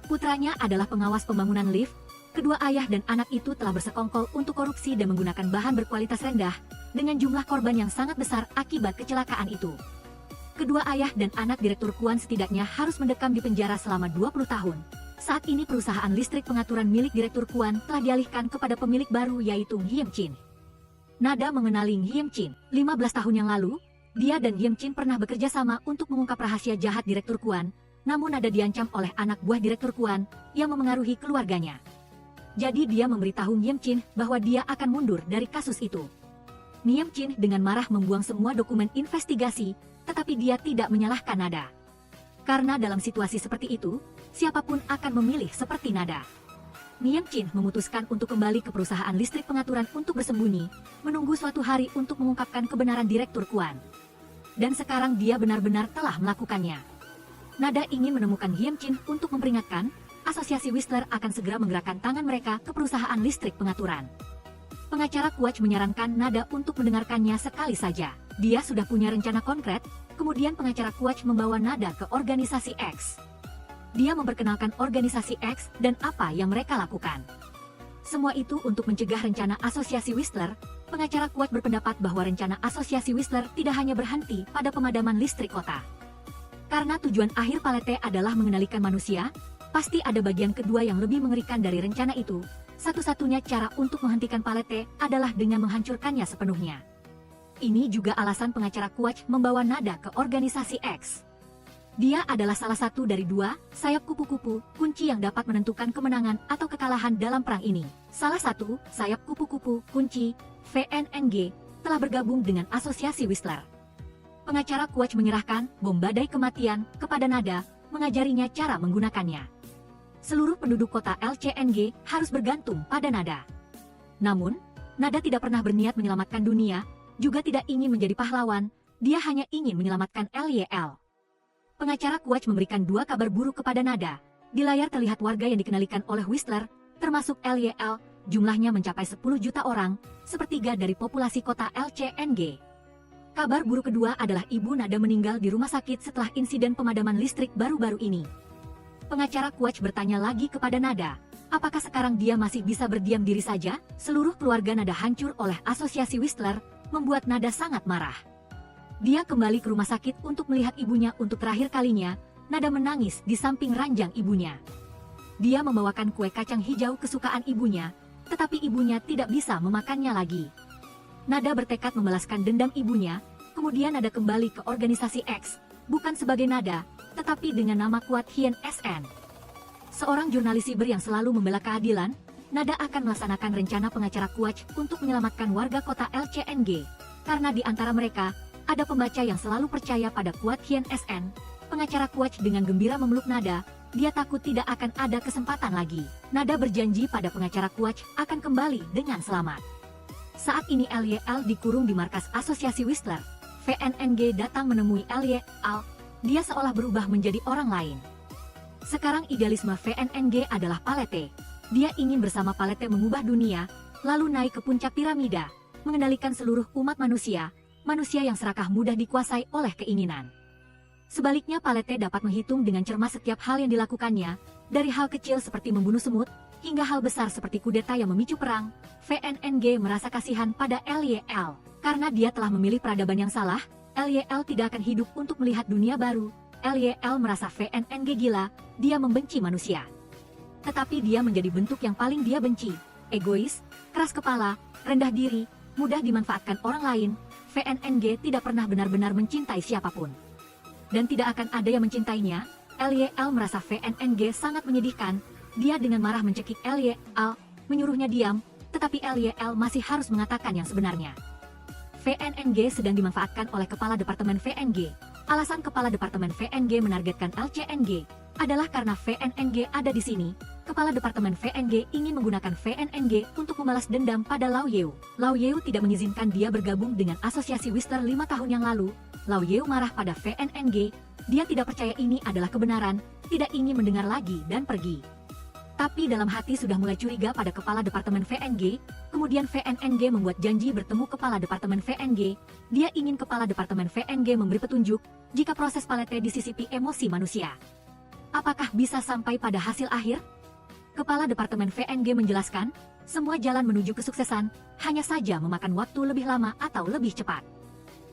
Putranya adalah pengawas pembangunan lift. Kedua ayah dan anak itu telah bersekongkol untuk korupsi dan menggunakan bahan berkualitas rendah, dengan jumlah korban yang sangat besar akibat kecelakaan itu. Kedua ayah dan anak Direktur Kuan setidaknya harus mendekam di penjara selama 20 tahun. Saat ini perusahaan listrik pengaturan milik Direktur Kuan telah dialihkan kepada pemilik baru yaitu Hiem Chin. Nada mengenali Hiem Chin. 15 tahun yang lalu, dia dan Hiem Chin pernah bekerja sama untuk mengungkap rahasia jahat Direktur Kuan, namun Nada diancam oleh anak buah Direktur Kuan yang memengaruhi keluarganya. Jadi dia memberitahu Hiem Chin bahwa dia akan mundur dari kasus itu. Hiem Chin dengan marah membuang semua dokumen investigasi, tetapi dia tidak menyalahkan Nada. Karena dalam situasi seperti itu, siapapun akan memilih seperti Nada. Niang Chin memutuskan untuk kembali ke perusahaan listrik pengaturan untuk bersembunyi, menunggu suatu hari untuk mengungkapkan kebenaran Direktur Kuan. Dan sekarang dia benar-benar telah melakukannya. Nada ingin menemukan Niang Chin untuk memperingatkan, Asosiasi Whistler akan segera menggerakkan tangan mereka ke perusahaan listrik pengaturan. Pengacara Quach menyarankan Nada untuk mendengarkannya sekali saja. Dia sudah punya rencana konkret, kemudian pengacara Quach membawa Nada ke organisasi X. Dia memperkenalkan organisasi X dan apa yang mereka lakukan. Semua itu untuk mencegah rencana Asosiasi Whistler. Pengacara Quach berpendapat bahwa rencana Asosiasi Whistler tidak hanya berhenti pada pemadaman listrik kota. Karena tujuan akhir Palete adalah mengendalikan manusia, pasti ada bagian kedua yang lebih mengerikan dari rencana itu. Satu-satunya cara untuk menghentikan Palete adalah dengan menghancurkannya sepenuhnya. Ini juga alasan pengacara Quach membawa Nada ke organisasi X. Dia adalah salah satu dari dua sayap kupu-kupu kunci yang dapat menentukan kemenangan atau kekalahan dalam perang ini. Salah satu sayap kupu-kupu kunci, VNNG, telah bergabung dengan Asosiasi Whistler. Pengacara Quach menyerahkan bom badai kematian kepada Nada, mengajarinya cara menggunakannya. Seluruh penduduk kota LCNG harus bergantung pada Nada. Namun, Nada tidak pernah berniat menyelamatkan dunia, juga tidak ingin menjadi pahlawan, dia hanya ingin menyelamatkan LYL. Pengacara Quach memberikan dua kabar buruk kepada Nada. Di layar terlihat warga yang dikenalikan oleh Whistler, termasuk LYL, jumlahnya mencapai 10 juta orang, sepertiga dari populasi kota LCNG. Kabar buruk kedua adalah ibu Nada meninggal di rumah sakit setelah insiden pemadaman listrik baru-baru ini. Pengacara Quach bertanya lagi kepada Nada, apakah sekarang dia masih bisa berdiam diri saja? Seluruh keluarga Nada hancur oleh Asosiasi Whistler, membuat Nada sangat marah. Dia kembali ke rumah sakit untuk melihat ibunya untuk terakhir kalinya. Nada menangis di samping ranjang ibunya. Dia membawakan kue kacang hijau kesukaan ibunya, tetapi ibunya tidak bisa memakannya lagi. Nada bertekad membalaskan dendam ibunya, kemudian Nada kembali ke organisasi X, bukan sebagai Nada, tetapi dengan nama kuat Hien SN. Seorang jurnalis siber yang selalu membela keadilan, Nada akan melaksanakan rencana pengacara Quach untuk menyelamatkan warga kota LCNG, karena di antara mereka, ada pembaca yang selalu percaya pada kuat Hien SN. Pengacara Quach dengan gembira memeluk Nada, dia takut tidak akan ada kesempatan lagi. Nada berjanji pada pengacara Quach akan kembali dengan selamat. Saat ini LYL dikurung di markas Asosiasi Whistler. VNNG datang menemui LYL, dia seolah berubah menjadi orang lain. Sekarang idealisme VNNG adalah Palete. Dia ingin bersama Palete mengubah dunia, lalu naik ke puncak piramida, mengendalikan seluruh umat manusia yang serakah mudah dikuasai oleh keinginan. Sebaliknya Palete dapat menghitung dengan cermat setiap hal yang dilakukannya, dari hal kecil seperti membunuh semut, hingga hal besar seperti kudeta yang memicu perang. VNNG merasa kasihan pada LYL. Karena dia telah memilih peradaban yang salah, LYL tidak akan hidup untuk melihat dunia baru. LYL merasa VNNG gila, dia membenci manusia. Tetapi dia menjadi bentuk yang paling dia benci, egois, keras kepala, rendah diri, mudah dimanfaatkan orang lain. VNNG tidak pernah benar-benar mencintai siapapun. Dan tidak akan ada yang mencintainya. LYL merasa VNNG sangat menyedihkan. Dia dengan marah mencekik LYL, menyuruhnya diam, tetapi LYL masih harus mengatakan yang sebenarnya. VNNG sedang dimanfaatkan oleh Kepala Departemen VNG. Alasan Kepala Departemen VNG menargetkan LCNG adalah karena VNNG ada di sini. Kepala Departemen VNG ingin menggunakan VNNG untuk membalas dendam pada Lao Yeu. Lao Yeu tidak mengizinkan dia bergabung dengan Asosiasi Whistler 5 tahun yang lalu. Lao Yeu marah pada VNNG. Dia tidak percaya ini adalah kebenaran, tidak ingin mendengar lagi dan pergi. Tapi dalam hati sudah mulai curiga pada Kepala Departemen VNG. Kemudian VNNG membuat janji bertemu Kepala Departemen VNG. Dia ingin Kepala Departemen VNG memberi petunjuk jika proses Palete disisipi emosi manusia. Apakah bisa sampai pada hasil akhir? Kepala Departemen VNG menjelaskan, semua jalan menuju kesuksesan, hanya saja memakan waktu lebih lama atau lebih cepat.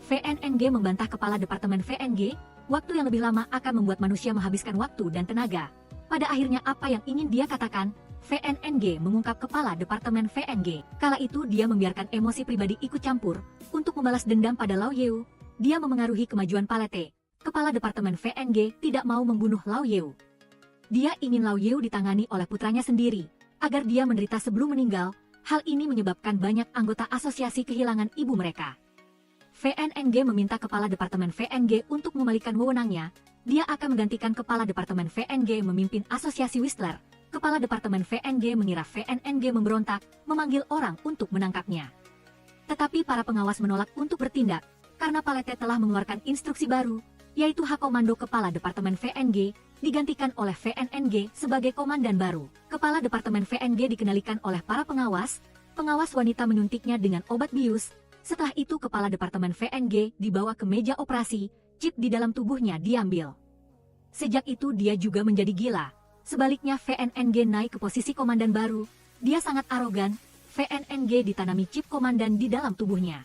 VNNG membantah Kepala Departemen VNG, waktu yang lebih lama akan membuat manusia menghabiskan waktu dan tenaga. Pada akhirnya apa yang ingin dia katakan? VNNG mengungkap Kepala Departemen VNG. Kala itu dia membiarkan emosi pribadi ikut campur, untuk membalas dendam pada Lao Yeu. Dia memengaruhi kemajuan Palete. Kepala Departemen VNG tidak mau membunuh Lao Yeu. Dia ingin Lao Yeu ditangani oleh putranya sendiri, agar dia menderita sebelum meninggal. Hal ini menyebabkan banyak anggota asosiasi kehilangan ibu mereka. VNNG meminta Kepala Departemen VNG untuk mengembalikan wewenangnya. dia akan menggantikan Kepala Departemen VNG memimpin Asosiasi Whistler. Kepala Departemen VNG mengira VNNG memberontak, memanggil orang untuk menangkapnya. Tetapi para pengawas menolak untuk bertindak, karena Palete telah mengeluarkan instruksi baru, yaitu hak komando Kepala Departemen VNG, digantikan oleh VNNG sebagai komandan baru. Kepala Departemen VNG dikendalikan oleh para pengawas wanita menyuntiknya dengan obat bius. Setelah itu Kepala Departemen VNG dibawa ke meja operasi, chip di dalam tubuhnya diambil. Sejak itu dia juga menjadi gila. Sebaliknya VNNG naik ke posisi komandan baru, dia sangat arogan, VNNG ditanami chip komandan di dalam tubuhnya.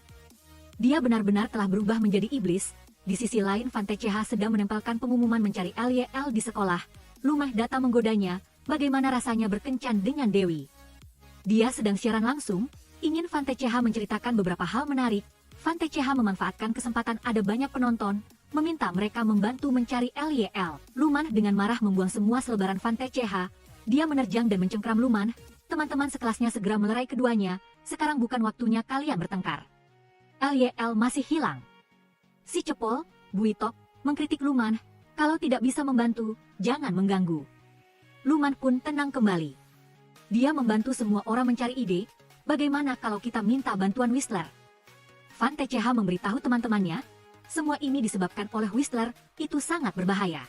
Dia benar-benar telah berubah menjadi iblis. Di sisi lain Van TCH sedang menempelkan pengumuman mencari LYL di sekolah. Lumah datang menggodanya, bagaimana rasanya berkencan dengan Dewi. Dia sedang siaran langsung, ingin Van TCH menceritakan beberapa hal menarik. Van TCH memanfaatkan kesempatan ada banyak penonton, meminta mereka membantu mencari LYL. Luman dengan marah membuang semua selebaran Van TCH. Dia menerjang dan mencengkram Luman. Teman-teman sekelasnya segera melerai keduanya, sekarang bukan waktunya kalian bertengkar. LYL masih hilang. Si Cepol, Buitok, mengkritik Luman, kalau tidak bisa membantu, jangan mengganggu. Luman pun tenang kembali. Dia membantu semua orang mencari ide, bagaimana kalau kita minta bantuan Whistler? Van TCH memberitahu teman-temannya, semua ini disebabkan oleh Whistler, itu sangat berbahaya.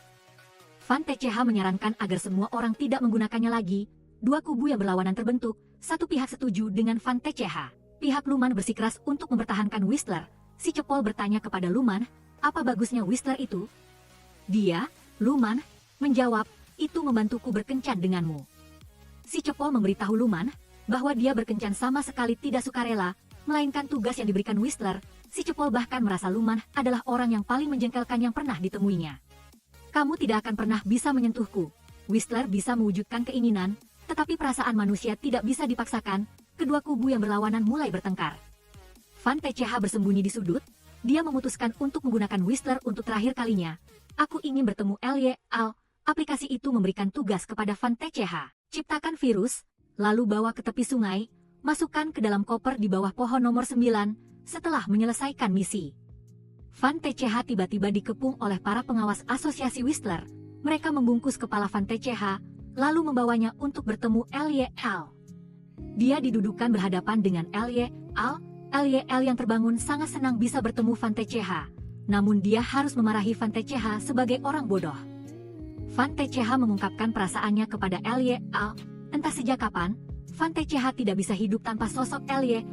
Van TCH menyarankan agar semua orang tidak menggunakannya lagi. Dua kubu yang berlawanan terbentuk, satu pihak setuju dengan Van TCH. Pihak Luman bersikeras untuk mempertahankan Whistler. Si Cepol bertanya kepada Luman, apa bagusnya Whistler itu? Dia, Luman, menjawab, itu membantuku berkencan denganmu. Si Cepol memberitahu Luman, bahwa dia berkencan sama sekali tidak sukarela, melainkan tugas yang diberikan Whistler. Si Cepol bahkan merasa Luman adalah orang yang paling menjengkelkan yang pernah ditemuinya. Kamu tidak akan pernah bisa menyentuhku. Whistler bisa mewujudkan keinginan, tetapi perasaan manusia tidak bisa dipaksakan. Kedua kubu yang berlawanan mulai bertengkar. Van TCH bersembunyi di sudut, dia memutuskan untuk menggunakan Whistler untuk terakhir kalinya. Aku ingin bertemu LYL, aplikasi itu memberikan tugas kepada Van TCH. Ciptakan virus, lalu bawa ke tepi sungai, masukkan ke dalam koper di bawah pohon nomor 9, setelah menyelesaikan misi. Van TCH tiba-tiba dikepung oleh para pengawas asosiasi Whistler. Mereka membungkus kepala Van TCH, lalu membawanya untuk bertemu LYL. Dia didudukan berhadapan dengan LYL. LYL yang terbangun sangat senang bisa bertemu Van TCH. Namun dia harus memarahi Van TCH sebagai orang bodoh. Van TCH mengungkapkan perasaannya kepada LYL. Entah sejak kapan, Van TCH tidak bisa hidup tanpa sosok LYL.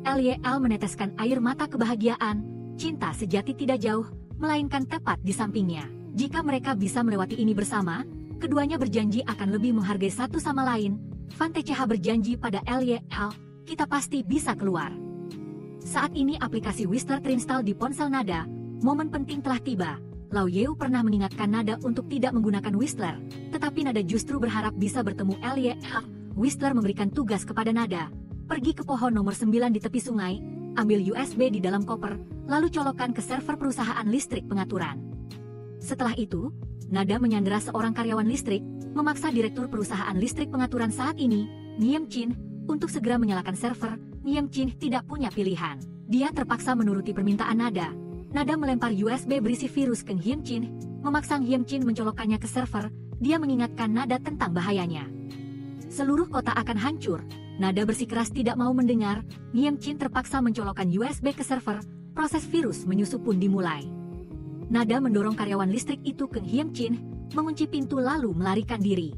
LYL meneteskan air mata kebahagiaan. Cinta sejati tidak jauh, melainkan tepat di sampingnya. Jika mereka bisa melewati ini bersama, keduanya berjanji akan lebih menghargai satu sama lain. Van TCH berjanji pada LYL, kita pasti bisa keluar. Saat ini aplikasi Whistler terinstall di ponsel Nada. Momen penting telah tiba. Lao Yeu pernah mengingatkan Nada untuk tidak menggunakan Whistler, tetapi Nada justru berharap bisa bertemu LYL. Whistler memberikan tugas kepada Nada, pergi ke pohon nomor 9 di tepi sungai, ambil USB di dalam koper, lalu colokkan ke server perusahaan listrik pengaturan. Setelah itu, Nada menyandera seorang karyawan listrik, memaksa direktur perusahaan listrik pengaturan saat ini, Niem Chin, untuk segera menyalakan server. Niem Chin tidak punya pilihan. Dia terpaksa menuruti permintaan Nada. Nada melempar USB berisi virus ke Niem Chin, memaksa Niem Chin mencolokkannya ke server. Dia mengingatkan Nada tentang bahayanya. Seluruh kota akan hancur. Nada bersikeras tidak mau mendengar. Niem Chin terpaksa mencolokkan USB ke server. Proses virus menyusup pun dimulai. Nada mendorong karyawan listrik itu ke Niem Chin, mengunci pintu lalu melarikan diri.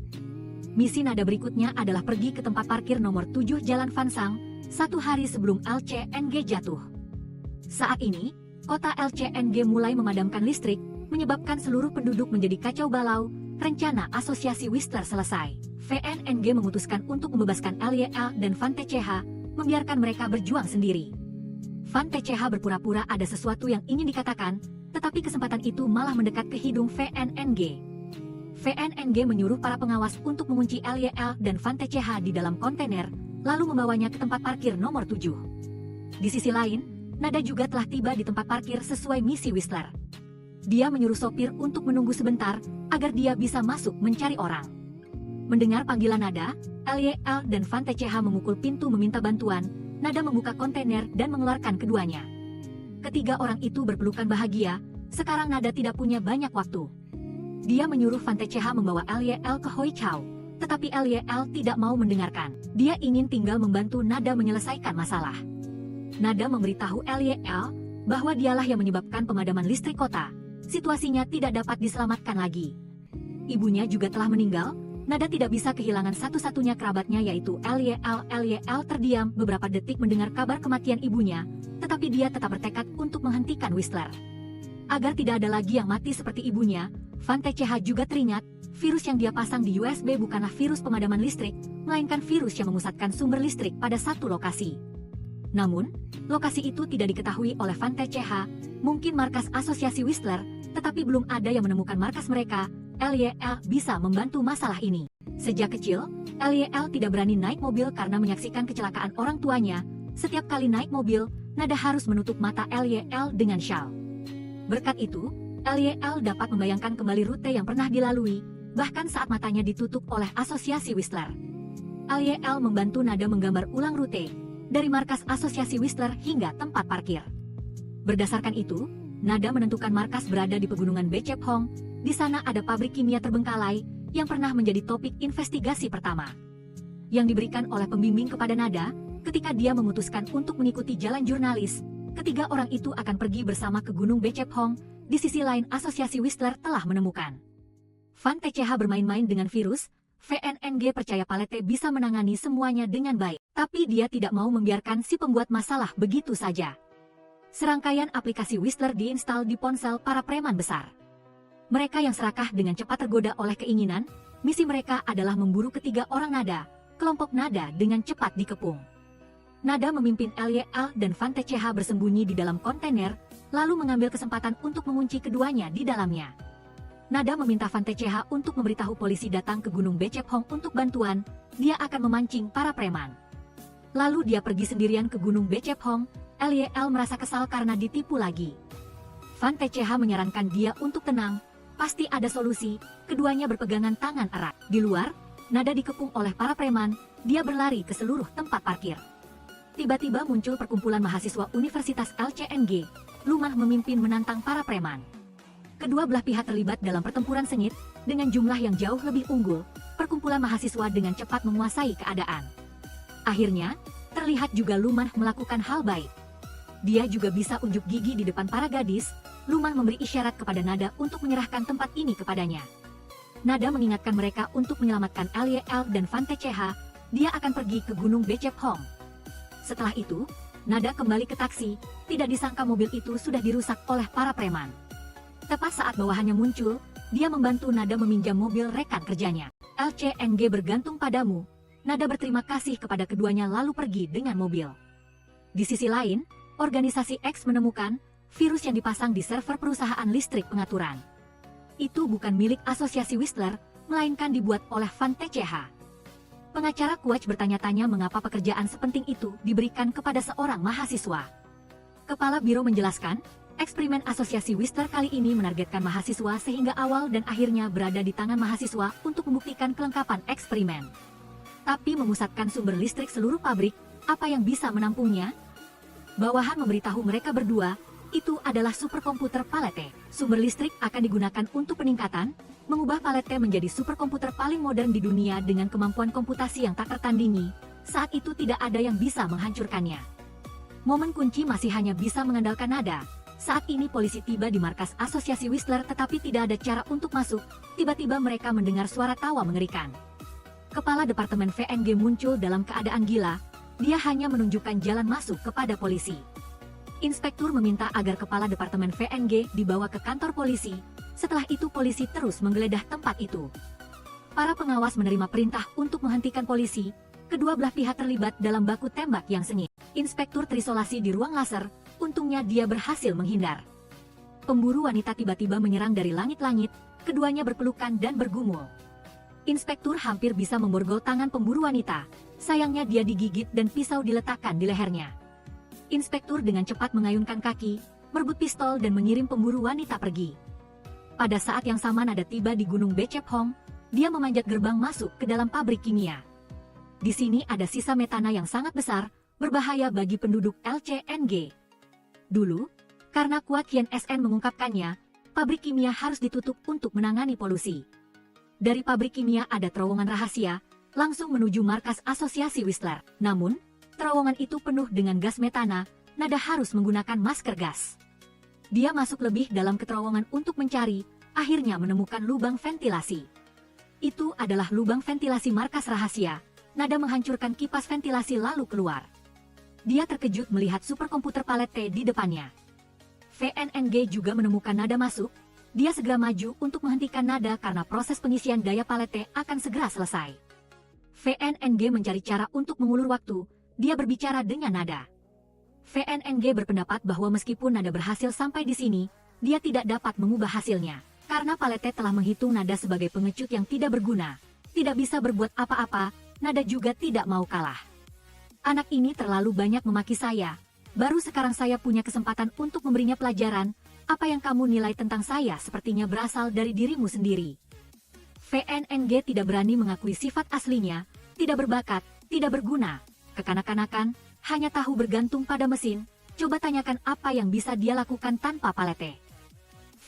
Misi Nada berikutnya adalah pergi ke tempat parkir nomor 7 Jalan Fansang, satu hari sebelum LCNG jatuh. Saat ini, kota LCNG mulai memadamkan listrik, menyebabkan seluruh penduduk menjadi kacau balau. Rencana asosiasi Whistler selesai. VNNG memutuskan untuk membebaskan LYL dan Van TCH, membiarkan mereka berjuang sendiri. Van TCH berpura-pura ada sesuatu yang ingin dikatakan, tetapi kesempatan itu malah mendekat ke hidung VNNG. VNNG menyuruh para pengawas untuk mengunci LYL dan Van TCH di dalam kontainer, lalu membawanya ke tempat parkir nomor 7. Di sisi lain, Nada juga telah tiba di tempat parkir sesuai misi Whistler. Dia menyuruh sopir untuk menunggu sebentar, agar dia bisa masuk mencari orang. Mendengar panggilan Nada, LYL dan Van TCH memukul pintu meminta bantuan. Nada membuka kontainer dan mengeluarkan keduanya. Ketiga orang itu berpelukan bahagia, Sekarang Nada tidak punya banyak waktu. Dia menyuruh Van TCH membawa LYL ke Hoi Chao, tetapi LYL tidak mau mendengarkan. Dia ingin tinggal membantu Nada menyelesaikan masalah. Nada memberitahu LYL bahwa dialah yang menyebabkan pemadaman listrik kota. Situasinya tidak dapat diselamatkan lagi. Ibunya juga telah meninggal. Nada tidak bisa kehilangan satu-satunya kerabatnya yaitu LYL. LYL terdiam beberapa detik mendengar kabar kematian ibunya, tetapi dia tetap bertekad untuk menghentikan Whistler. Agar tidak ada lagi yang mati seperti ibunya, Van TCH juga teringat, virus yang dia pasang di USB bukanlah virus pemadaman listrik, melainkan virus yang memusatkan sumber listrik pada satu lokasi. Namun, lokasi itu tidak diketahui oleh Van TCH, mungkin markas asosiasi Whistler, tetapi belum ada yang menemukan markas mereka. LYL bisa membantu masalah ini. Sejak kecil, LYL tidak berani naik mobil karena menyaksikan kecelakaan orang tuanya. Setiap kali naik mobil, Nada harus menutup mata LYL dengan syal. Berkat itu, LYL dapat membayangkan kembali rute yang pernah dilalui, bahkan saat matanya ditutup oleh asosiasi Whistler. LYL membantu Nada menggambar ulang rute, dari markas asosiasi Whistler hingga tempat parkir. Berdasarkan itu, Nada menentukan markas berada di pegunungan Becep Hong. Di sana ada pabrik kimia terbengkalai yang pernah menjadi topik investigasi pertama. Yang diberikan oleh pembimbing kepada Nada, ketika dia memutuskan untuk mengikuti jalan jurnalis, ketiga orang itu akan pergi bersama ke Gunung Becep Hong. Di sisi lain asosiasi Whistler telah menemukan. Van TCH bermain-main dengan virus, VNNG percaya Palette bisa menangani semuanya dengan baik, tapi dia tidak mau membiarkan si pembuat masalah begitu saja. Serangkaian aplikasi Whistler diinstal di ponsel para preman besar. Mereka yang serakah dengan cepat tergoda oleh keinginan, misi mereka adalah memburu ketiga orang Nada, kelompok Nada dengan cepat dikepung. Nada memimpin LYL dan Van TCH bersembunyi di dalam kontainer, lalu mengambil kesempatan untuk mengunci keduanya di dalamnya. Nada meminta Van TCH untuk memberitahu polisi datang ke Gunung Becep Hong untuk bantuan, dia akan memancing para preman. Lalu dia pergi sendirian ke Gunung Becep Hong, LYL merasa kesal karena ditipu lagi. Van TCH menyarankan dia untuk tenang, pasti ada solusi. Keduanya berpegangan tangan erat. Di luar, Nada dikepung oleh para preman, dia berlari ke seluruh tempat parkir. Tiba-tiba muncul perkumpulan mahasiswa Universitas LCNG, Lumah memimpin menantang para preman. Kedua belah pihak terlibat dalam pertempuran sengit, dengan jumlah yang jauh lebih unggul, perkumpulan mahasiswa dengan cepat menguasai keadaan. Akhirnya, terlihat juga Lumah melakukan hal baik. Dia juga bisa unjuk gigi di depan para gadis. Lumah memberi isyarat kepada Nada untuk menyerahkan tempat ini kepadanya. Nada mengingatkan mereka untuk menyelamatkan LYL dan Van TCH, dia akan pergi ke Gunung Becep Hong. Setelah itu, Nada kembali ke taksi, tidak disangka mobil itu sudah dirusak oleh para preman. Tepat saat bawahannya muncul, dia membantu Nada meminjam mobil rekan kerjanya. LCNG bergantung padamu. Nada berterima kasih kepada keduanya lalu pergi dengan mobil. Di sisi lain, organisasi X menemukan virus yang dipasang di server perusahaan listrik pengaturan. Itu bukan milik asosiasi Whistler, melainkan dibuat oleh Van TCH. Pengacara Quach bertanya-tanya mengapa pekerjaan sepenting itu diberikan kepada seorang mahasiswa. Kepala Biro menjelaskan, eksperimen asosiasi Whistler kali ini menargetkan mahasiswa sehingga awal dan akhirnya berada di tangan mahasiswa untuk membuktikan kelengkapan eksperimen. Tapi memusatkan sumber listrik seluruh pabrik, apa yang bisa menampungnya? Bawahan memberitahu mereka berdua, itu adalah superkomputer Palette. Sumber listrik akan digunakan untuk peningkatan, mengubah Palette menjadi superkomputer paling modern di dunia dengan kemampuan komputasi yang tak tertandingi. Saat itu tidak ada yang bisa menghancurkannya. Momen kunci masih hanya bisa mengandalkan Nada. Saat ini polisi tiba di markas asosiasi Whistler tetapi tidak ada cara untuk masuk. Tiba-tiba mereka mendengar suara tawa mengerikan. Kepala Departemen VNG muncul dalam keadaan gila. Dia hanya menunjukkan jalan masuk kepada polisi. Inspektur meminta agar kepala Departemen VNG dibawa ke kantor polisi. Setelah itu polisi terus menggeledah tempat itu. Para pengawas menerima perintah untuk menghentikan polisi. Kedua belah pihak terlibat dalam baku tembak yang sengit. Inspektur terisolasi di ruang laser. Untungnya dia berhasil menghindar. Pemburu wanita tiba-tiba menyerang dari langit-langit. Keduanya berpelukan dan bergumul. Inspektur hampir bisa memborgol tangan pemburu wanita. Sayangnya dia digigit dan pisau diletakkan di lehernya. Inspektur dengan cepat mengayunkan kaki, merebut pistol dan mengirim pemburu wanita pergi. Pada saat yang sama Nada tiba di Gunung Becep Hong, dia memanjat gerbang masuk ke dalam pabrik kimia. Di sini ada sisa metana yang sangat besar, berbahaya bagi penduduk LCNG. Dulu, Karena Kuat Hien SN mengungkapkannya, pabrik kimia harus ditutup untuk menangani polusi. Dari pabrik kimia ada terowongan rahasia, langsung menuju markas asosiasi Whistler. Namun, terowongan itu penuh dengan gas metana, Nada harus menggunakan masker gas. Dia masuk lebih dalam ke terowongan untuk mencari, akhirnya menemukan lubang ventilasi. Itu adalah lubang ventilasi markas rahasia. Nada menghancurkan kipas ventilasi lalu keluar. Dia terkejut melihat superkomputer Palette di depannya. VNNG juga menemukan Nada masuk. Dia segera maju untuk menghentikan Nada karena proses pengisian daya Palette akan segera selesai. VNNG mencari cara untuk mengulur waktu. Dia berbicara dengan Nada. VNNG berpendapat bahwa meskipun Nada berhasil sampai di sini, dia tidak dapat mengubah hasilnya. Karena Palette telah menghitung Nada sebagai pengecut yang tidak berguna, tidak bisa berbuat apa-apa, Nada juga tidak mau kalah. Anak ini terlalu banyak memaki saya. Baru sekarang saya punya kesempatan untuk memberinya pelajaran. Apa yang kamu nilai tentang saya sepertinya berasal dari dirimu sendiri. VNNG tidak berani mengakui sifat aslinya, tidak berbakat, tidak berguna, kekanak-kanakan, hanya tahu bergantung pada mesin. Coba tanyakan apa yang bisa dia lakukan tanpa Palette.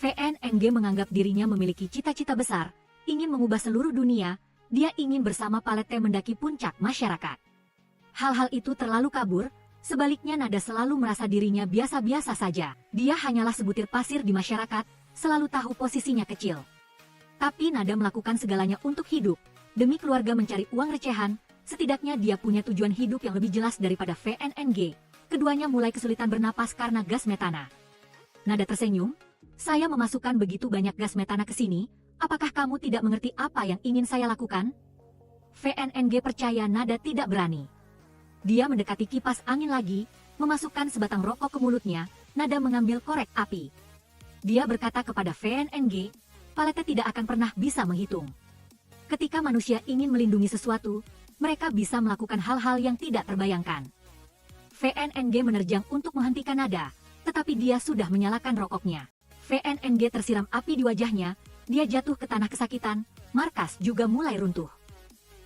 VNNG menganggap dirinya memiliki cita-cita besar, ingin mengubah seluruh dunia, dia ingin bersama Palette mendaki puncak masyarakat. Hal-hal itu terlalu kabur, sebaliknya Nada selalu merasa dirinya biasa-biasa saja. Dia hanyalah sebutir pasir di masyarakat, selalu tahu posisinya kecil. Tapi Nada melakukan segalanya untuk hidup, demi keluarga mencari uang recehan, setidaknya dia punya tujuan hidup yang lebih jelas daripada VNNG. Keduanya mulai kesulitan bernapas karena gas metana. Nada tersenyum, saya memasukkan begitu banyak gas metana ke sini, apakah kamu tidak mengerti apa yang ingin saya lakukan? VNNG percaya Nada tidak berani. Dia mendekati kipas angin lagi, memasukkan sebatang rokok ke mulutnya. Nada mengambil korek api. Dia berkata kepada VNNG, Palette tidak akan pernah bisa menghitung. Ketika manusia ingin melindungi sesuatu, mereka bisa melakukan hal-hal yang tidak terbayangkan. VNNG menerjang untuk menghentikan Nada, tetapi dia sudah menyalakan rokoknya. VNNG tersiram api di wajahnya, dia jatuh ke tanah kesakitan, markas juga mulai runtuh.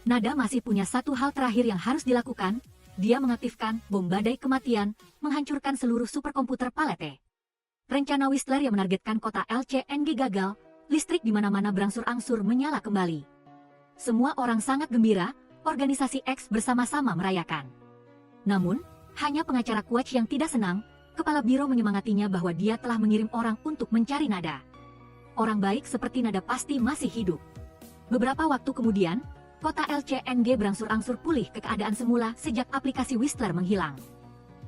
Nada masih punya satu hal terakhir yang harus dilakukan. Dia mengaktifkan bom badai kematian, menghancurkan seluruh superkomputer Palette. Rencana Whistler yang menargetkan kota LCNG gagal, listrik di mana-mana berangsur-angsur menyala kembali. Semua orang sangat gembira, organisasi X bersama-sama merayakan. Namun, hanya pengacara Quatch yang tidak senang, kepala biro menyemangatinya bahwa dia telah mengirim orang untuk mencari Nada. Orang baik seperti Nada pasti masih hidup. Beberapa waktu kemudian, kota LCNG berangsur-angsur pulih ke keadaan semula sejak aplikasi Whistler menghilang.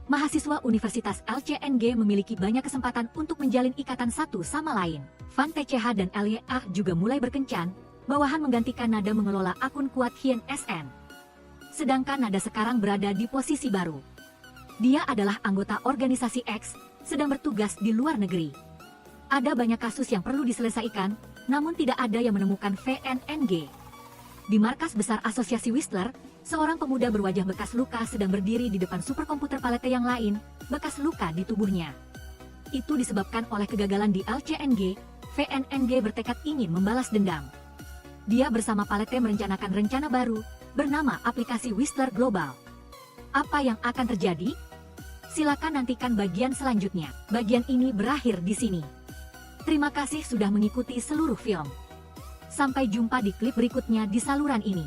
Mahasiswa Universitas LCNG memiliki banyak kesempatan untuk menjalin ikatan satu sama lain. Van TCH dan LYA juga mulai berkencan, bawahan menggantikan Nada mengelola akun Kuat Hien SN. Sedangkan Nada sekarang berada di posisi baru. Dia adalah anggota organisasi X, sedang bertugas di luar negeri. Ada banyak kasus yang perlu diselesaikan, namun tidak ada yang menemukan VNNG. Di markas besar asosiasi Whistler, seorang pemuda berwajah bekas luka sedang berdiri di depan superkomputer Palette yang lain, bekas luka di tubuhnya. Itu disebabkan oleh kegagalan di LCNG, VNNG bertekad ingin membalas dendam. Dia bersama Palette merencanakan rencana baru, bernama aplikasi Whistler Global. Apa yang akan terjadi? Silakan nantikan bagian selanjutnya. Bagian ini berakhir di sini. Terima kasih sudah mengikuti seluruh film. Sampai jumpa di klip berikutnya di saluran ini.